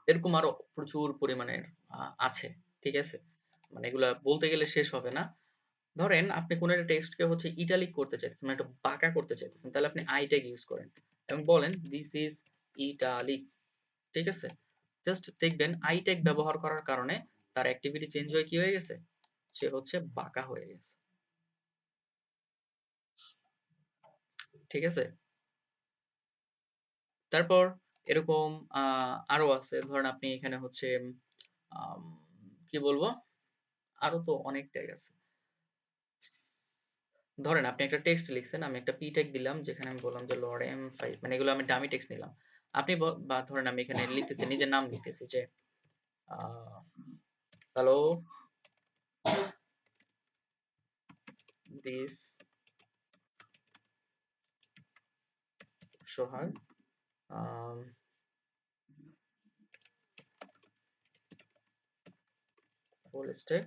এরকম আরো প্রচুর পরিমাণের আছে, ঠিক আছে। মানে এগুলা বলতে গেলে শেষ হবে না। ধরেন আপনি কোন একটা টেক্সটকে হচ্ছে ইটালিক করতে চাইতেছেন, মানে একটা বাঁকা করতে চাইতেছেন, তাহলে আপনি আই ট্যাগ ইউজ করেন এবং বলেন দিস ইজ ইটালিক, ঠিক আছে। জাস্ট দেখবেন আই ট্যাগ ব্যবহার করার কারণে তার অ্যাক্টিভিটি চেঞ্জ হয়ে কি হয়ে গেছে, সে হচ্ছে বাঁকা হয়ে গেছে, ঠিক আছে। তারপর এরকম আরো আছে, ধরেন আপনি এখানে হচ্ছে আম, কি বলবো, আরো তো অনেক ট্যাগ আছে। ধরেন আপনি একটা টেক্সট লিখছেন, আমি একটা পি ট্যাগ দিলাম যেখানে আমি বললাম যে লর্ড M5, মানে এগুলো আমি ডামি টেক্সট নিলাম। আপনি বা ধরেন আমি এখানে লিখতেছি নিজের নাম লিখতেছি যে hello this Sohag full stack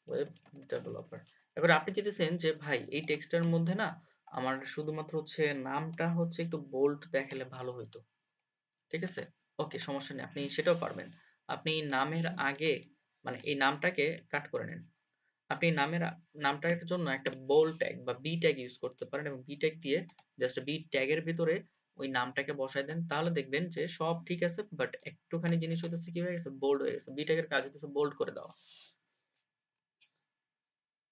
web developer. এবার আপনি চাইতেছেন যে ভাই এই টেক্সটের মধ্যে না আমার শুধুমাত্র হচ্ছে নামটা হচ্ছে একটু বোল্ড দেখালে ভালো হইতো, ঠিক আছে। ওকে সমস্যা নেই, আপনি সেটাও পারবেন। আপনি নামের আগে মানে এই নামটাকে কাট করে নেন, আপনি নামটার জন্য একটা বোল্ড ট্যাগ বা বি ট্যাগ ইউজ করতে পারেন এবং বি ট্যাগ দিয়ে জাস্ট বি ট্যাগের ভিতরে ওই নামটাকে বসায় দেন, তাহলে দেখবেন যে সব ঠিক আছে বাট একটুখানি জিনিস হইতেছে কি হয়ে গেছে, বোল্ড হয়ে গেছে। বি ট্যাগের কাজ হইতেছে বোল্ড করে দেওয়া,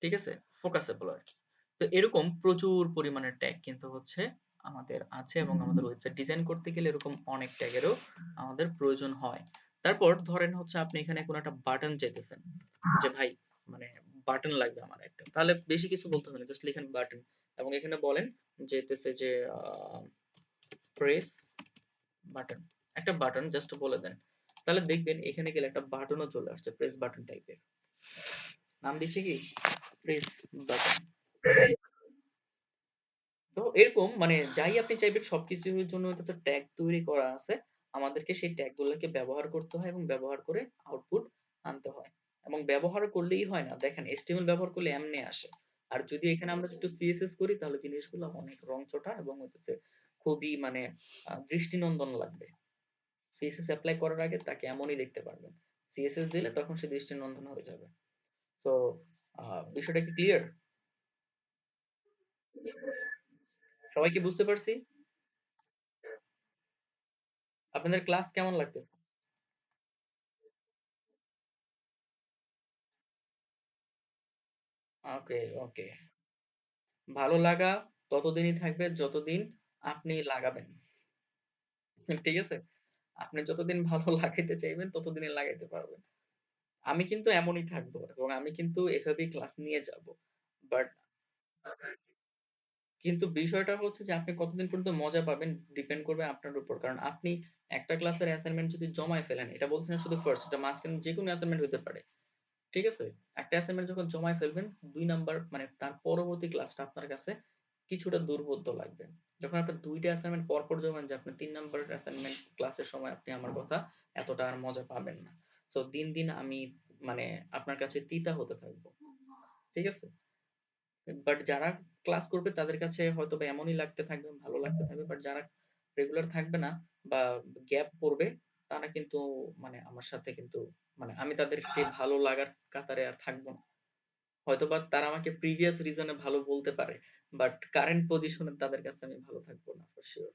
ঠিক আছে, ফোকাসেবল আর কি। তো এরকম প্রচুর পরিমাণের ট্যাগ কিন্তু হচ্ছে আমাদের আছে এবং আমাদের ওয়েবসাইট ডিজাইন করতে গেলে এরকম অনেক ট্যাগেরও আমাদের প্রয়োজন হয়। তারপর ধরেন হচ্ছে আপনি এখানে কোনো একটা বাটন চাইতেছেন যে ভাই মানে বাটন লাগবে আমার একটা, তাহলে বেশি কিছু বলতে হবে না, জাস্ট লিখেন বাটন এবং এখানে বলেন যে হইতেছে যে প্রেস বাটন, একটা বাটন জাস্ট বলে দেন, তাহলে দেখবেন এখানে গেলে একটা বাটনও চলে আসছে প্রেস বাটন টাইপের, নাম দিচ্ছে কি প্রেস বাটন। তো এরকম মানে যাই আপনি চাইবেন সবকিছুর জন্য হয়তো ট্যাগ তৈরি করা আছে, আমাদেরকে সেই ট্যাগ গুলোকে ব্যবহার করতে হয় এবং ব্যবহার করে আউটপুট আনতে হয়। এবং ব্যবহার করলেই হয় না, দেখেন HTML ব্যবহার করলে এমনি আসে, আর যদি এখানে আমরা একটু CSS করি তাহলে জিনিসগুলো অনেক রংচটা এবং হচ্ছে খুবই মানে দৃষ্টিনন্দন লাগবে। CSS অ্যাপ্লাই করার আগে তাকে এমনই দেখতে পারবেন, CSS দিলে তখন সে দৃষ্টিনন্দন হয়ে যাবে। তো বিষয়টা কি ক্লিয়ার? সবাই কি বুঝতে পারছি? আপনাদের ক্লাস কেমন লাগতেছে? ওকে, ওকে। ভালো লাগা ততদিনই থাকবে যতদিন আপনি লাগাবেন। ঠিক আছে? আপনি যতদিন ভালো লাগাইতে চাইবেন ততদিনই লাগাইতে পারবেন। আমি কিন্তু এমনই থাকবো এবং আমি কিন্তু এভাবেই ক্লাস নিয়ে যাব। বাট কিন্তু বিষয়টা হচ্ছে যে আপনি কতদিন পর্যন্ত মজা পাবেন ডিপেন্ড করবে আপনার উপর। কারণ আপনি একটা ক্লাসের অ্যাসাইনমেন্ট যদি জমায় ফেলেন, এটা বলছি না শুধু ফার্স্ট, এটা মাঝখানে যেকোনো অ্যাসাইনমেন্ট হতে পারে। ঠিক আছে? একটা অ্যাসাইনমেন্ট যখন জমায় ফেলবেন ২ নাম্বার মানে তার পরবর্তী ক্লাসটা আপনার কাছে কিছুটা দুর্বোধ্য লাগবে। যখন আপনার ২ টা অ্যাসাইনমেন্ট পরপর জমবেন যে আপনার ৩ নাম্বারের অ্যাসাইনমেন্ট ক্লাসের সময় আপনি আমার কথা এতটা আর মজা পাবেন না। সো দিন, দিন আমি মানে আপনার কাছে তিতা হতে থাকবো। ঠিক আছে? বাট যারা ক্লাস করবে তাদের কাছে হয়তোবা এমনই লাগতে থাকবে, ভালো লাগতে থাকবে। বাট যারা রেগুলার থাকবে না বা গ্যাপ পড়বে তারা কিন্তু মানে আমার সাথে কিন্তু মানে আমি তাদের সেই ভালো লাগার কাতারে আর থাকবো না। হয়তোবা তারা আমাকে প্রিভিয়াস রিজনে ভালো বলতে পারে। বাট কারেন্ট পজিশনে তাদের কাছে আমি ভালো থাকবো না ফর সিউর।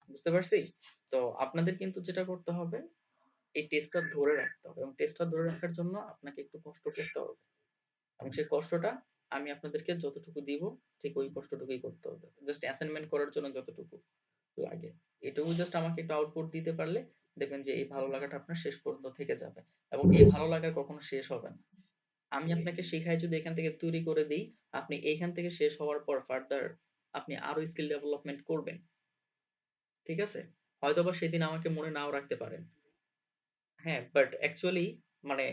বুঝতে পারছি? তো আপনাদের কিন্তু যেটা করতে হবে এই টেস্টটা ধরে রাখতে হবে এবং টেস্টটা ধরে রাখার জন্য আপনাকে একটু কষ্ট করতে হবে। এবং সেই কষ্টটা আমি আপনাদেরকে যতটুকু দিব ঠিক ওই কষ্টটুকুই করতে হবে। জাস্ট অ্যাসাইনমেন্ট করার জন্য যতটুকু লাগে। এটুকু জাস্ট আমাকে একটু আউটপুট দিতে পারলে দেখবেন যে এই ভালো লাগাটা আপনার শেষ পর্যন্ত থেকে যাবে। এবং এই ভালো লাগা কখনো শেষ হবে না। আমি আপনাকে শেখাই যদি এখান থেকে তৈরি করে দিই, আপনি এইখান থেকে শেষ হওয়ার পর ফার্দার আপনি আরো স্কিল ডেভেলপমেন্ট করবেন। ঠিক আছে? হয়তোবা সেদিন আমাকে মনে নাও রাখতে পারেন। হ্যাঁ, বাট অ্যাকচুয়ালি মানে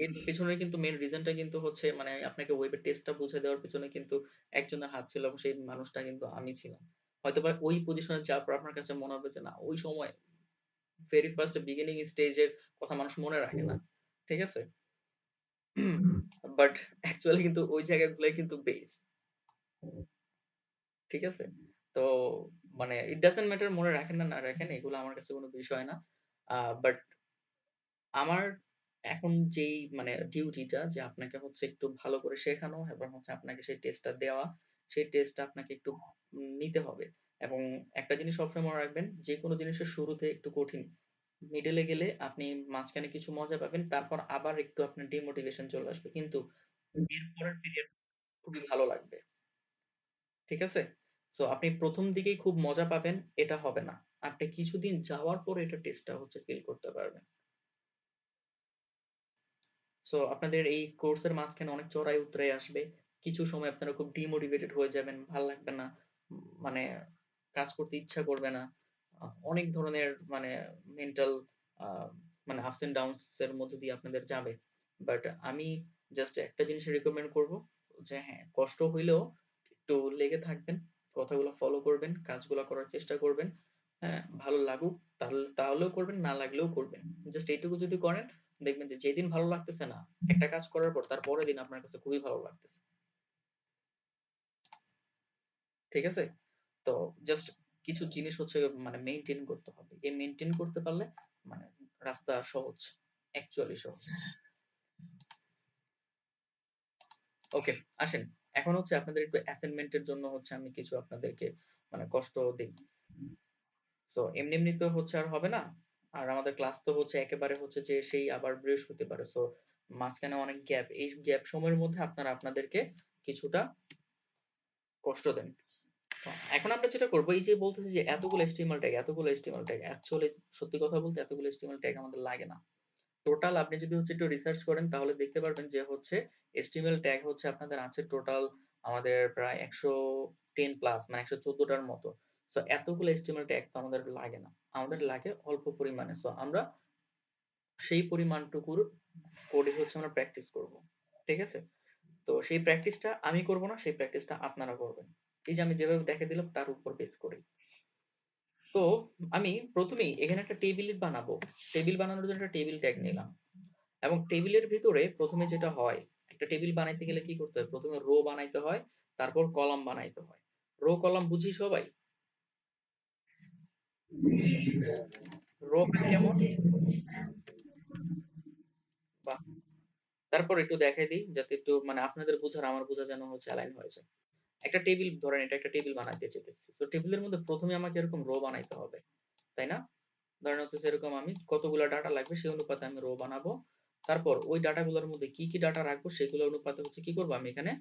এর পেছনে কিন্তু মেইন রিজনটা কিন্তু হচ্ছে মানে আপনাকে ওয়েবের টেস্টটা বুঝিয়ে দেওয়ার পেছনে কিন্তু একজনের হাত ছিল এবং সেই মানুষটা কিন্তু আমি ছিলাম। হয়তোবা ওই পজিশনে যাওয়ার পর আপনার কাছে মনে হবে যে না ওই সময় ভেরি ফার্স্ট বিগিনিং স্টেজের কথা মানুষ মনে রাখে না। ঠিক আছে? বাট অ্যাকচুয়ালি কিন্তু ওই জায়গাগুলাই কিন্তু বেস। ঠিক আছে? তো মানে ইট ডাজন্ট ম্যাটার মনে রাখেন না রাখেন এগুলো আমার কাছে কোনো বিষয় না। বাট আমার এখন যেই মানে ডিউটিটা যে আপনাকে হচ্ছে একটু ভালো করে শেখানো এবং হচ্ছে আপনাকে সেই টেস্টটা দেওয়া, সেই টেস্টটা আপনাকে একটু নিতে হবে। এবং একটা জিনিস সবসময় মনে রাখবেন, যেকোনো জিনিসের শুরুতে একটু কঠিন। মিডলে গেলে আপনি মাঝখানে কিছু মজা পাবেন, তারপর আবার একটু আপনার ডিমোটিভেশন চলে আসবে। কিন্তু এরপরের পিরিয়ড খুবই ভালো লাগবে। ঠিক আছে? সো আপনি ১ম দিকেই খুব মজা পাবেন এটা হবে না। আপনি কিছুদিন যাওয়ার পরে এটা টেস্টটা হচ্ছে ফিল করতে পারবেন। সো আপনাদের এই কোর্সের মাঝখানে অনেক চড়াই উতরাই আসবে। কিছু সময় আপনারা খুব ডিমোটিভেটেড হয়ে যাবেন, ভাল লাগবে না। মানে কাজ করতে ইচ্ছা করবে না। অনেক ধরনের মানে মেন্টাল আ মানে আপস অ্যান্ড ডাউনস এর মধ্য দিয়ে আপনাদের যাবে। বাট আমি জাস্ট একটা জিনিসই রিকমেন্ড করব যে হ্যাঁ, কষ্ট হইলেও একটু লেগে থাকবেন, কথাগুলো ফলো করবেন, কাজগুলা করার চেষ্টা করবেন। হ্যাঁ, ভালো লাগুক তাহলেও করবেন, না লাগলেও করবেন। জাস্ট এইটুকু যদি করেন দেখবেন যে যেদিন ভালো লাগতেছে না, একটা কাজ করার পর তার পরের দিন আপনার কাছে খুবই ভালো লাগতেছে। ঠিক আছে? তো জাস্ট কিছু জিনিস হচ্ছে মানে মেইনটেইন করতে হবে। এই মেইনটেইন করতে পারলে মানে রাস্তা সহজ। অ্যাকচুয়ালি সহজ। ওকে, আসেন। এখন হচ্ছে আপনাদের একটু অ্যাসাইনমেন্ট এর জন্য হচ্ছে আমি কিছু আপনাদেরকে মানে কষ্ট দেই। সো এমনি, এমনি তো হচ্ছে আর হবে না। আর আমাদের ক্লাস তো হচ্ছে একেবারে হচ্ছে যে সেই আবার বৃহস্পতিবারে। সো মাঝখানে অনেক গ্যাপ। এই গ্যাপ সময়ের মধ্যে আপনারা আপনাদেরকে কিছুটা কষ্ট দেন। তো এখন আমরা যেটা করব এই যে বলতেছি যে এতগুলো HTML ট্যাগ অ্যাকচুয়ালি সত্যি কথা বলতে এতগুলো HTML ট্যাগ আমাদের লাগে না। টোটাল আপনি যদি হচ্ছে একটু রিসার্চ করেন তাহলে দেখতে পারবেন যে হচ্ছে HTML ট্যাগ হচ্ছে আপনাদের আছে টোটাল আমাদের প্রায় 110 প্লাস মানে 114 টার মতো। সো এতগুলো HTML ট্যাগ তো আমাদের লাগে না। আমাদের লাগে অল্প পরিমাণে। সো আমরা সেই পরিমাণটুকুর কোডে হচ্ছে আমরা প্র্যাকটিস করব। ঠিক আছে? তো সেই প্র্যাকটিসটা আমি করব না, সেই প্র্যাকটিসটা আপনারা করবেন। এই যে আমি যেভাবে দেখাই দিলাম তার উপর বেস করে। তো আমি ১ম এই এখানে একটা টেবিল বানাবো। টেবিল বানানোর জন্য একটা টেবিল ট্যাগ নিলাম। এবং টেবিলের ভিতরে ১ম এ যেটা হয়, একটা টেবিল বানাইতে গেলে কি করতে হয়? ১ম এ রো বানাইতে হয়, তারপর কলাম বানাইতে হয়। রো কলাম বুঝি সবাই? রো হয় কেমন? বাহ! তারপর একটু দেখাই দিই যাতে একটু মানে আপনাদের বুঝার আমার বুঝা যেন হচ্ছে অ্যালাইন হয়ে যায়। একটা টেবিল ধরেন এটা একটা টেবিল বানাইতে চাইতেছি। তো টেবিলের মধ্যে ১ম এ আমাকে এরকম রো বানাইতে হবে। তাই না? ধরেন হচ্ছে এরকম আমি কতগুলা ডাটা লাগবে সেই অনুপাতে আমি রো বানাবো। তারপর ওই ডাটাগুলোর মধ্যে কি, কি ডাটা রাখবো সেগুলোর অনুপাতে হচ্ছে কি করব আমি এখানে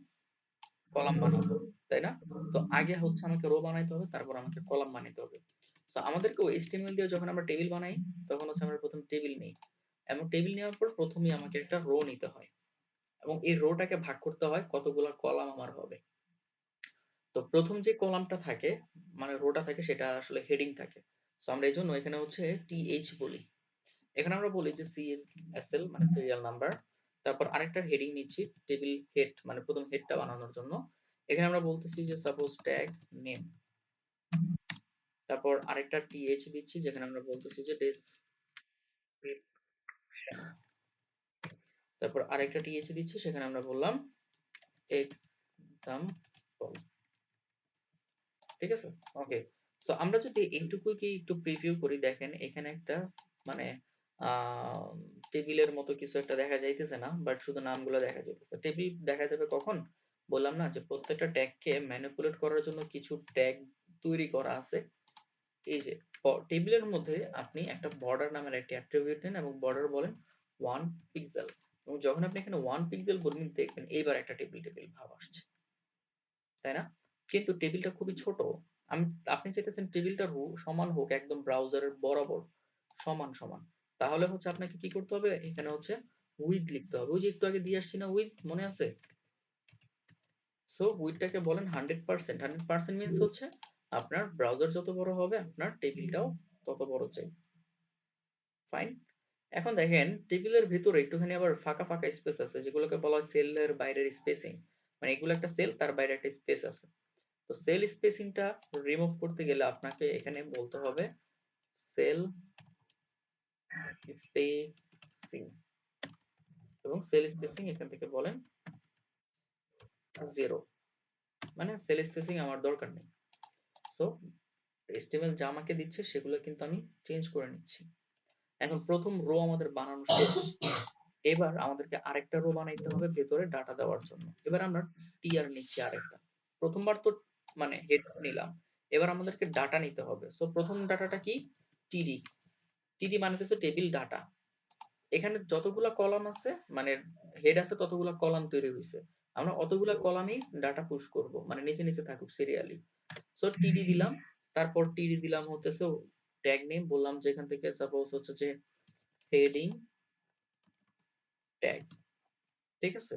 কলাম বানাবো। তাই না? তো আগে হচ্ছে আমাকে রো বানাইতে হবে তারপর আমাকে কলাম বানাইতে হবে। সো আমাদেরকেও HTML দিয়ে যখন আমরা টেবিল বানাই তখন হচ্ছে আমরা ১ম টেবিল নেই। এবং টেবিল নেওয়ার পর ১ম এই আমাকে একটা রো নিতে হয়। এবং এই রোটাকে ভাগ করতে হয় কতগুলা কলাম আমার হবে। তো ১ম যে কলামটা থাকে মানে রোটা থাকে সেটা আসলে হেডিং থাকে। সো আমরা এজন্য এখানে হচ্ছে TH বলি। এখানে আমরা বলি যে CSL মানে সিরিয়াল নাম্বার। তারপর আরেকটা হেডিং নিচ্ছি টেবিল হেড মানে ১ম হেডটা বানানোর জন্য। এখানে আমরা বলতেছি যে সাপোজ ট্যাগ নেম, তারপর আরেকটা th দিচ্ছি যেখানে আমরা বলতেছি যে ডেসক্রিপশন, তারপর আরেকটা th দিচ্ছি সেখানে আমরা বললাম এক্সাম্পল। ঠিক আছে, ওকে। সো আমরা যদি এইটুকুই কি একটু প্রিভিউ করি, দেখেন এখানে একটা মানে টেবিলের মতো কিছু একটা দেখা যাইতেছে না, বাট শুধু নামগুলো দেখা যাইতেছে। টেবিল দেখা যাবে কখন, বললাম না যে প্রত্যেকটা ট্যাগকে ম্যানিপুলেট করার জন্য কিছু ট্যাগ তৈরি করা আছে। এই যে টেবিলের মধ্যে আপনি একটা বর্ডার নামের একটা অ্যাট্রিবিউট নেন এবং বর্ডার বলেন 1 পিক্সেল, এবং যখন আপনি এখানে 1 পিক্সেল বলবেন দেখবেন এইবার একটা টেবিল টেবিল ভাব আসছে, তাই না? কিন্তু টেবিলটা খুবই ছোট। আমি আপনি চাইতেছেন টেবিলটা সমান হোক একদম ব্রাউজারের বরাবর সমান সমান। তাহলে হচ্ছে আপনাকে কি করতে হবে, এখানে হচ্ছে উইথ লিখতে হবে। ওই যে একটু আগে দিয়ে আসছি না উইথ, মনে আছে? সো উইথটাকে বলেন 100%। 100% মিন্স হচ্ছে আপনার ব্রাউজার যত বড় হবে আপনার টেবিলটাও তত বড় চাই। ফাইন। এখন দেখেন টেবিলের ভিতরে একটুখানি আবার ফাঁকা ফাঁকা স্পেস আছে যেগুলোকে বলা হয় সেলের বাইরের স্পেসিং, মানে এগুলো একটা সেল, তার বাইরে একটা স্পেস আছে। তো সেল স্পেসিংটা রিমুভ করতে গেলে আপনাকে এখানে বলতে হবে সেল স্পেসিং, এবং সেল স্পেসিং এখান থেকে বলেন 0, মানে সেল স্পেসিং আমার দরকার নেই। সো HTML যা আমাকে দিচ্ছে সেগুলো কিন্তু আমি চেঞ্জ করে নিচ্ছি। এখন প্রথম রো আমাদের বানানো শেষ। এবার আমাদেরকে আরেকটা রো বানাইতে হবে ভেতরে ডাটা দেওয়ার জন্য। এবার আমরা টিআর নিচ্ছি আরেকটা। প্রথমবার তো মানে হেড নিলাম, এবার আমাদেরকে ডাটা নিতে হবে। সো প্রথম ডাটাটা কি, টিডি। টিডি মানে হচ্ছে টেবিল ডাটা। এখানে যতগুলা কলাম আছে মানে হেড আছে ততগুলা কলাম তৈরি হয়েছে, আমরা অতগুলা কলামই ডাটা পুশ করব, মানে নিচে নিচে থাকুক সিরিয়ালি। সো টিডি দিলাম, তারপর টিডি দিলাম হতেছে ট্যাগ নেম, বললাম যে এখান থেকে সাপোজ হচ্ছে যে হেডিং ট্যাগ। ঠিক আছে,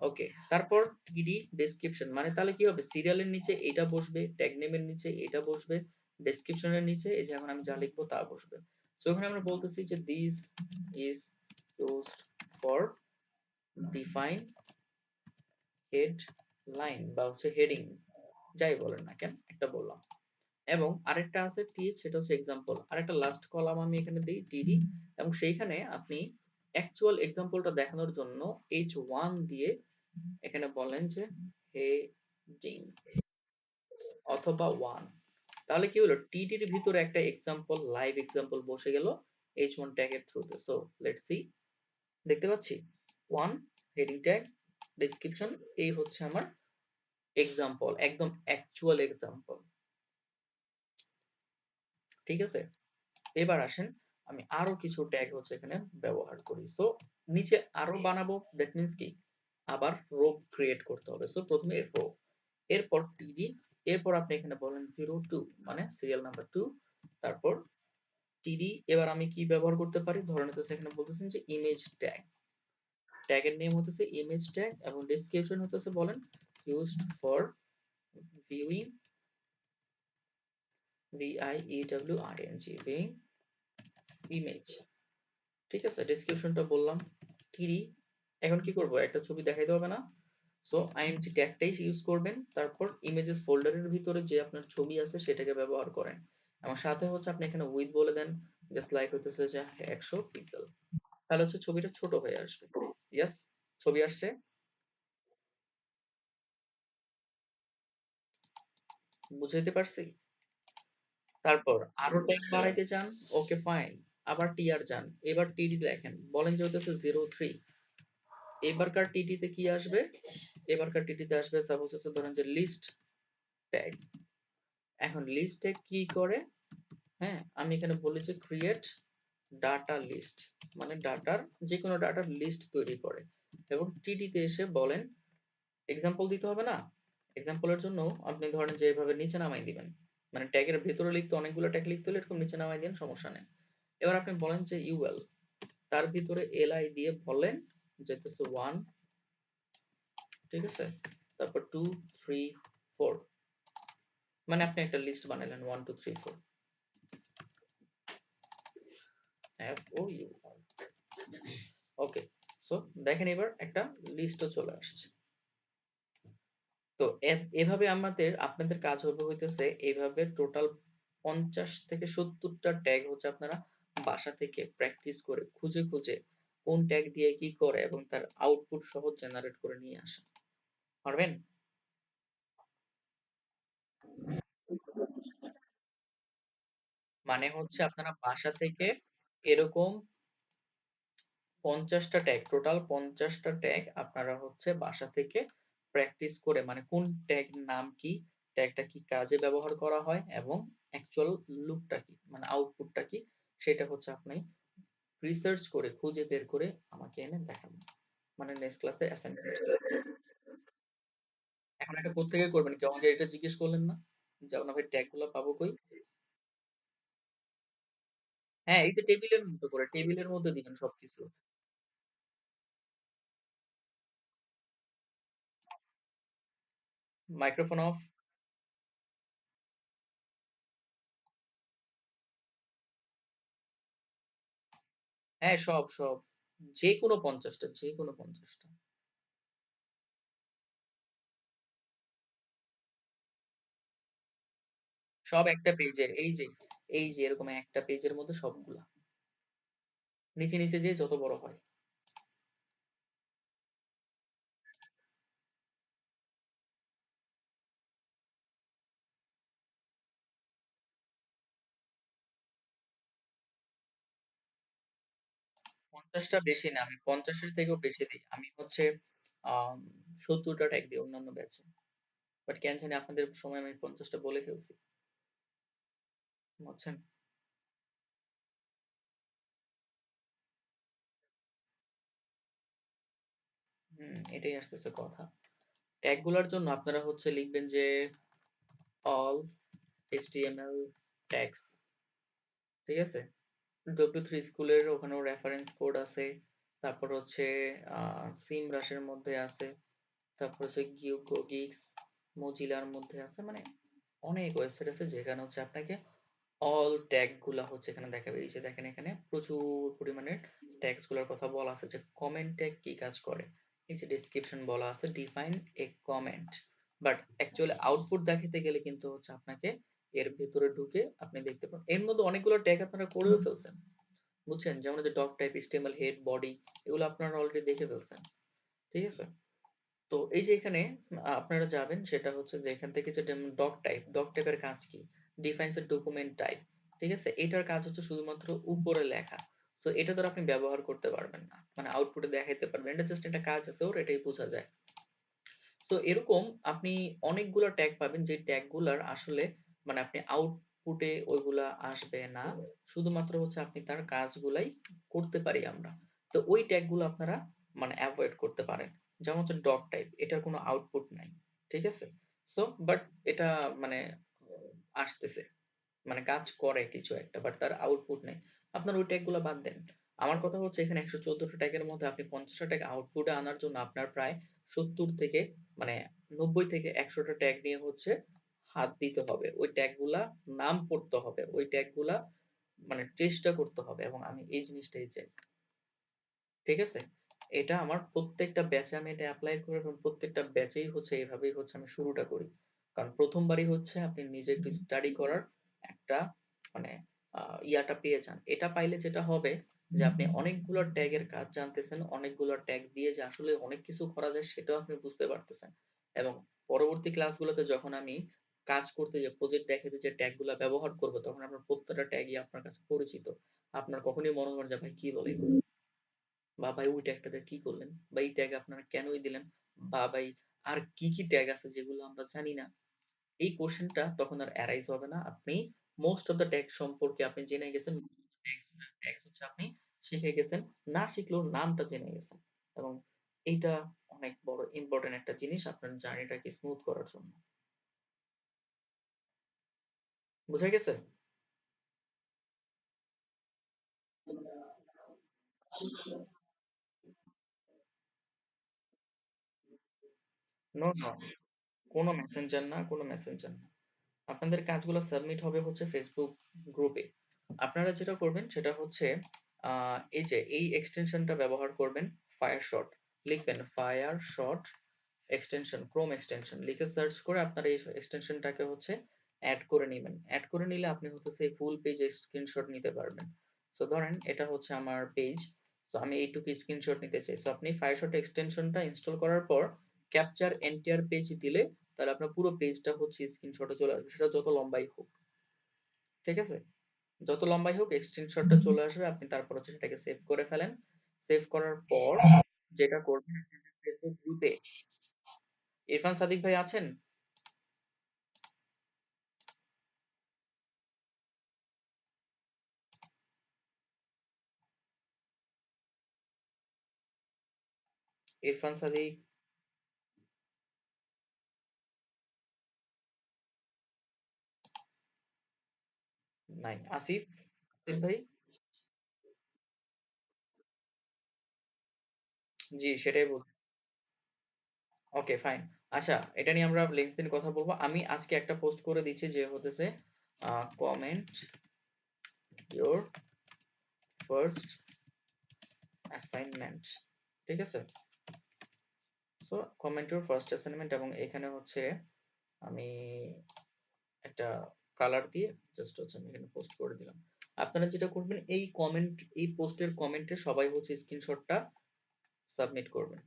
ওকে। তারপর টিডি ডেসক্রিপশন, মানে তাহলে কি হবে, সিরিয়ালের নিচে এটা বসবে, ট্যাগ নেমের নিচে এটা বসবে, ডেসক্রিপশনের নিচে এই যে এখন আমি যা লিখবো তা বসবে। সো এখানে আমরা বলতেছি যে this is used for define headline বা হচ্ছে হেডিং, যাই বলেন না কেন একটা বললাম। এবং আরেকটা আছে টিএইচ, সেটা হচ্ছে এক্সাম্পল। আরেকটা লাস্ট কলাম আমি এখানে দিই টিডি, এবং সেইখানে আপনি অ্যাকচুয়াল এক্সাম্পলটা দেখানোর জন্য H1 দিয়ে এখানে বলেন যে হেডিং অথবা 1। তাহলে কি হলো, টিডির ভিতরে একটা এক্সাম্পল, লাইভ এক্সাম্পল বসে গেল H1 ট্যাগের থ্রুতে। সো লেটস সি, দেখতে পাচ্ছি 1 হেডিং ট্যাগ ডেসক্রিপশন, এই হচ্ছে আমার এক্সাম্পল, একদম অ্যাকচুয়াল এক্সাম্পল। ঠিক আছে, এবার আসেন আমি আরো কিছু ট্যাগ হচ্ছে এখানে ব্যবহার করি। সো নিচে আরো বানাবো, দ্যাট মিন্স কি আবার রো ক্রিয়েট করতে হবে। সো প্রথমে রো, এরপর টিডি, এরপর আপনি এখানে বলেন 02 মানে সিরিয়াল নাম্বার 2, তারপর টিডি। এবার আমি কি ব্যবহার করতে পারি, ধরে নিতেছে এখানে বলতেছেন যে ইমেজ ট্যাগ, ট্যাগের নেম হতেছে ইমেজ ট্যাগ, এবং ডেসক্রিপশন হতেছে বলেন used for viewing viewing image. ঠিক আছে, ডেসক্রিপশনটা বললাম। টিডি, এখন কি করব, একটা ছবি দেখাইতে হবে না, সো আইএমজি ট্যাগটাই ইউজ করবেন। তারপর ইমেজেস ফোল্ডারের ভিতরে যে আপনার ছবি আছে সেটাকে ব্যবহার করেন, এবং সাথে হচ্ছে আপনি এখানে উইথ বলে দেন, জাস্ট লাইক হইতেছে যে 100 পিক্সেল, তাহলে হচ্ছে ছবিটা ছোট হয়ে আসবে। ইয়েস, ছবি আসছে, বুঝাইতে পারছি? তারপর আরো ট্যাগ বাড়াইতে চান, ওকে ফাইন, আবার টিআর যান, এবার টিডি লেখেন, বলেন যে হইতেছে 03। এবারকার টিডিতে কি আসবে, এবারকার টিডিতে আসবে সাপোজ হচ্ছে ধরেন যে লিস্ট ট্যাগ। এখন লিস্ট ট্যাগ কি করে, হ্যাঁ আমি এখানে বলি যে ক্রিয়েট ডাটা লিস্ট, মানে ডাটার যে কোনো ডাটার লিস্ট তৈরি করে। এবং টিডিতে এসে বলেন এক্সাম্পল দিতে হবে না, এক্সাম্পলের জন্য আপনি ধরেন যে এভাবে নিচে নামাই দিবেন, মানে ট্যাগের ভেতরে লিখতে অনেকগুলো ট্যাগ লিখতে হলে এরকম নিচে নামাই দিন, সমস্যা নেই। এবার আপনি বলেন যে ইউএল, তার ভিতরে এলআই দিয়ে বলেন যেতেছে 1, ঠিক আছে, তারপর 2 3 4, মানে আপনি একটা লিস্ট বানালেন 1 2 3 4 F O U, okay. So দেখেন এবার একটা লিস্টও চলে আসছে। তো এভাবে আপনাদের কাজ হবে হইতেছে এইভাবে টোটাল 50 থেকে 70টা ট্যাগ হচ্ছে আপনারা বাসা থেকে প্র্যাকটিস করে খুঁজে খুঁজে কোন ট্যাগ দিয়ে কি করে এবং তার আউটপুট সহ জেনারেট করে নিয়ে আসা। পারবেন? মানে হচ্ছে আপনারা বাসা থেকে এরকম 50টা ট্যাগ, টোটাল 50টা ট্যাগ আপনারা হচ্ছে বাসা থেকে প্র্যাকটিস করে মানে কোন ট্যাগ নাম কি, ট্যাগটা কি কাজে ব্যবহার করা হয় এবং অ্যাকচুয়াল লুকটা কি মানে আউটপুটটা কি সেটা হচ্ছে আপনি রিসার্চ করে খুঁজে বের করে আমাকে এনে দেখাবেন। মানে নেক্সট ক্লাসে অ্যাসাইনমেন্ট। এখন এটা কোত্থেকে করবেন? কেউ আমাকে এটা জিজ্ঞেস করলেন না? যে আপনার ভাই ট্যাগ গুলো পাবো কই? হ্যাঁ, এই যে টেবিলের মতো করে টেবিলের মধ্যে দিবেন সবকিছু। Microphone of. হ্যাঁ, সব সব যে কোনো 50টা, যে কোনো 50টা। সব একটা পেজের, এই যে এরকম একটা পেজের মধ্যে সবগুলা নিচে নিচে যে যত বড় হয়। 50টা বেশি না, আমি 50-এর থেকেও বেশি দিই। আমি হচ্ছে 70টা ট্যাগ দিই অন্যান্য ব্যাচে। বাট কেন জানি আপনাদের সময় আমি 50টা বলে ফেলছি, বুঝছেন? এটাই আসতেছে কথা। ট্যাগ গুলার জন্য আপনারা হচ্ছে লিখবেন যে অল HTML ট্যাগস, ঠিক আছে? W3 স্কুলের ওখানেও রেফারেন্স কোড আছে, তারপর হচ্ছে সিম রাশের মধ্যে আছে, তারপর হচ্ছে গিক্স মজিলার মধ্যে আছে, মানে অনেক ওয়েবসাইট আছে যেখানে হচ্ছে আপনাকে অল ট্যাগ গুলা হচ্ছে এখানে দেখাবে। এই যে দেখেন এখানে প্রচুর পরিমাণের ট্যাগস গুলার কথা বলা আছে যে কমেন্ট ট্যাগ কি কাজ করে। এই যে ডেসক্রিপশন বলা আছে define a comment, but actually output দেখাতে গেলে কিন্তু হচ্ছে আপনাকে এর ভেতরে ঢুকে আপনি দেখতে পাবেন এর মধ্যে অনেকগুলো ট্যাগ আপনারা করেও ফেলছেন, বুঝছেন? যেমন যে ডগ টাইপ, স্টেমাল, হেড, বডি, এগুলো আপনারা অলরেডি দেখে ফেলছেন, ঠিক আছে? তো এই যে এখানে আপনারা যাবেন সেটা হচ্ছে যে এখান থেকে যে ডগ টাইপের কাজ কি, ডিফাইন্স এর ডকুমেন্ট টাইপ, ঠিক আছে? এটার কাজ হচ্ছে শুধুমাত্র উপরে লেখা। তো এটা দ্বারা আপনি ব্যবহার করতে পারবেন না, মানে আউটপুটে দেখাইতে পারবেন, এটা জাস্ট একটা কাজ আছে ওর, এটাই বোঝা যায়। তো এরকম আপনি অনেকগুলো ট্যাগ পাবেন যে ট্যাগ গুলার আসলে মানে আপনি আউটপুটে ওইগুলা আসবে না, শুধুমাত্র হচ্ছে আপনি তার কাজগুলাই করতে পারি আমরা। তো ওই ট্যাগ গুলো আপনারা মানে অ্যাভয়েড করতে পারেন। যেমন হচ্ছে ডগ টাইপ, এটার কোনো আউটপুট নাই, ঠিক আছে? সো বাট এটা মানে আসতেছে, মানে কাজ করে কিছু একটা, বাট তার আউটপুট নেই। আপনার ওই ট্যাগ গুলো বাদ দেন। আমার কথা হচ্ছে এখানে 114টা ট্যাগের মধ্যে আপনি 50টা ট্যাগ আউটপুটে আনার জন্য আপনার প্রায় 70 থেকে মানে 90 থেকে 100টা ট্যাগ নিয়ে হচ্ছে হাত দিতে হবে। ওই ট্যাগ গুলা নাম পড়তে হবে, ওই ট্যাগ গুলা মানে চেষ্টা করতে হবে, এবং আমি এই জিনিসটাই চাই, ঠিক আছে? এটা আমার প্রত্যেকটা ব্যাচে আমি এটা এপ্লাই করি এবং প্রত্যেকটা ব্যাচেই হচ্ছে এইভাবেই হচ্ছে আমি শুরুটা করি। কারণ প্রথমবারই হচ্ছে আপনি নিজে একটু স্টাডি করার একটা মানে ইয়াটা পেয়ে যান। এটা পাইলে যেটা হবে যে আপনি অনেকগুলো ট্যাগের কাজ জানতেছেন, অনেকগুলো ট্যাগ দিয়ে যে আসলে অনেক কিছু করা যায় সেটাও আপনি বুঝতে পারতেছেন। এবং পরবর্তী ক্লাসগুলোতে যখন আমি কাজ করতে যে প্রজেক্ট দেখাতে যে ট্যাগ গুলা ব্যবহার করবো তখন আপনার প্রত্যেকটা ট্যাগই আপনার কাছে পরিচিত। আপনার কখনোই মনে হবে না যে ভাই কি বলে এগুলো, বা ভাই ওই ট্যাগটাতে কি করলেন, বা এই ট্যাগ আপনারা কেনই দিলেন, বা ভাই আর কি কি ট্যাগ আছে যেগুলো আমরা জানি না। এই কোশ্চেনটা তখন আর অ্যারাইজ হবে না। আপনি মোস্ট অফ দ্য ট্যাগ সম্পর্কে আপনি জেনে গেছেন, ট্যাগস হচ্ছে আপনি শিখে গেছেন, না শিখলেও নামটা জেনে গেছেন। এবং এইটা অনেক বড় ইম্পর্টেন্ট একটা জিনিস আপনার জার্নিটাকে স্মুথ করার জন্য। বুঝা গেছে? নো নো, কোনো মেসেঞ্জার না, কোনো মেসেঞ্জার না। আপনাদের কাজগুলো সাবমিট হবে হচ্ছে ফেসবুক গ্রুপে। আপনারা যেটা করবেন সেটা হচ্ছে এই যে এই এক্সটেনশনটা ব্যবহার করবেন, ফায়ারশট লিখবেন, ফায়ারশট এক্সটেনশন, ক্রোম এক্সটেনশন লিখে সার্চ করে আপনার এই এক্সটেনশনটাকে হচ্ছে অ্যাড করে নেবেন। অ্যাড করে নিলে আপনি হচ্ছে এই ফুল পেজ স্ক্রিনশট নিতে পারবেন। সো ধরেন এটা হচ্ছে আমার পেজ, সো আমি এইটুকু স্ক্রিনশট নিতে চাই। সো আপনি ফায়ারশট এক্সটেনশনটা ইনস্টল করার পর ক্যাপচার এন্টায়ার পেজ দিলে তাহলে আপনার পুরো পেজটা হচ্ছে স্ক্রিনশটে চলে আসবে, সেটা যত লম্বাই হোক। ঠিক আছে, যত লম্বাই হোক স্ক্রিনশটটা চলে আসবে। আপনি তারপর হচ্ছে সেটাকে সেভ করে ফেলেন। সেভ করার পর যেটা করবেন, ফেসবুক গ্রুপে ইরফান সাদিক ভাই আছেন? ইরফান সাদিক নাই। আসিফ, আসিফ ভাই? জি, সেটাই বলছি। ওকে, ফাইন। আচ্ছা, এটা নিয়ে আমরা নেক্সট দিন কথা বলবো। আমি আজকে একটা পোস্ট করে দিচ্ছি যে হতেছে কমেন্ট ইওর ফার্স্ট অ্যাসাইনমেন্ট। ঠিক আছে, so comment your first assignment, এবং এখানে হচ্ছে আমি একটা কালার দিয়ে জাস্ট হচ্ছে আমি এখানে পোস্ট করে দিলাম। আপনারা যেটা করবেন, এই কমেন্ট, এই পোস্টের কমেন্টে সবাই হচ্ছে স্ক্রিনশটটা সাবমিট করবেন।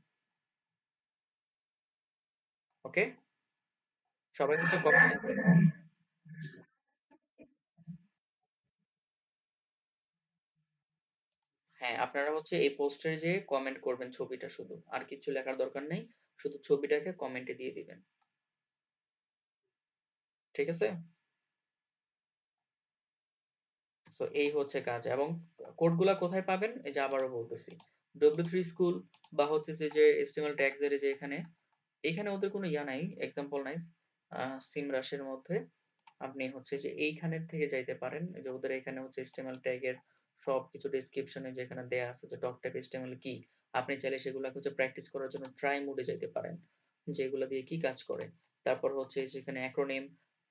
ওকে, সবাই হচ্ছে কমেন্ট। হ্যাঁ, আপনারা হচ্ছে এই পোস্টের যে কমেন্ট করবেন ছবিটা, শুধু আর কিছু লেখার দরকার নেই, শুধু ছবিটাকে কমেন্টে দিয়ে দিবেন। ঠিক আছে, সো এই হচ্ছে কাজ। এবং কোডগুলা কোথায় পাবেন, এই যে আবারও বলতেছি, W3 স্কুল বা হচ্ছে যে HTML ট্যাগস এর যে এখানে, এখানে ওদের কোনো ইয়া নাই, এক্সাম্পল নাই সিমরাশের মধ্যে। আপনি হচ্ছে যে এইখানের থেকে যাইতে পারেন, এই যে ওদের এখানে হচ্ছে HTML ট্যাগ এর সবকিছু ডেসক্রিপশনে যেখানে দেয়া আছে যে ডক টাইপ HTML কি, আপনি চাইলে সেগুলোকে হচ্ছে প্র্যাকটিস করার জন্য ট্রাই মোডে যাইতে পারেন, যে এগুলা দিয়ে কি কাজ করে। তারপর হচ্ছে যেখানে অ্যাক্রোনিম,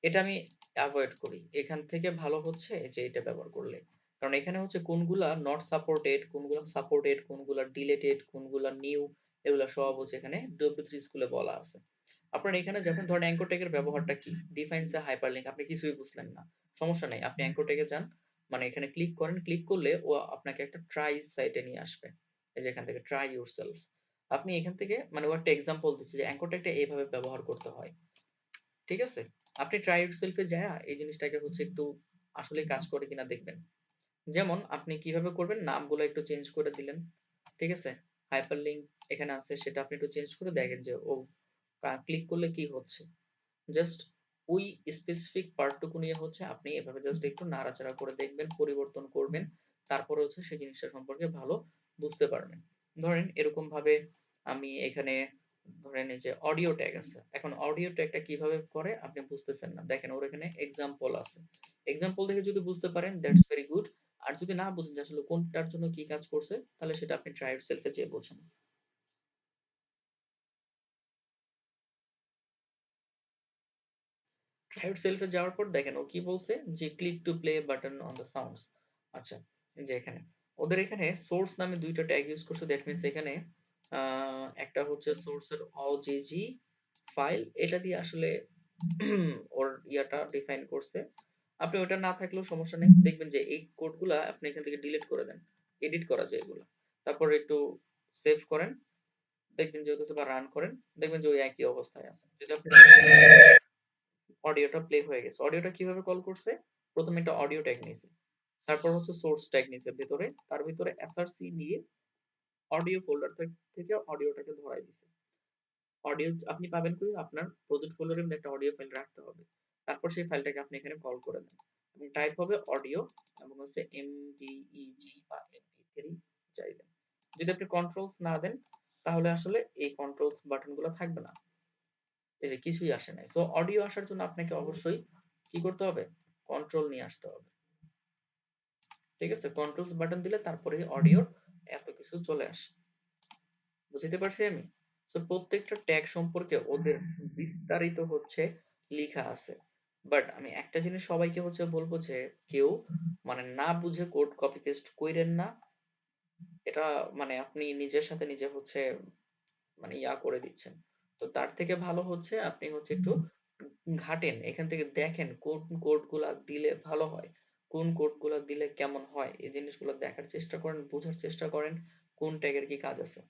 এটা আমি অ্যাভয়েড করি। এখান থেকে ভালো হচ্ছে যে এটা ব্যবহার করলে, কারণ এখানে হচ্ছে কোনগুলা নট সাপোর্টেড, কোনগুলা সাপোর্টেড, কোনগুলা ডিলেটেড, কোনগুলা নিউ, এগুলা সব হচ্ছে এখানে W3 স্কুলে বলা আছে। আপনার এখানে যখন ধরেন অ্যাঙ্কর ট্যাগের ব্যবহারটা কি, ডিফাইন্স এ হাইপারলিংক, আপনি কিছুই বুঝলেন না, সমস্যা নেই, আপনি অ্যাঙ্কর ট্যাগে যান, মানে এখানে ক্লিক করেন, ক্লিক করলে ও আপনাকে একটা ট্রাই সাইটে নিয়ে আসবে। এই যে এখান থেকে ট্রাই ইউরসেলফ, আপনি এখান থেকে, মানে ও একটা এক্সাম্পল দিচ্ছে যে অ্যাঙ্কর ট্যাগটা এইভাবে ব্যবহার করতে হয়। ঠিক আছে, আপনি ট্রাই ইউরসেলফে যায় এই জিনিসটাকে হচ্ছে একটু আসলে কাজ করে কিনা দেখবেন। যেমন আপনি কিভাবে করবেন, নামগুলো একটু চেঞ্জ করে দিলেন। ঠিক আছে, হাইপারলিংক এখানে আছে, সেটা আপনি একটু চেঞ্জ করে দেখেন যে ও ক্লিক করলে কি হচ্ছে। জাস্ট ওই স্পেসিফিক পার্টটুকু নিয়ে হচ্ছে আপনি এভাবে জাস্ট একটু নাড়াচাড়া করে দেখবেন, পরিবর্তন করবেন, তারপরে হচ্ছে সেই জিনিসটা সম্পর্কে ভালো বুঝতে পারবেন। ধরেন এরকম ভাবে আমি এখানে, ধরেন এই যে অডিও ট্যাগ আছে, এখন অডিও ট্যাগটা কিভাবে করে আপনি বুঝতেছেন না, দেখেন ওর এখানে এক্সাম্পল আছে, এক্সাম্পল দেখে যদি বুঝতে পারেন দ্যাটস ভেরি গুড। আর যদি না বুঝেন যে আসলে কোনটার জন্য কি কাজ করছে, তাহলে সেটা আপনি ট্রাই সেলফে যেয়ে বোঝেন। ট্রাইড সেলফে যাওয়ার পর দেখেন ও কি বলছে, যে click to play button on the sounds. আচ্ছা, যে এখানে ওদের এখানে সোর্স নামে দুইটা ট্যাগ ইউজ করছে, দ্যাট মিন্স এখানে একটা হচ্ছে সোর্সের ওজিজি ফাইল, এটা দিয়ে আসলে ওর ইয়াটা ডিফাইন করছে। আপনি ওটা না থাকলেও সমস্যা নেই, দেখবেন যে এই কোডগুলা আপনি এখান থেকে ডিলিট করে দেন, এডিট করা যায় এগুলা। তারপর একটু সেভ করেন, দেখবেন যে হচ্ছে বা রান করেন, দেখবেন যে ওই একই অবস্থায় আছে। যদি আপনি অডিওটা প্লে হয়ে গেছে, অডিওটা কিভাবে কল করছে, প্রথমে একটা অডিও ট্যাগ নিয়েছে, তারপর হচ্ছে সোর্স ট্যাগ নিয়েছে ভেতরে, তার ভিতরে এসআরসি নিয়ে অডিও ফোল্ডার থেকে অডিওটাকে ধরাই দিছে। অডিও আপনি পাবেন কই, আপনার প্রজেক্ট ফোল্ডারের মধ্যে একটা অডিও ফাইল রাখতে হবে, তারপর সেই ফাইলটাকে আপনি এখানে কল করে দেন, এবং টাইপ হবে অডিও, এবং হচ্ছে এমভিইজি বা এমপি3 যাই দেন। যদি আপনি কন্ট্রোলস না দেন, তাহলে আসলে এই কন্ট্রোলস বাটন গুলো থাকবে না, এই যে কিছুই আসে নাই। সো অডিও আসার জন্য আপনাকে অবশ্যই কি করতে হবে, কন্ট্রোল নিয়ে আসতে হবে। ঠিক আছে, কন্ট্রোলস বাটন দিলে তারপরে অডিওর এত কিছু চলে আসে। বুঝতে পারছি আমি। তো প্রত্যেকটা ট্যাগ সম্পর্কে ওদের বিস্তারিত হচ্ছে লেখা আছে। বাট আমি একটা জিনিস সবাইকে হচ্ছে বলবো যে কেউ মানে না বুঝে কোড কপি পেস্ট কইরেন না। এটা মানে আপনি নিজের সাথে নিজে হচ্ছে মানে ইয়া করে দিচ্ছেন, তো তার থেকে ভালো হচ্ছে আপনি হচ্ছে একটু ঘাটেন, এখান থেকে দেখেন কোন কোড গুলা দিলে ভালো হয়, কোন কোড গুলা দিলে কেমন হয়, এই জিনিসগুলো দেখার চেষ্টা করেন, বোঝার চেষ্টা করেন কোন ট্যাগের কি কাজ আছে।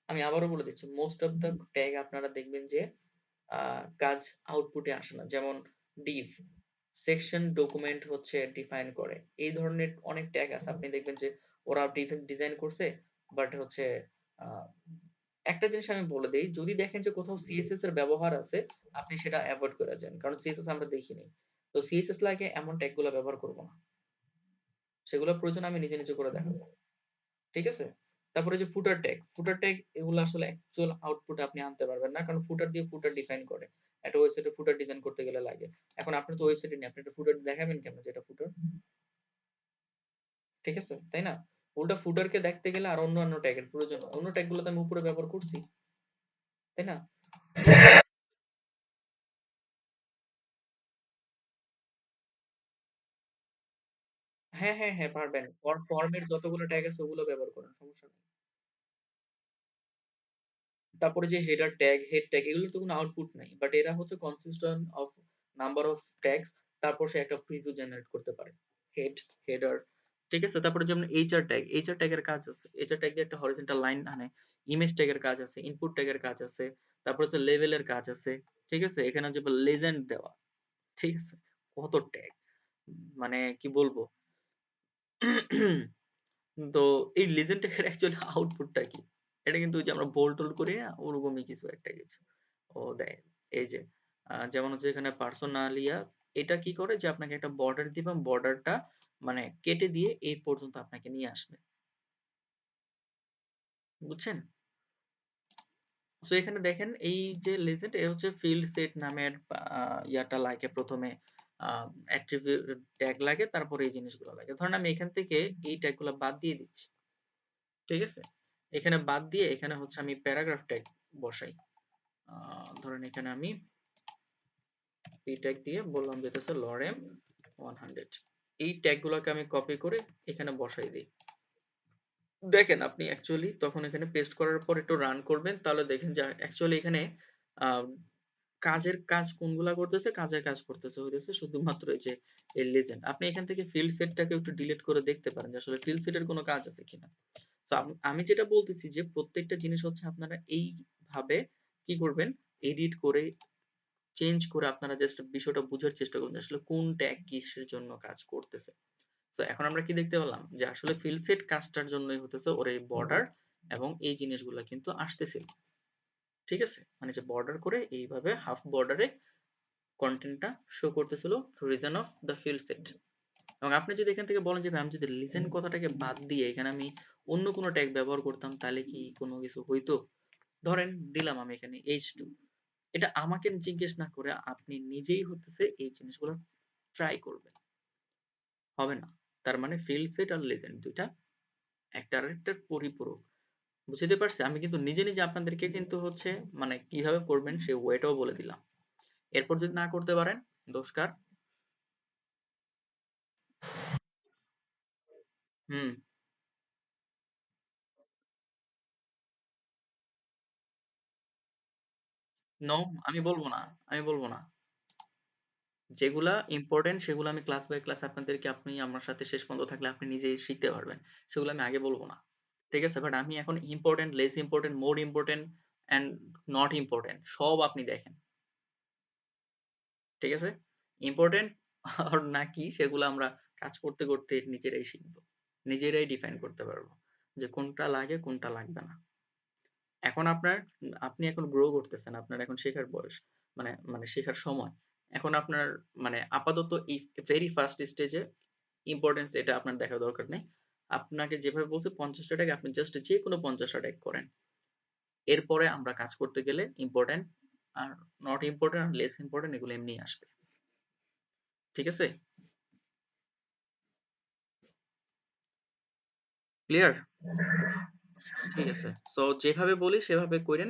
আমি আবারও বলে দিচ্ছি, মোস্ট অফ দ্য ট্যাগ আপনারা দেখবেন যে কাজ আউটপুটে আসে না। যেমন div, সেকশন ডকুমেন্ট হচ্ছে ডিফাইন করে, এই ধরনের অনেক ট্যাগ আছে আপনি দেখবেন যে ওরা ডিজাইন করছে, বাট হচ্ছে আহ, একটা জিনিস আমি বলে দেই, যদি দেখেন যে কোথাও সিএসএস এর ব্যবহার আছে, আপনি সেটা অ্যাভয়েড করে যান, কারণ সিএসএস আমরা দেখিনি। তো সিএসএস লাগে এমন ট্যাগ গুলো ব্যবহার করব না, সেগুলো প্রয়োজন আমি নিজে নিজে করে দেখাবো। ঠিক আছে? তারপরে যে ফুটার ট্যাগ, ফুটার ট্যাগ এগুলো আসলে অ্যাকচুয়াল আউটপুটে আপনি আনতে পারবেন না, কারণ ফুটার দিয়ে ফুটার ডিফাইন করে। একটা ওয়েবসাইটে ফুটার ডিজাইন করতে গেলে লাগে। এখন আপনি তো ওয়েবসাইটে নেই, আপনি একটা ফুটার দেখাবেন কেমনে যেটা ফুটার? ঠিক আছে? তাই না? উল্টা ফুটারকে দেখতে গেলে আর অন্যান্য ট্যাগের প্রয়োজন হয়। অন্য ট্যাগ গুলো তো আমি উপরে ব্যবহার করছি। তাই না? হ্যাঁ, হ্যাঁ, হ্যাঁ পারবেন। ফর্মের যতগুলো ট্যাগ আছে ওগুলো ব্যবহার করেন। সমস্যা নেই। তারপরে যে হেডার ট্যাগ, হেড ট্যাগ এগুলোর তো কোনো আউটপুট নাই। বাট এরা হচ্ছে consistent of number of tags, তারপর সে একটা প্রিভিউ জেনারেট করতে পারে। হেড, হেডার, ঠিক আছে? তারপরে যেমন এইচআর ট্যাগ, এইচআর ট্যাগের কাজ আছে। এইচআর ট্যাগ দিয়ে একটা হরিজন্টাল লাইন আনে। ইমেজ ট্যাগের কাজ আছে, ইনপুট ট্যাগের কাজ আছে, তারপর হচ্ছে লেভেলের কাজ আছে। ঠিক আছে? এখানে যে লেজেন্ড দেওয়া, ঠিক আছে? কত ট্যাগ, মানে কি বলবো? তো এই লেজেন্ড ট্যাগের অ্যাকচুয়ালি আউটপুটটা কি? এটা কিন্তু ওই যে আমরা বোল্ড টোল্ড করি না, ওরকমই কিছু একটা কিছু ও দেয়। এই যে যেমন হচ্ছে এখানে পার্সোনালিয়া, এটা কি করে যে আপনাকে একটা বর্ডার দিবে, বর্ডারটা মানে কেটে দিয়ে এই পর্যন্ত আপনাকে নিয়ে আসবে। বুঝছেন? সো এখানে দেখেন এই যে লেজেন্ড এ হচ্ছে ফিল্ড সেট নামের ইয়াটা লাগে প্রথমে, অ্যাট্রিবিউট ট্যাগ লাগে, তারপরে এই জিনিসগুলো লাগে। ধরেন আমি এখান থেকে এই ট্যাগগুলো বাদ দিয়ে দিচ্ছি। ঠিক আছে? এখানে বাদ দিয়ে এখানে হচ্ছে আমি প্যারাগ্রাফ ট্যাগ বসাই। ধরেন এখানে আমি পি ট্যাগ দিয়ে বললাম যে এটা হচ্ছে লরেম 100। এই ট্যাগ গুলোকে আমি কপি করে এখানে বসাই দিই। দেখেন আপনি অ্যাকচুয়ালি তখন এখানে পেস্ট করার পর একটু রান করবেন, তাহলে দেখেন যে অ্যাকচুয়ালি এখানে আহ, কাজের কাজ কোনগুলা করতেছে, কাজের কাজ করতেছে হইতেছে শুধুমাত্র এই যে এই লেজেন্ড। আপনি এখান থেকে ফিল্ড সেটটাকে একটু ডিলিট করে দেখতে পারেন যে আসলে ফিল্ড সেটের কোনো কাজ আছে কিনা। তো আমি যেটা বলতেছি যে প্রত্যেকটা জিনিস হচ্ছে আপনারা এইভাবে কি করবেন, এডিট করে চেঞ্জ করে আপনারা জাস্ট বিষয়টা বুঝার চেষ্টা করুন যে আসলে কোন ট্যাগ কিসের জন্য কাজ করতেছে। তো এখন আমরা কি দেখতে পেলাম যে আসলে ফিল্ড সেট কাজটার জন্যই হতেছে ওর এই বর্ডার এবং এই জিনিসগুলো কিন্তু আসতেছিল। ঠিক আছে? মানে যে বর্ডার করে এইভাবে হাফ বর্ডারে কন্টেন্টটা শো করতেছিল, reason of the field set. এবং আপনি যদি এখান থেকে বলেন যে ভাই আমি যদি লিসেন কথাটাকে বাদ দিয়ে এখানে আমি অন্য কোনো ট্যাগ ব্যবহার করতাম তাহলে কি কোনো কিছু হইতো? ধরেন দিলাম আমি এখানে H2, এটা আমাকে জিজ্ঞেস না করে আপনি নিজেই হতেছে এই জিনিসগুলো ট্রাই করবেন, হবে না। তার মানে ফিল্ড সেট আর লিসেন দুইটা একটা আরেকটার পরিপূরক। বুঝতে পারছি? আমি কিন্তু নিজে নিজে আপনাদেরকে কিন্তু হচ্ছে মানে কিভাবে করবেন সেই ওয়েটাও বলে দিলাম। এরপর যদি না করতে পারেন, দোষ কার? হুম। নো, আমি বলবো না, আমি বলবো না। যেগুলা ইম্পর্টেন্ট সেগুলো আমি ক্লাস বাই ক্লাস আপনাদেরকে, আপনি আমার সাথে শেষ পর্যন্ত থাকলে আপনি নিজেই শিখতে পারবেন। সেগুলো আমি আগে বলবো না। ঠিক আছে? বাট আমি এখন important, less important, more important and not important সব আপনি দেখেন। ঠিক আছে? ইম্পর্টেন্ট আর না কি সেগুলো আমরা কাজ করতে করতে নিজেরাই শিখবো, নিজেরাই ডিফাইন করতে পারবো যে কোনটা লাগে কোনটা লাগবে না। এখন আপনি এখন গ্রো করতেছেন, আপনার এখন শেখার বয়স, মানে মানে শেখার সময়। এখন আপনার মানে আপাতত এই ভেরি ফার্স্ট স্টেজে ইম্পর্টেন্স এটা আপনার দেখার দরকার নেই। আপনাকে যেভাবে বলছে 50টা ট্যাগ আপনি জাস্ট যে কোনো 50টা ট্যাগ করেন। এরপরে আমরা কাজ করতে গেলে ইম্পর্টেন্ট আর নট ইম্পর্টেন্ট আর লেস ইম্পর্টেন্ট এগুলো এমনি আসবে। ঠিক আছে? ক্লিয়ার? ঠিক আছে। সো যেভাবে বলি সেভাবে করেন।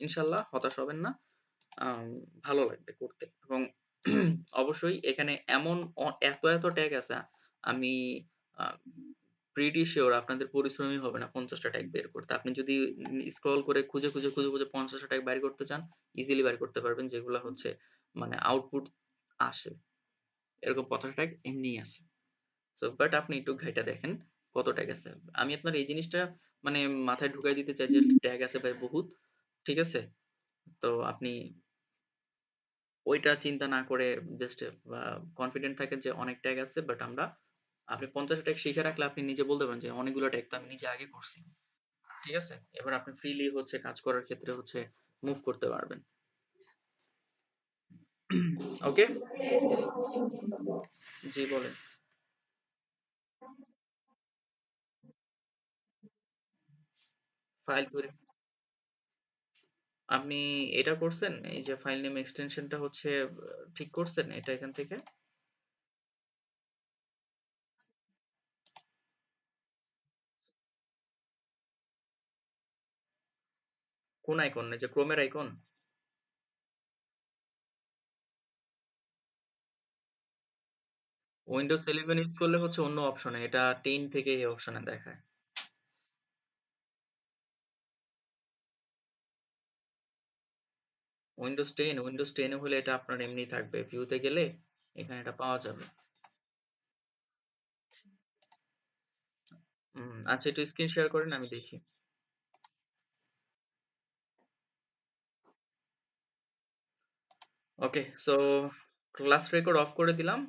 ইনশাল্লাহ হতাশ হবেন না। আম ভালো লাগবে করতে। এবং অবশ্যই এখানে এমন এত ট্যাগ আছে, আমি আ প্রিটি শিওর আপনাদের পরিশ্রমই হবে না 50টা ট্যাগ বের করতে। আপনি যদি স্ক্রল করে খুঁজে 50টা ট্যাগ বাইর করতে চান, ইজিলি বাইর করতে পারবেন, যেগুলা হচ্ছে মানে আউটপুট আসে। এরকম 50টা ট্যাগ এমনিই আছে। সো বাট আপনি একটু ঘাইটা দেখেন কত ট্যাগ আছে। আমি আপনার এই জিনিসটা মানে মাথায় ঢুকাই দিতে চাই যে ট্যাগ আছে ভাই বহুত। ঠিক আছে? তো আপনি ওইটা চিন্তা না করে জাস্ট কনফিডেন্ট থাকেন যে অনেক ট্যাগ আছে, বাট আপনি 50টা ট্যাগ শিখে রাখলে আপনি নিজে বলতে পারেন যে অনেকগুলো ট্যাগ তো আমি নিজে আগে করছি। ঠিক আছে? এবার আপনি ফ্রিলি হচ্ছে কাজ করার ক্ষেত্রে হচ্ছে মুভ করতে পারবেন। ওকে? জি বলেন। ফাইল তৈরি আপনি এটা করছেন? এই যে ফাইল নেম এক্সটেনশনটা হচ্ছে ঠিক করছেন এটা এখান থেকে? কোন আইকন? এই যে ক্রোমের আইকন? উইন্ডোজ 11 ইউজ করলে হচ্ছে অন্য অপশনে, এটা 10 থেকে এই অপশনে দেখায়। উইন্ডোজ 10 এ হলে এটা আপনার এমনি থাকবে। ভিউতে গেলে এখানে এটা পাওয়া যাবে। আচ্ছা একটু স্ক্রিন শেয়ার করেন আমি দেখি। ওকে, সো ক্লাস রেকর্ড অফ করে দিলাম।